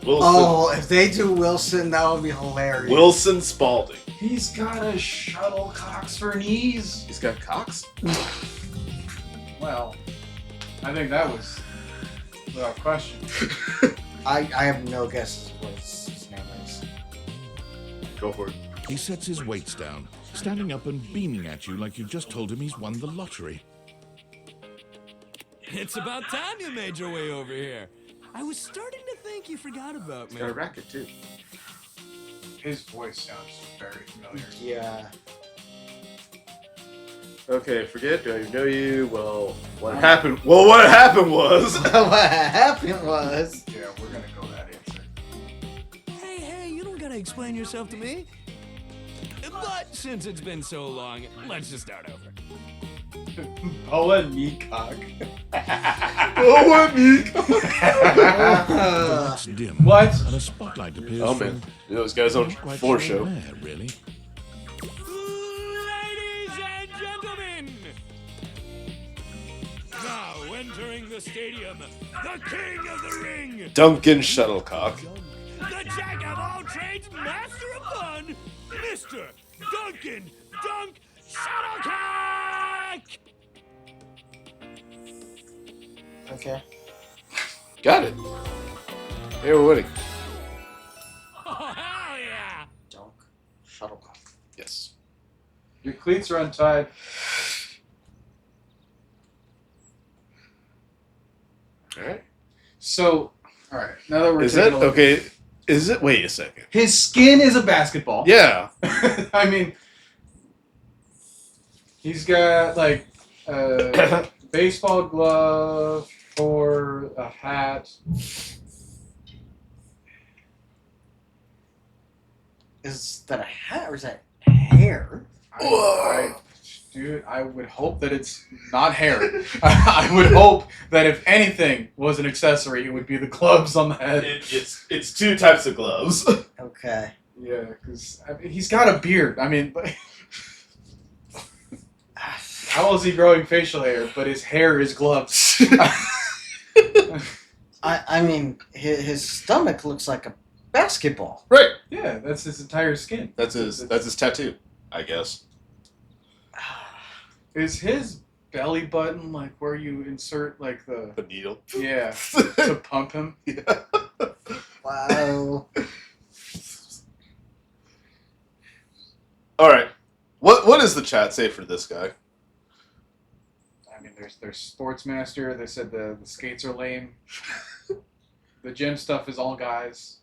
Wilson. Oh, if they do Wilson, that would be hilarious. Wilson Spalding. He's got a shuttlecocks for knees. He's got cocks? Well, I think that was without question. I have no guesses what his name is. Go for it. He sets his weights down, standing up and beaming at you like you just told him he's won the lottery. It's about time you made your way over here. I was starting to think you forgot about me. Got a racket too. His voice sounds very familiar. Yeah. Okay, forget. Do I know you? Well, what happened? Well, what happened was. What happened was. Yeah, we're gonna go that answer. Hey, you don't gotta explain yourself to me. But since it's been so long, let's just start over. Boa Meacock. Boa The lights dim. What? And a spotlight appears Oh from... man, those guys on Not quite floor sure show. where, really. Ladies and gentlemen, now entering the stadium, the king of the ring, Duncan Shuttlecock. the jack of all trades, master of fun, Mr. Duncan Dunk Shuttlecock! Okay. Got it. They were winning. Oh, hell yeah! Dunk. Shuttlecock. Yes. Your cleats are untied. All right. So, all right. Now that we're Is taking that a look- okay? Is it? Wait a second. His skin is a basketball. Yeah. I mean, he's got like a baseball glove or a hat. Is that a hat or is that hair? Dude, I would hope that it's not hair. I would hope that if anything was an accessory, it would be the gloves on the head. It's two types of gloves. Okay. Yeah, because I mean, he's got a beard. I mean, but how is he growing facial hair? But his hair is gloves. I mean, his stomach looks like a basketball. Right. Yeah, that's his entire skin. That's his tattoo, I guess. Is his belly button like where you insert like the needle? Yeah, to pump him. Yeah. Wow. All right. What does the chat say for this guy? I mean, there's Sportsmaster. They said the skates are lame. The gym stuff is all guys.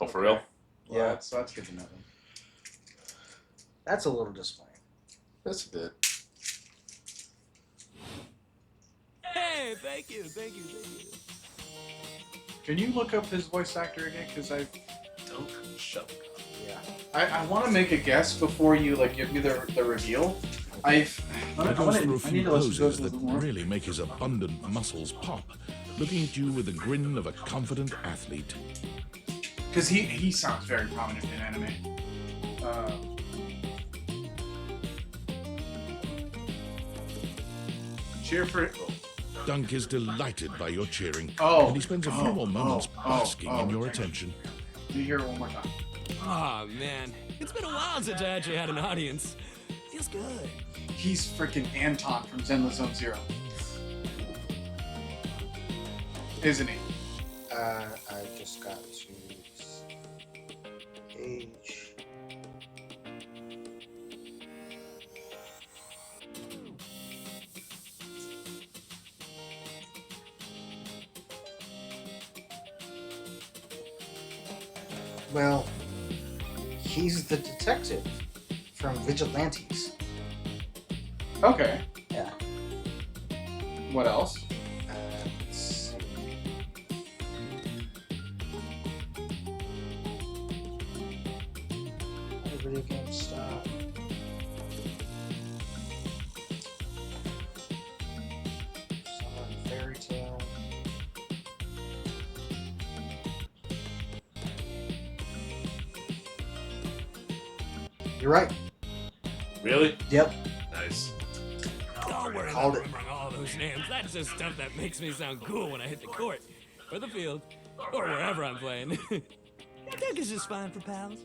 Oh, for real? Yeah, that's good to know. That's a little disappointing. That's a bit. Hey, thank you. Can you look up his voice actor again? Because I don't shut. Yeah, I want to make a guess before you like give me the reveal. I Goes through a need few to listen to poses this a that little more. really make his abundant muscles pop, looking at you with the grin of a confident athlete. Because he sounds very prominent in anime. Cheer for Dunk is delighted by your cheering, Oh. and he spends a few more moments basking in your attention. Do you hear it one more time? Oh man, it's been a while since I actually had an audience. Feels good. He's freaking Anton from Zenless Zone Zero. Isn't he? I just got to page. Well, he's the detective from Vigilantes. Okay. Yeah. What else? Let's see. Fairy tale. You're right. Really? Yep. Nice. Don't worry about remembering all those names. That's just stuff that makes me sound cool when I hit the court, or the field, or wherever I'm playing. I think it's just fine for pals.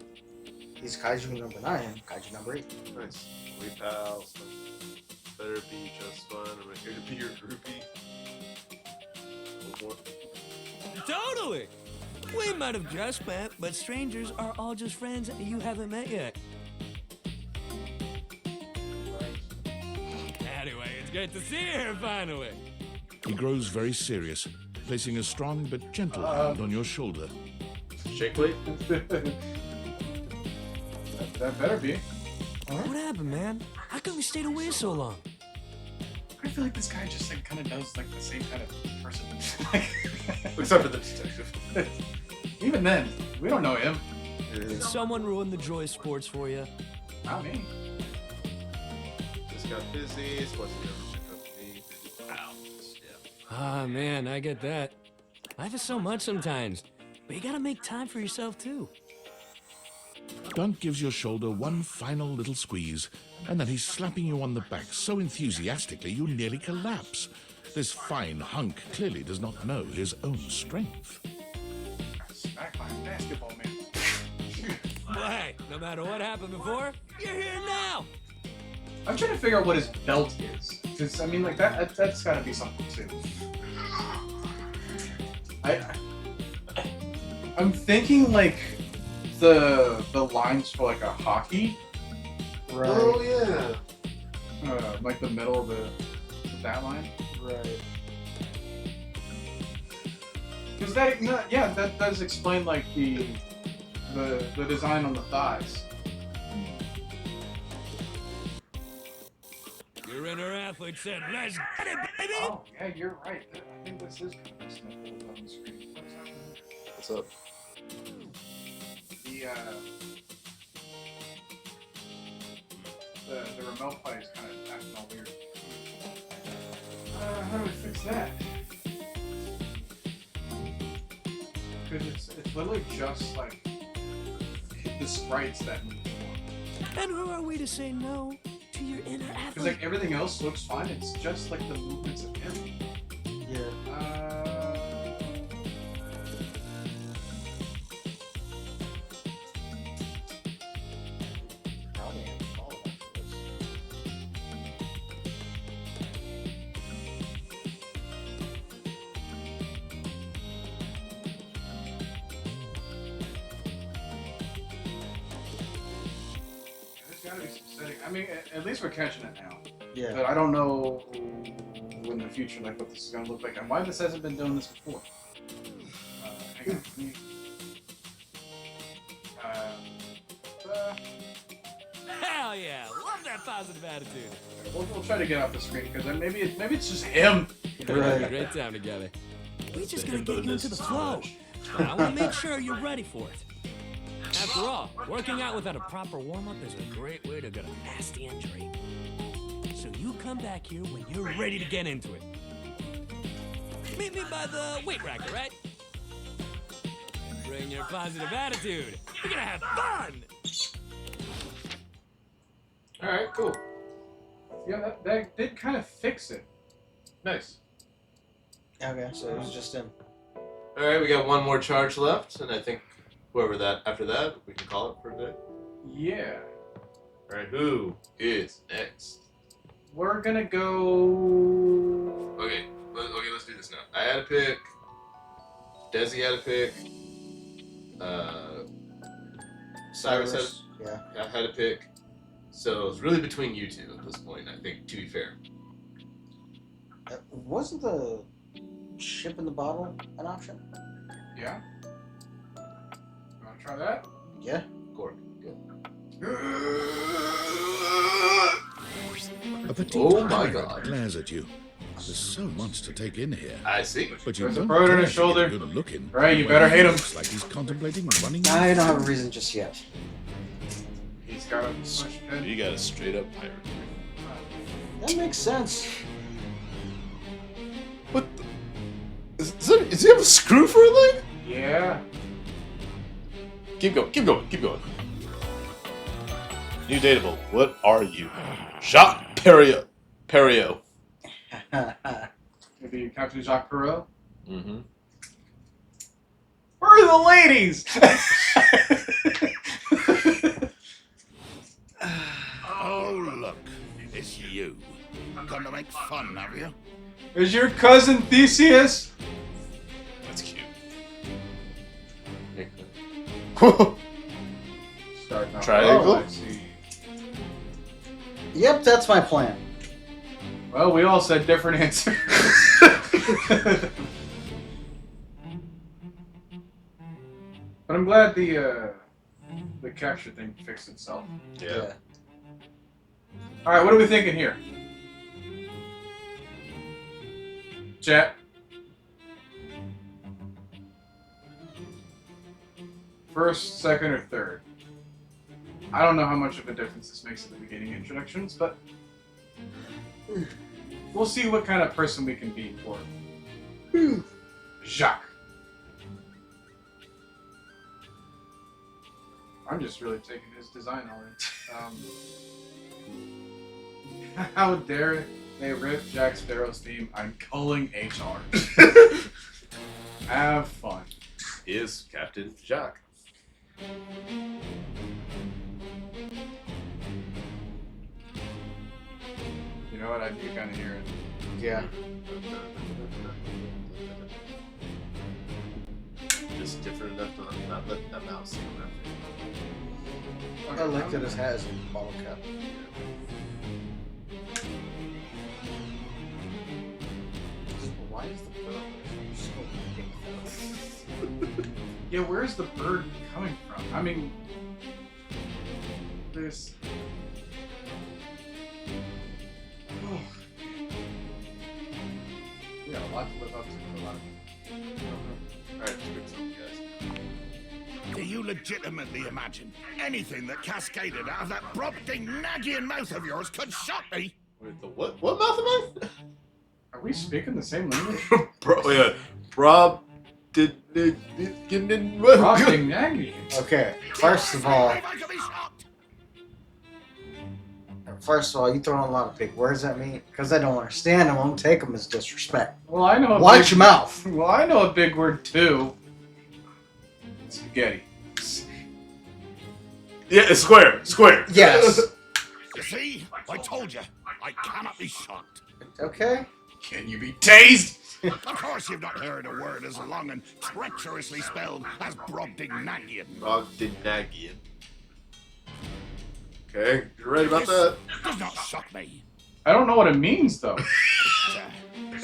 He's Kaiju number 9, Kaiju number 8. Nice. We pals. Better be just fun. I'm here to be your groupie. One more. Totally! We might have just met, but strangers are all just friends you haven't met yet. Anyway, it's great to see you here finally. He grows very serious, placing a strong but gentle hand on your shoulder. Shake weight? That better be. What happened, man? How come you stayed away so long? I feel like this guy just like kind of does like the same kind of person. Except for the detective. Even then, we don't know him. Did someone ruin the joy of sports for you? Not me. Just got busy. Sports never picked up me. Pals. Yeah. Ah, man, I get that. Life is so much sometimes, but you gotta make time for yourself too. Dunk gives your shoulder one final little squeeze, and then he's slapping you on the back so enthusiastically you nearly collapse. This fine hunk clearly does not know his own strength. Smack my basketball, man. Well, hey, no matter what happened before, you're here now. I'm trying to figure out what his belt is. Cause I mean, like that's got to be something too. I'm thinking like the lines for like a hockey. Right. Oh yeah. Like the middle of that line. Right. Because that does explain like the design on the thighs. Your inner athlete said, "Let's get it, baby!" Oh yeah, you're right. I think this is kind of sniffles on the screen. What's up? The remote play is kind of acting all weird. How do we fix that? Because it's literally just like the sprites that move. And who are we to say no to your inner Because athlete? like everything else looks fine. It's just like the movements of him. Yeah. Probably have to follow that for this. There's gotta be some setting. I mean, at least we're catching it now. Yeah. But I don't know in the future like what this is gonna look like and why this hasn't been doing this before. Hang on. Hell yeah! Love that positive attitude. We'll try to get off the screen because maybe it's just him. We're having a great time together. We just gotta get you into the flow. But I want to make sure you're ready for it. After all, working out without a proper warm-up is a great way to get a nasty injury. So you come back here when you're ready to get into it. Meet me by the weight rack, all right? Bring your positive attitude. We're gonna have fun! Alright, cool. Yeah, that did kind of fix it. Nice. Okay, so it was just him. All right, we got one more charge left, and I think whoever after that, we can call it for a day. Yeah. All right, who is next? We're gonna go. Okay, let's do this now. I had a pick. Desi had a pick. Cyrus had a pick. So it's really between you two at this point, I think, to be fair. Wasn't the chip in the bottle an option? Yeah. You wanna try that? Yeah. Cork. A petite Oh my pirate God. glares at you. There's so much to take in here. I see. But you There's a don't bird on dare his to shoulder. get good looking. Right, you better hate him. Looks like he's contemplating running. I don't have a reason just yet. He's got a push pin. You got a straight up pirate. That makes sense. What the? Does he have a screw for a leg? Yeah. Keep going, keep going, keep going. New dateable. What are you? Jacques Perriot. Maybe Captain Jacques Perrault? Mm-hmm. Where are the ladies? Oh, look. It's you. Come to make fun, have you? Is your cousin Theseus? That's cute. Start now. Triangle? Oh, I see. Yep, that's my plan. Well, we all said different answers. But I'm glad the capture thing fixed itself. Yeah. All right, what are we thinking here? Chat. First, second, or third? I don't know how much of a difference this makes at the beginning introductions, but we'll see what kind of person we can be for Jacques. I'm just really taking his design already. How dare they rip Jack Sparrow's theme? I'm calling HR. Have fun. Is Captain Jacques. You know what? I do kind of hear it. Yeah. Just different enough to not let that mouse see that. I like that it has a bottle cap. Why is the bird so big? Yeah, where's the bird coming from? I mean, there's... Oh. We got a lot to live up to for a lot of people. Alright, let's pick something, guys. Do you legitimately imagine anything that cascaded out of that Brobdingnagian mouth of yours could shock me? Wait, the what? What mouth am I? Are we speaking the same language? Brobdingnagian. Okay, first of all, you throw in a lot of big words at me because I don't understand them. I won't take them as disrespect. Well, I know. Watch your mouth. Well, I know a big word too. Spaghetti. Yeah, square. Yes. You see? I told you. I cannot be shocked. Okay. Can you be tased? Of course you've not heard a word as long and treacherously spelled as Brobdingnagian. Brobdingnagian. Okay, you're right about that. Does not shock me. I don't know what it means though.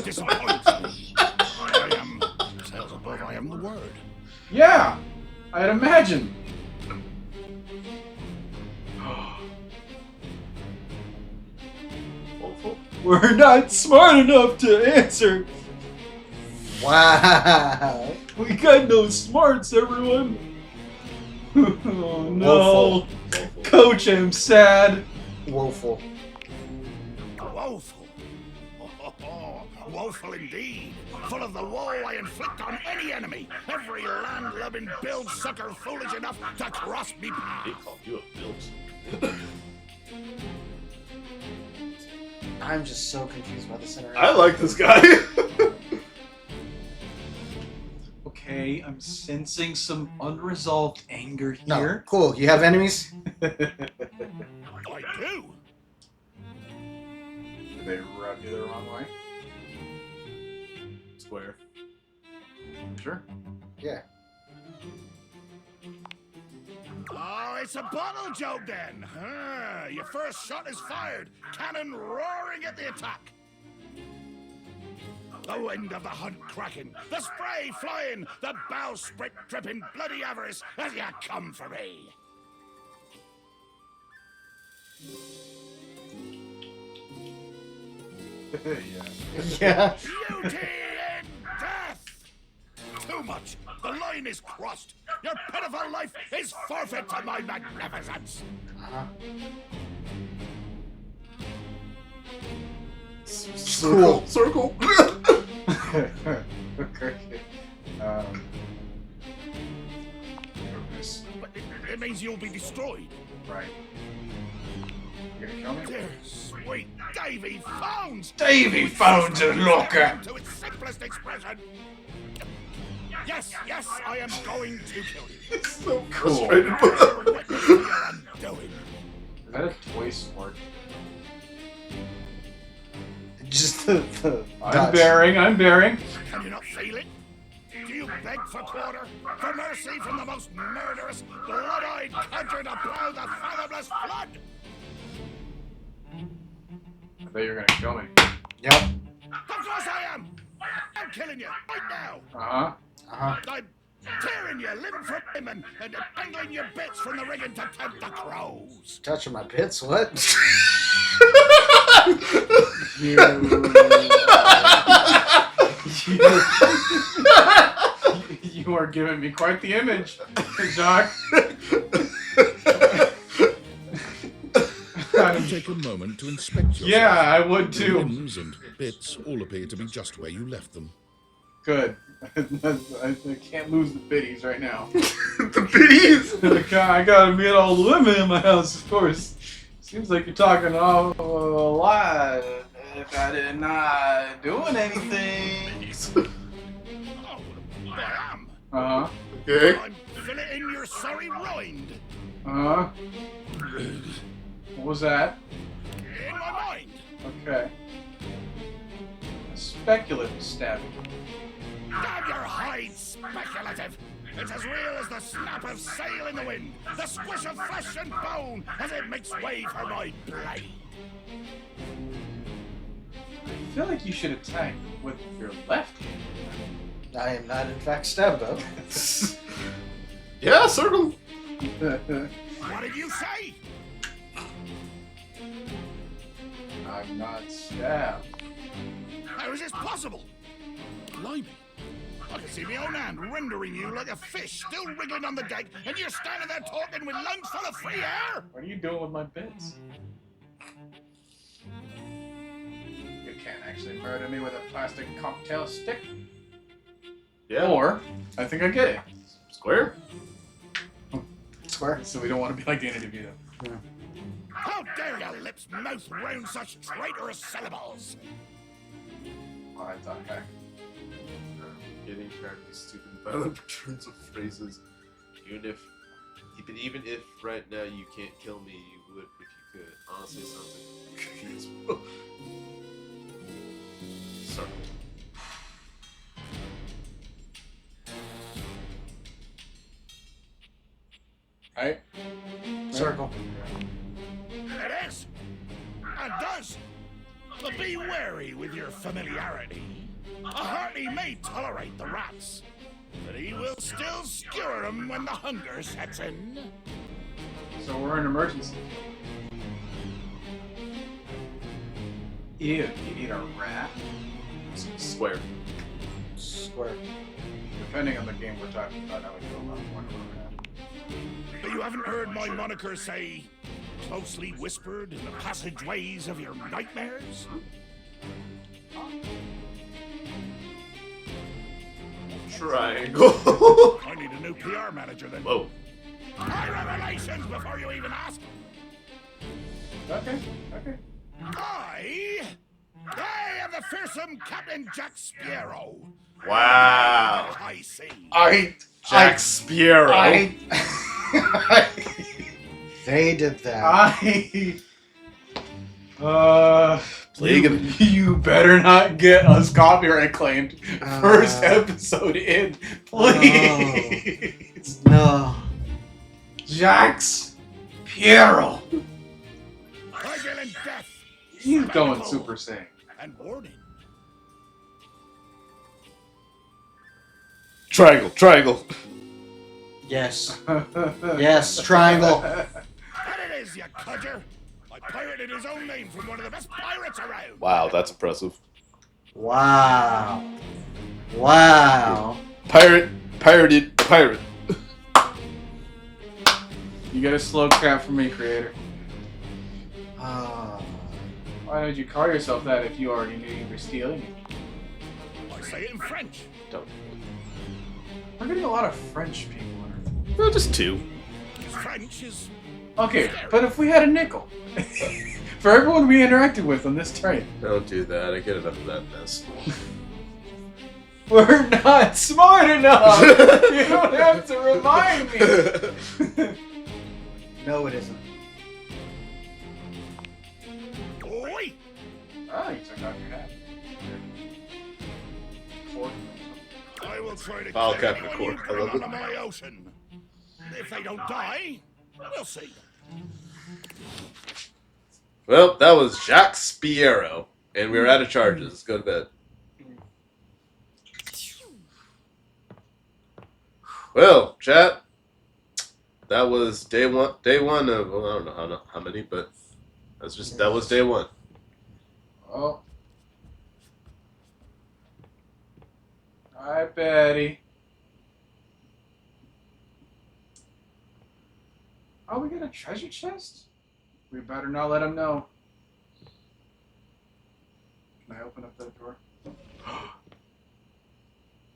Disappoints me. I am sales above. I am the word. Yeah, I'd imagine. We're not smart enough to answer. Wow. We got no smarts, everyone. Oh no. Woeful. Coach, I'm sad. Woeful. Woeful. Woeful indeed. Full of the woe I inflict on any enemy. Every land-loving build sucker foolish enough to cross me path. They called you a bilge. I'm just so confused by the center. I like this guy. Okay, I'm sensing some unresolved anger No, here. cool. You have enemies? I do. Did they rub you the wrong way? Square. Sure. Yeah. Oh, it's a bottle joke then. Your first shot is fired. Cannon roaring at the attack. The wind of the hunt cracking, the spray flying, the bowsprit dripping bloody avarice as you come for me. Yeah. Beauty in death! Too much. The line is crossed. Your pitiful life is forfeit to my magnificence. Circle. Circle. Okay. But it means you'll be destroyed. Right. You gonna kill me? Dear sweet Davy Phones! Davy Phones is looking! To its simplest expression. Yes, I am going to kill you. It's so cool. Is that a toy sword? Just the I'm bearing. Can you not feel it? Do you beg for quarter? For mercy from the most murderous, blood-eyed country to plow the fathomless flood? I thought you were gonna kill me. Yep. Of course I am! I'm killing you right now! I'm tearing you limb from limb and dangling your bits from the rigging to tempt the crows. Touching my pits? What? You are giving me quite the image, Jacques. Take a moment to inspect yourself. Yeah, I would The too. limbs and bits all appear to be just where you left them. Good. I can't lose the biddies right now. The biddies? I gotta meet all the women in my house, of course. Seems like you're talking a lot. If I did not doing anything. I am. Okay. I'm filleting your sorry rind. What was that? In my mind. Okay. Speculative stabbing. Damn your hide, speculative! It's as real as the snap of sail in the wind, the squish of flesh and bone as it makes way for my blade. I feel like you should attack with your left hand. I am not, in fact, stabbed, though. Yeah, circle. What did you say? I'm not stabbed. How is this possible? Blimey. I can see my own hand rendering you like a fish still wriggling on the deck, and you're standing there talking with lungs full of free air? What are you doing with my bits? You can't actually murder me with a plastic cocktail stick. Yeah. Or, I think I get it. Square? Square. So we don't want to be like Danny DeVito. Yeah. How dare your lips mouth round such traitorous syllables? Oh, I thought heck. Getting apparently stupid violent returns of phrases. Even if right now you can't kill me, you would if you could. Honestly, something confused. Sorry. Right? Circle. It is, and does. But be wary with your familiarity. A hearty may tolerate the rats, but he will still skewer them when the hunger sets in. So we're in emergency. Ew, you eat a rat? Square. Square. Depending on the game we're talking about, I would go around one of a rat. But you haven't heard my moniker say, closely whispered in the passageways of your nightmares? Triangle. I need a new PR manager then. Whoa. My revelations before you even ask. Okay. I am the fearsome Captain Jack Sparrow. Wow. I see. Jack Sparrow. They did that. You better not get us copyright claimed. First episode in, please. No. Jax Piero. Argyle and death. He's going Super Saiyan. And warning. Triangle. Yes. Yes, triangle. That it is, you cudger. I pirated his own name from one of the best pirates around. Wow, that's impressive. Wow. Pirated pirate. You get a slow clap from me, creator. Why did you call yourself that if you already knew you were stealing it? I say it in French. Don't. We're getting a lot of French people. Well, just 2. French is... Okay, but if we had a nickel for everyone we interacted with on this train. Don't do that. I get enough of that mess. We're not smart enough. You don't have to remind me. No, it isn't. Oi! Oh, you took off your hat. I will try to I'll get cut the anyone you cord. I bring love it. onto my ocean. If they don't die, we'll see. Well, that was Jacques Spiero, and we were out of charges. Let's go to bed. Well, chat, that was day one. Day one of, well, I don't know how many, but that was day one. Oh. Hi, Betty. Oh, we got a treasure chest? We better not let him know. Can I open up that door?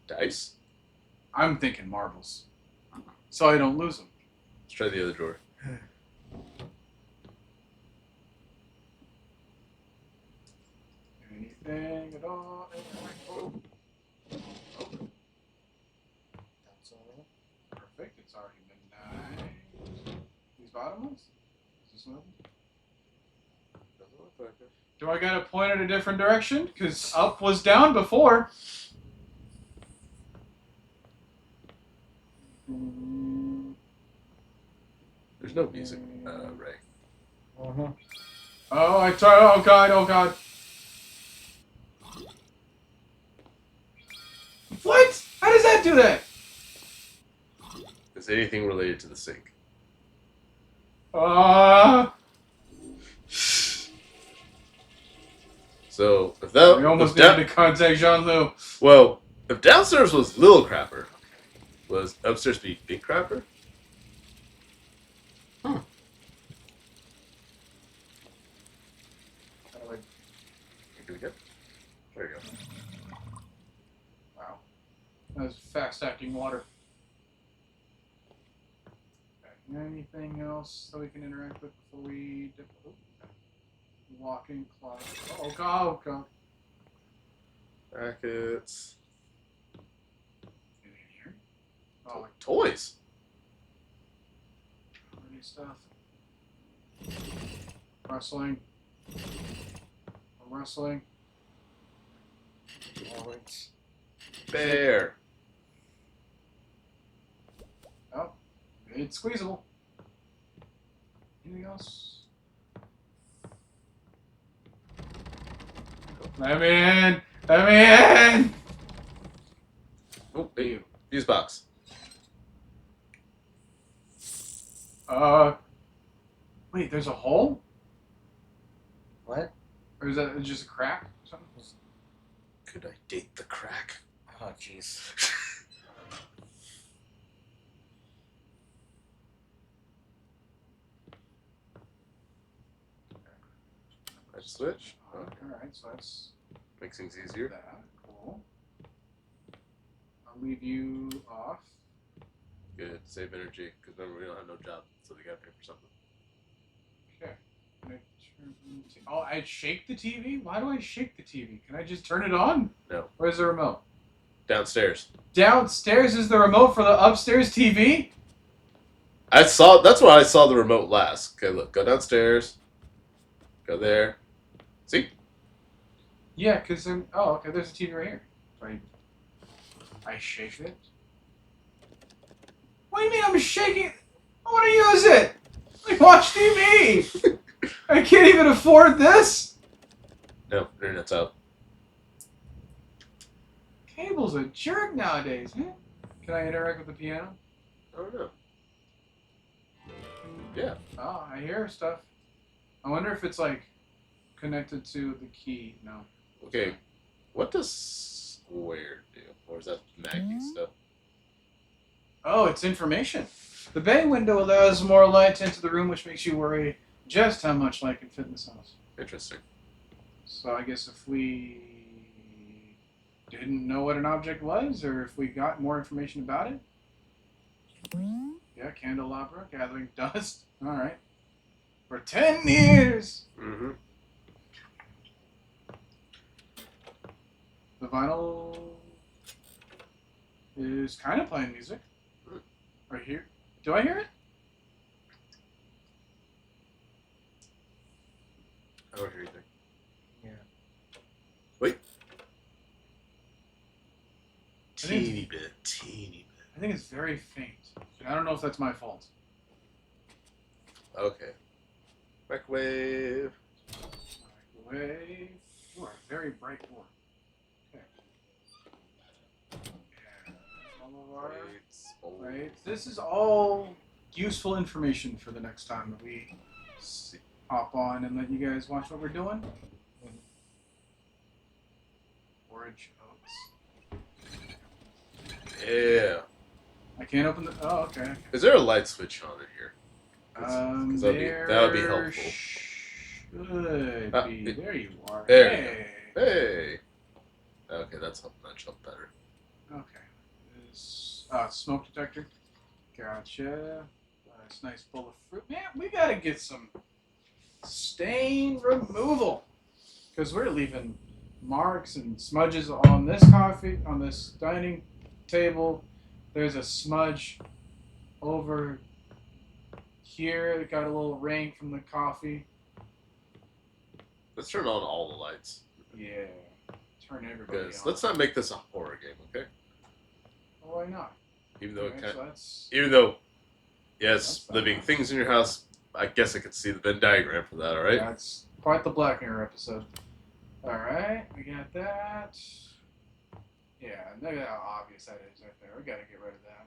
Dice? I'm thinking marbles. So I don't lose them. Let's try the other drawer. Anything at all? Oh. That's all. Perfect. It's already been nice. These bottom ones? Is this one open? Do I gotta point in a different direction? Because up was down before. There's no music, Ray. Uh-huh. Oh, I try. Oh god! Oh god! What? How does that do that? Is anything related to the sink? So if that we almost needed to contact Jean-Loup. Well, if downstairs was Little Crapper, was upstairs be Big Crapper? Hmm. Here we go. There you go. Wow. That was fast-acting water. Okay. Anything else that we can interact with before we dip? Oh, okay. Walking closet. Oh god! Oh god! Brackets. Anything here? Oh, like Toys. pretty stuff. Wrestling. Wrestling. Alright. Bear. Oh, it's squeezable. Anything else? Let me in! Let me in! Oh, hey, fuse box. Wait, there's a hole? What? Or is that just a crack or something? Could I date the crack? Oh, jeez. Let's switch. Alright, so that's Makes things easier. that. Cool. I'll leave you off. Good. Save energy, because remember we don't have no job, so we gotta pay for something. Okay. Can I turn the oh, I shake the TV? Why do I shake the TV? Can I just turn it on? No. Where's the remote? Downstairs. Downstairs is the remote for the upstairs TV? That's where I saw the remote last. Okay, look, go downstairs. Go there. See? Yeah, because then... Oh, okay, there's a TV right here. So I shake it. What do you mean I'm shaking it? I want to use it! I watch TV! I can't even afford this! No, internet's out. Cable's a jerk nowadays, man. Can I interact with the piano? I don't know. Yeah. Oh, I hear stuff. I wonder if it's, like, connected to the key. No. Okay, what does square do? Or is that Maggie stuff? Oh, it's information. The bay window allows more light into the room, which makes you worry just how much light can fit in this house. Interesting. So I guess if we didn't know what an object was, or if we got more information about it. Yeah, candelabra, gathering dust. All right. For 10 years! Mm-hmm. The vinyl is kind of playing music. Right here. Do I hear it? I don't hear anything. Yeah. Wait. I think Teeny bit. I think it's very faint. And I don't know if that's my fault. Okay. Microwave. Microwave. You are a very bright board. Okay. Yeah. All of our right. This is all useful information for the next time that we hop on and let you guys watch what we're doing. Forage oats. Yeah. I can't open the. Oh, okay. Is there a light switch on in here? Because that would be helpful. Should be. There you are. There. Hey. Hey. Okay, that's much better. Okay. This smoke detector. Gotcha. It's nice bowl of fruit. Man, we gotta get some stain removal because we're leaving marks and smudges on this coffee, on this dining table. There's a smudge over here. It got a little rain from the coffee. Let's turn on all the lights. Yeah. Turn everybody on. Let's not make this a horror game, okay? Why not? Even though Okay, it so can, even though, yes, living things in your house. I guess I could see the Venn diagram for that. All right. That's quite the Black Mirror episode. All right, we got that. Yeah, look at how obvious that is right there. We gotta get rid of that.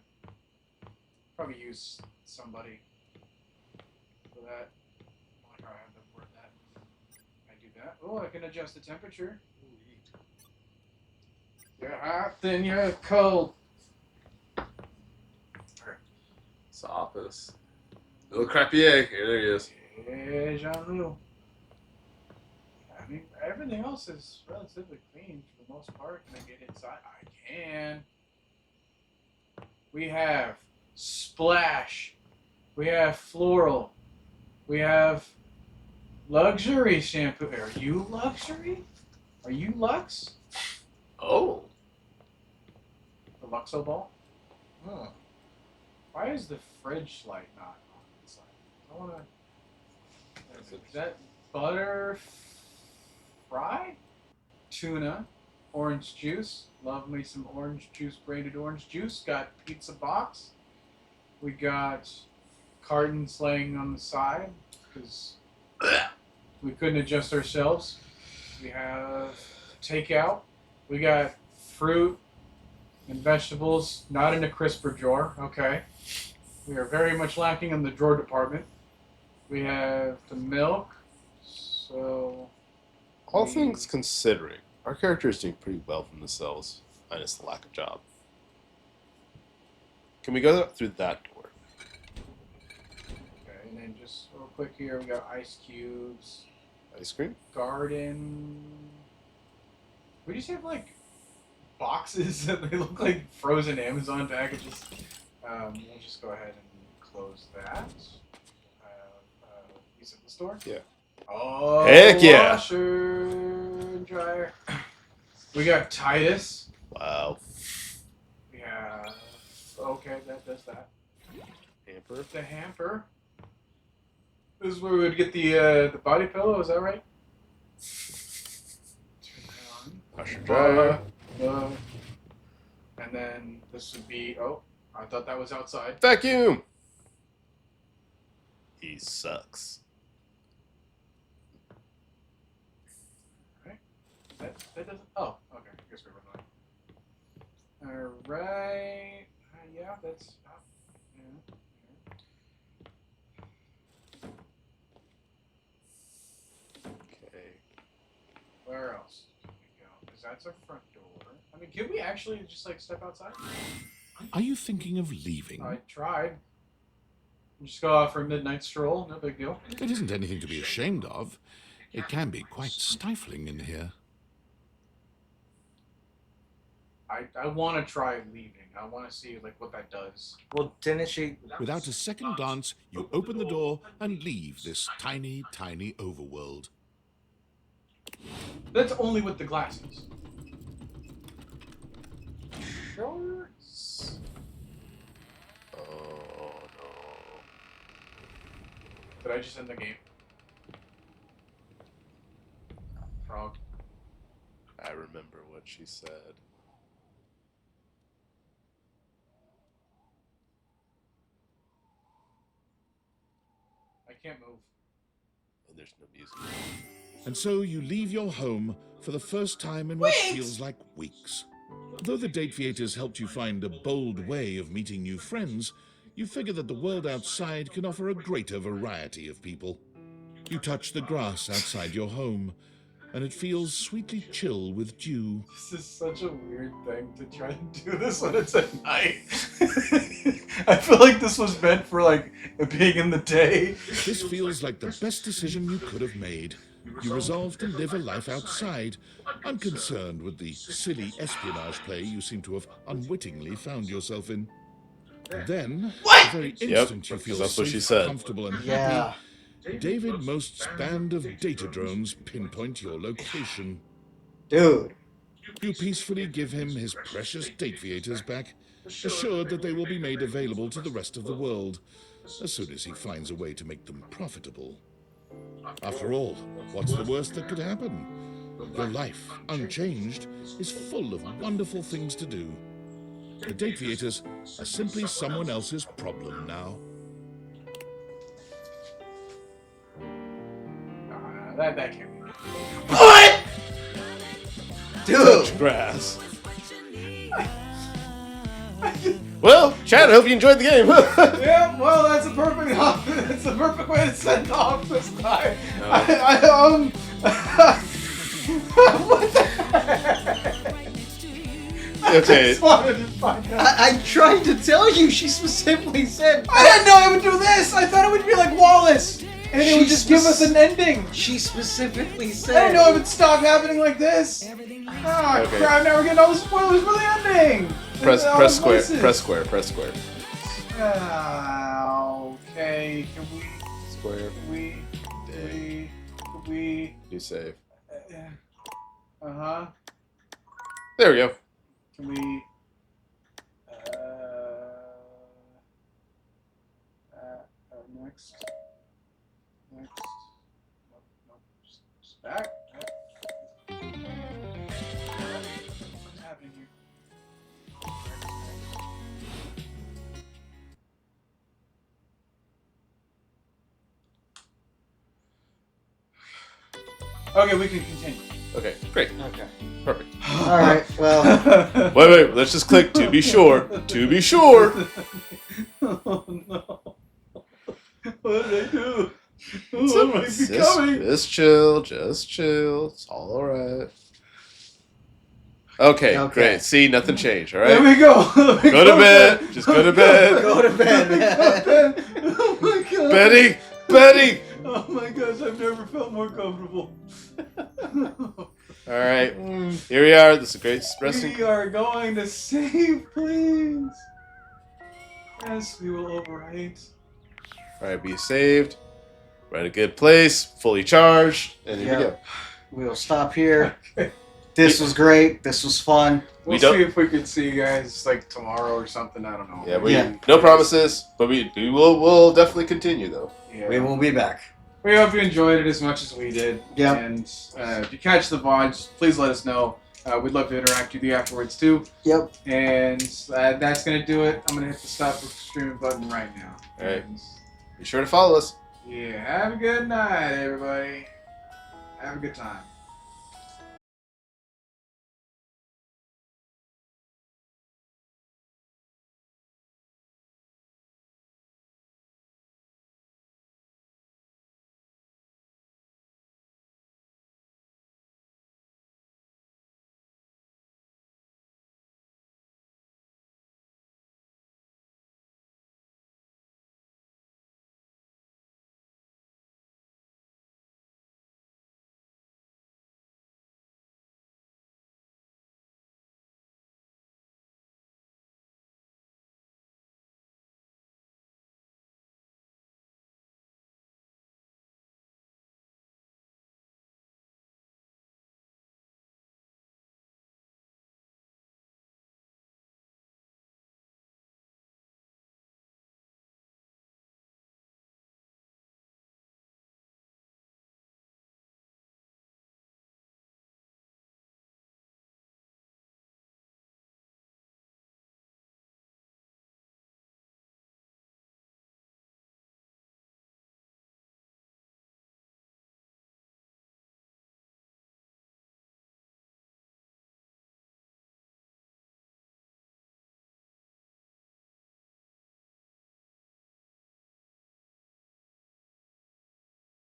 Probably use somebody for that. I like how I have to word that. I do that. Oh, I can adjust the temperature. You're hot, then you're cold. It's the office. Little Crapier. Here, there he is. Yeah, Jean-Loup. I mean, everything else is relatively clean for the most part. Can I get inside? I can. We have Splash. We have Floral. We have Luxury shampoo. Are you luxury? Are you Lux? Oh. The Luxo ball? Huh. Why is the fridge light not on inside? I want to... Is that butter fry? Tuna. Orange juice. Love me some orange juice, braided orange juice. Got pizza box. We got cartons laying on the side because we couldn't adjust our shelves. We have takeout. We got fruit and vegetables, not in a crisper drawer. Okay. We are very much lacking in the drawer department. We have the milk. So... All things considering, our character is doing pretty well for themselves, minus the lack of job. Can we go through that door? Okay, and then just real quick here, we got ice cubes. Ice cream? Garden. We just have like boxes that they look like frozen Amazon packages. We'll just go ahead and close that. You said the store? Yeah. Oh, heck yeah! Washer and dryer. We got Titus. Wow. We have... Okay, that does that. Hamper. The hamper. This is where we would get the body pillow, is that right? Washer dryer. And then this would be... Oh, I thought that was outside. Vacuum! He sucks. That doesn't... Oh, okay. I guess we were fine. Alright. Yeah, that's... Okay. Where else can we go? Because that's our front door. I mean, can we actually just, like, step outside? Are you thinking of leaving? I tried. Just go out for a midnight stroll, no big deal. It isn't anything to be ashamed of. It can be quite stifling in here. I want to try leaving. I want to see like what that does. Well, didn't she? Without a second glance, you open the door and leave this tiny, tiny overworld. That's only with the glasses. Shorts. Oh no. Did I just end the game? Frog. I remember what she said. I can't move. And there's no music. And so you leave your home for the first time in what feels like weeks. Though the date theaters helped you find a bold way of meeting new friends, you figure that the world outside can offer a greater variety of people. You touch the grass outside your home, and it feels sweetly chill with dew. This is such a weird thing to try and do this when it's at night. I feel like this was meant for like being in the day. This feels like the best decision you could have made. You resolve to live a life outside, unconcerned with the silly espionage play you seem to have unwittingly found yourself in. Then, the very instant you feel that's what safe, she said. comfortable, and Yeah. happy, David Most's band of data drones pinpoint your location. Dude. You peacefully give him his precious date theaters back, assured that they will be made available to the rest of the world, as soon as he finds a way to make them profitable. After all, what's the worst that could happen? Your life, unchanged, is full of wonderful things to do. The date theaters are simply someone else's problem now. That can't be. What? Touch grass. Well, Chad, I hope you enjoyed the game. Yeah, well, that's a perfect. That's the perfect way to send off this guy. No. What the heck? Okay. I just wanted to find out. I tried to tell you. She specifically said. I didn't know it would do this. I thought it would be like Wallace, and it would just give us an ending. She specifically I said. didn't know it would stop happening like this. Oh Okay. crap! Now we're getting all the spoilers for the ending. Press All the square. voices. Press square. Press square. Okay. Can we? Square. We. Do save. Uh-huh. There we go. Can we? Next. Next. Nope. Just back. What's happening here? Okay, we can continue. Okay, great. Okay. Perfect. All right. Well. Wait. Let's just click to be sure. To be sure. Oh no. What did I do? It's What am I becoming? Just chill. Just chill. It's all alright. Okay, great. See, nothing changed. All right. There we go. Go to bed. Just go to bed. Go to bed. Oh my god. Betty. Oh my gosh, I've never felt more comfortable. All right. Here we are. This is a great resting. We are going to save, please. Yes, we will overwrite. All right, be saved. We're at a good place, fully charged, and here we go. We'll stop here. This was great. This was fun. We'll see if we could see you guys like tomorrow or something. I don't know. Yeah, no promises, but we'll definitely continue though. Yeah. We will be back. We hope you enjoyed it as much as we did. Yeah. And if you catch the VODs, please let us know. We'd love to interact with you afterwards too. Yep. And that's gonna do it. I'm gonna hit the stop streaming button right now. All right. Be sure to follow us. Yeah. Have a good night, everybody. Have a good time.